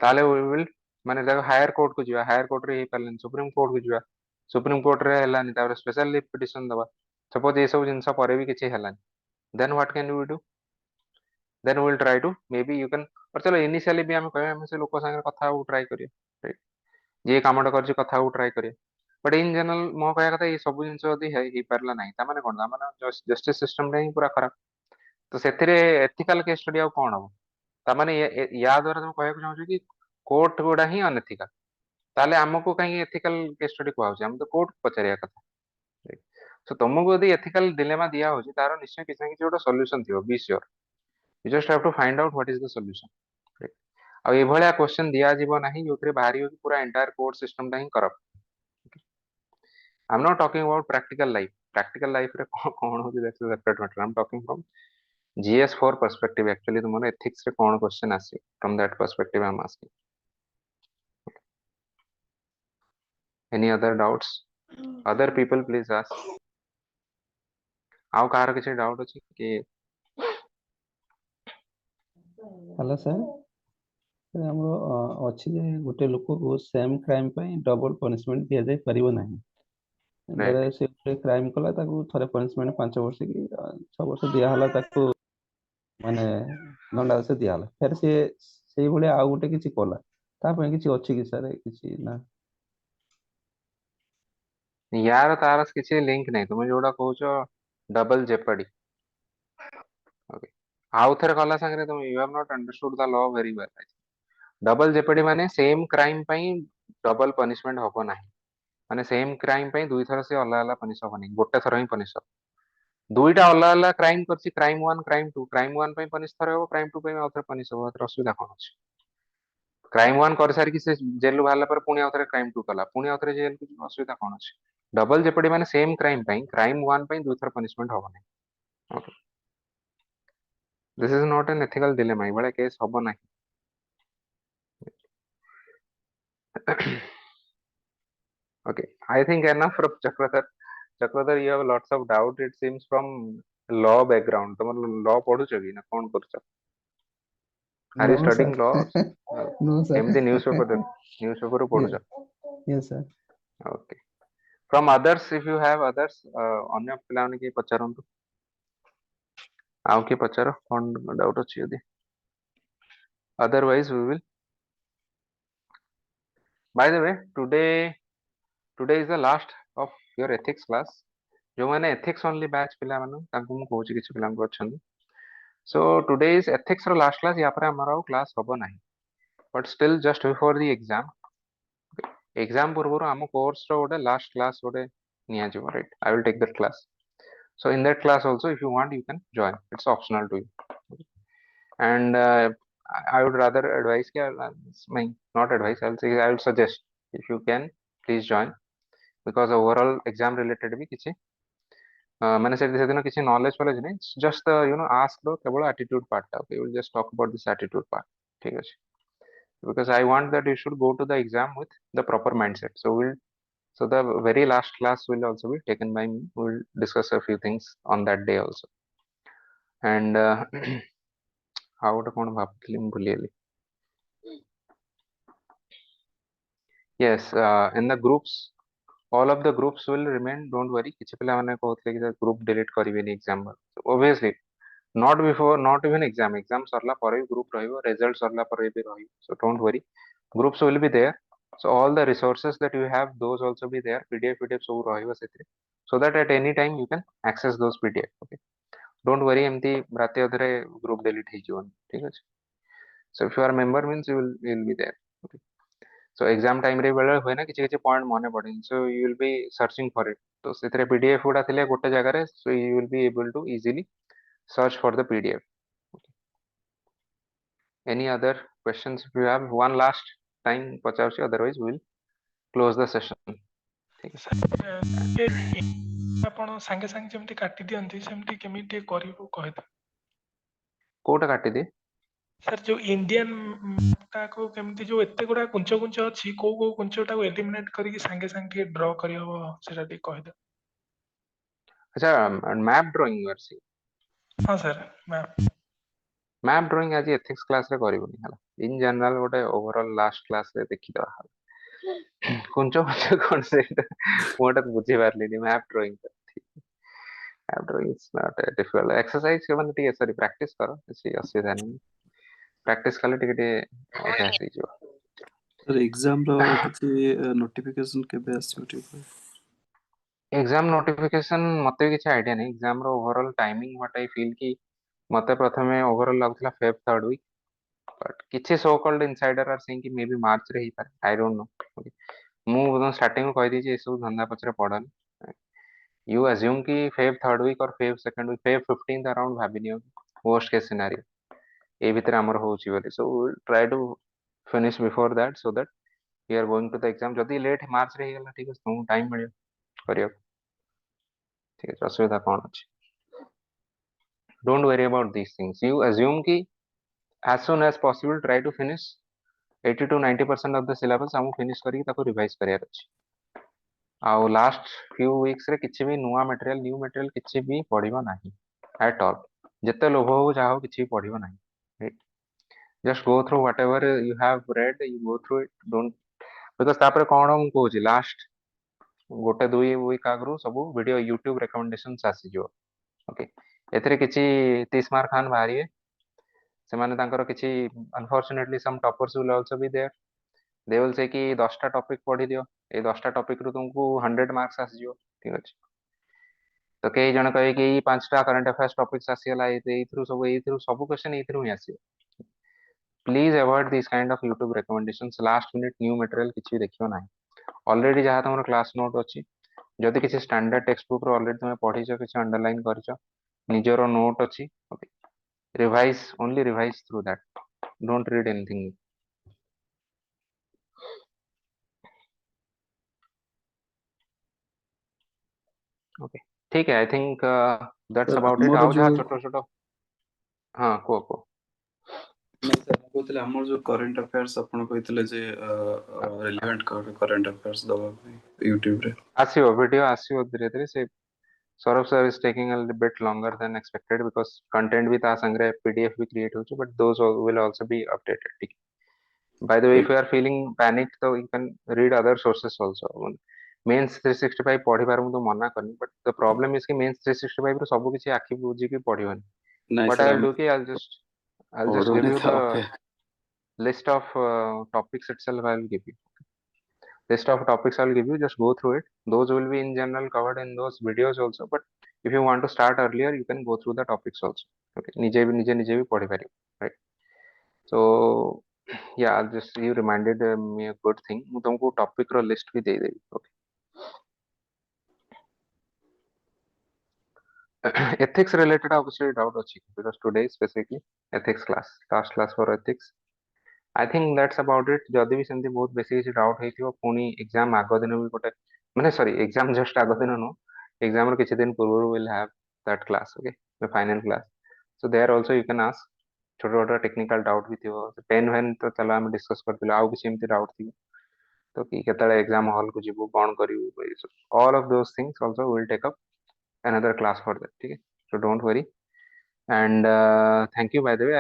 ताले वी विल माने देखो हायर कोर्ट को जिवा हायर कोर्ट रे ही पारलन सुप्रीम कोर्ट को जिवा सुप्रीम कोर्ट रे हलानी तापर स्पेशल लीव पिटिशन दबा सपोज ए सब जिंस परे भी किछि हलानी then what can we do then we will try to maybe you can पर चलो इनिशियली भी हम कहया हम से लोक संगे कथा हो ट्राई करिया राइट जे कामटा करछि कथा हो ट्राई करिया बट इन जनरल मो कहया कथा ये सब जिंस जदी ही पारला नाही ता माने कोन ता माने जस्टिस सिस्टम रे ही पूरा खराब तो सेथिरे एथिकल केस स्टडी आ कोन हो ता माने या द्वारा तुम कहया चाहू कि कोर्ट गुडा ही अनएथिकल ताले हमको कहीं एथिकल केस स्टडी को हम तो कोर्ट पचारिया कथा सो तुमको यदि एथिकल डिलेमा दिया होची तारो निश्चय किछ ना किछ गोटे सॉल्यूशन थियो be sure you just have to find out what is the solution आ ए भलिया क्वेश्चन दिया जीवो नाही जोथरे बाहरी हो कि पूरा एंटायर कोर्ट सिस्टम ता ही corrupt I am not talking about practical life रे कोन हो that's a separate matter I am talking from GS4 perspective actually तुमने एथिक्स रे कोन क्वेश्चन आसी from that perspective I am asking any other doubts other people please ask आउ कार किसी डाउट अछि कि हेलो सर हमरो अछि जे गोटे लोक को सेम क्राइम पे डबल पनिशमेंट दिया जाय परिबो नाही राइट धरे से क्राइम कला ताकू थरे पनिशमेंट 5 वर्ष की 6 वर्ष दिया हला ताकू माने दंडादेश दिया हला फिर से भले आ गोटे किछि कला ता पे किछि अछि कि सर किछि ना यार तार किसी लिंक नहीं तुम जोड़ा कहूचो डबल जेपडी ओके आउ थरे कला संगे तुम you have not understood the law very well double jeopardy माने सेम क्राइम पई डबल पनिशमेंट होबो नाही माने सेम क्राइम पई दुई थर से अलग अलग पनिश होबो नाही गोटे थर ही पनिश हो दुईटा अलग अलग क्राइम करछि क्राइम 1 क्राइम 1 पई पनिश थरे हो क्राइम 2 पई और पनिश हो तर असुविधा कोन अछि क्राइम 1 कर सारी कि से जेल बाहरला पर पुणी आउथरे क्राइम 2 कला पुणी आउथरे जेल को असुविधा कोन अछि डबल जेपडी माने सेम क्राइम पई क्राइम 1 पई दुई थर पनिशमेंट होबो नाही okay this is not an ethical dilemma बड़े केस होबो नाही okay I think enough from Chakradhar you have lots of doubt it seems from law background तुम law पढ़ुछ कि ना कोन करछ are you no studying sir law no sir एमती newspaper पढ़ुछ yes sir okay from others if you have others अन्य पिलाने की पचारंतु आउ के पचारो कोन डाउट अछि यदि otherwise we will by the way today is the last of your ethics class जो मैंने ethics only batch पिला मानु तांको मु कहूची किछि पिला को अछन so today is ethics row last class या पर हमारा क्लास होबो नाही but still just before the exam पूर्व हम कोर्स रो गोटे last class गोटे निया जिवो right I will take that class so in that class also if you want you can join it's optional to you and I would rather advise not advise I will suggest if you can please join because overall exam related भी किछि मैंने से दिन किसी knowledge वाले नहीं just you know ask the केवल attitude part टा okay will just talk about this attitude part ठीक है because I want that you should go to the exam with the proper mindset so the very last class will also be taken by me we'll discuss a few things on that day also and how to kon bhaptili mu bhuliyeli yes in the groups all of the groups will remain don't worry kiछि पिला माने कहथले कि group delete करिवेनी exam so obviously not before not even exam सरला पर भी group रहिबो result सरला पर भी रहिबो so don't worry groups will be there so all the resources that you have those also be there pdf सब रहिबो सेतिर so that at any time you can access those pdf okay don't worry एमती राते अधरे group delete हे जीवन ठीक अछि so if you are a member means you will be there okay so exam time रे बेले होय ना किछि किछि पॉइंट मने पड़े so you will be searching for it तो सेतरे pdf उडा थिले गोटे जगह रे so you will be able to easily search for the pdf okay. Any other questions if you have. One last time पचारुଛି, otherwise we will close the session. ठीक है ଆପଣ ସାଙ୍ଗେ ସାଙ୍ଗେ ଯେମିତି କାଟି ଦିଅନ୍ତି ସେମିତି କେମିତି ଟିକେ କରିବୁ କହିଦେବେ। କୋଉଟା କାଟିଦିଏ? ସାର୍ ଯୋଉ ଇଣ୍ଡିଆନ ଟାକୁ କେମିତି ଯୋଉ ଏତେ ଗୁଡା କୁଞ୍ଚ କୁଞ୍ଚ ଅଛି କୋଉ କୋଉ କୁଞ୍ଚଟାକୁ ଏଲିମିନେଟ କରିକି ସାଙ୍ଗେ ସାଙ୍ଗେ ଟିକେ ଡ୍ର କରିହବ ସେଟା ଟିକେ କହିଦେବେ। ଆଚ୍ଛା ମ୍ୟାପ୍ ଡ୍ରଇଂ ଅଛି। ହଁ ସାର୍ ମ୍ୟାପ୍ ମ୍ୟାପ୍ ଡ୍ରଇଂ ଆଜି ଏଥିକ୍ସ କ୍ଲାସରେ କରିବୁନି ହେଲା। ଇନ୍ ଜେନରାଲ ଗୋଟେ ଓଭରଅଲ୍ ଲାଷ୍ଟ କ୍ଲାସରେ ଦେଖିଦବା ହେଲା। କୁଞ୍ଚ କୁଞ୍ଚ କଣ ସେଇଟା ମୁଁ ଏଟା ବୁଝିପାରିଲିନି। Map drawing map drawing is not a difficult exercise ମାନେ ଟିକେ ସରି ପ୍ରାକ୍ଟିସ କର, କିଛି ଅସୁବିଧା ନାହିଁ। ପ୍ରାକ୍ଟିସ କଲେ ଟିକେ ଟିକେ ଅଭ୍ୟାସ ହେଇଯିବ। सर एग्जाम रो किसी नोटिफिकेशन केबे आसीबो ठीक है? एग्जाम नोटिफिकेशन मते भी किसी आइडिया नहीं। एग्जाम रो overall timing what I feel कि मते प्रथमे ओवरऑल लागुଥିଲା फेब थर्ड वीक, बट किछि so called insider are saying कि मे बी मार्च रे ही पारे, आई डोंट नो। ମୁଁ स्टार्टिंग कहि दी जे सब धंदा पछरे पड़न। यू अज्यूम कि फेब थर्ड वीक और Feb second week, Feb 15th around भाबी नियो वर्स्ट केस सिनेरियो ए भीतर हमर होउची बोली। So we will try to finish before that so that we are going to the exam. जदी लेट मार्च रे गेला ठीक है, तुम टाइम मिलियो करियो। ठीक है, असुविधा कौन अछि? Don't worry about these things. You assume कि as soon as possible try to finish 80 to 90% of the syllabus हमको finish करी ताको revise करियार अछि। आउ लास्ट फ्यू वीक्स रे किछि भी नुआ मटेरियल न्यू मटेरियल किछि भी पढ़िबो नाही एट ऑल। जते लोभ हो जाओ किछि भी पढ़िबो नाही, right? Just go through whatever you have read, you go through it. Don't because तापर कोन हम कहूची लास्ट गोटे दुई वीक आगरू सब वीडियो यूट्यूब रिकमेंडेशंस आसी जो। ओके, एथरे किछि 30 मार्क खान बाहरिए ସେମାନେ ତାଙ୍କର କିଛି unfortunately some toppers will also be there. They will say कि 10टा टॉपिक पढ़ी दियो, ए 10टा टॉपिक रु तुमको 100 मार्क्स आसी जो। ठीक अछि, तो कई जण कहे कि 5टा करंट अफेयर्स टॉपिक्स आसीला ए थ्रू सब क्वेश्चन ए थ्रू ही आसीयो। Please avoid this kind of YouTube recommendations. Last minute new material किछि देखियो नाही। ऑलरेडी जहां तुमर क्लास नोट अछि, जदि किछि स्टैंडर्ड टेक्स्ट बुक रो ऑलरेडी तुमे पढिछो, किछि अंडरलाइन करछो, निजरो नोट अछि, okay, revise, only revise through that, don't read anything. Okay, ठीक है, I think that's sir about it. हमर आओ जो जहाँ छोटो छोटो हाँ को नहीं सर मैं कहते हमर जो करंट अफेयर्स आपण कहितले जे रिलेवेंट करंट अफेयर्स दबा YouTube रे आसियो वीडियो आसियो धीरे धीरे से। Saurabh sir is taking a bit longer than expected because content भी ता संग्रह पीडीएफ भी क्रिएट होची, but those will also be updated. ठीक, by the way, if you are feeling panicked so you can read other sources also. Mains 365 पढ़िबार मु तो मना करनी, बट द प्रॉब्लम इज कि मेंस 365 रो सब किछि आखि बुझी के पढ़िबनी। नहीं व्हाट सर आई विल हम डू कि I'll just give पढ़ोने you था the okay list of topics itself. I will give you list of topics. I will give you, just go through it. Those will be in general covered in those videos also, but if you want to start earlier you can go through the topics also. Okay, निजे भी पढ़ि पारियो, right? So yeah, I'll just, you reminded me a good thing. ମୁଁ तुमको topic रो list भी दे देबी। Okay, ethics related obviously doubt अछि because today is specifically ethics class, last class for ethics. I think that's about it. जदि भी सेमती बहुत बेसी किसी डाउट हेतियो पुनी एग्जाम आगो दिन भी गोटे माने सॉरी एग्जाम जस्ट आगो दिन नो, एग्जाम रो किछि दिन पूर्व will have that class. Okay, the final class, so there also you can ask छोटा छोटा टेक्निकल डाउट भी थियो। पेन वेन तो चलो हम डिस्कस करथिले, आउ किछि एमती डाउट थियो तो कि केतले एग्जाम हॉल को जीवो कोन करिवो, all of those things also will take up another class for that. ठीक है, so don't worry. And thank you, by the way.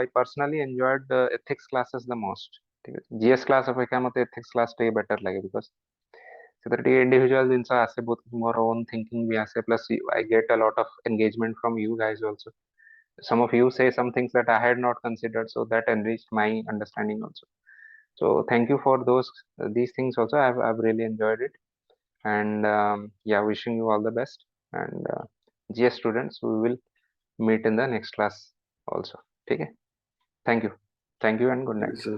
I personally enjoyed the ethics classes the most. ठीक है, GS class अपेक्षा मते ethics class टे better लगे because ସେଥିରେ ଟିକେ individual ଜିନିଷ ଆସେ, ବହୁତ ମୋର own thinking ବି ଆସେ, plus I get a lot of engagement from you guys also. Some of you say some things that I had not considered, so that enriched my understanding also. So thank you for those these things also. I've really enjoyed it. And yeah, wishing you all the best. And GS students, we will meet in the next class also. ठीक है, thank you and good night. Sir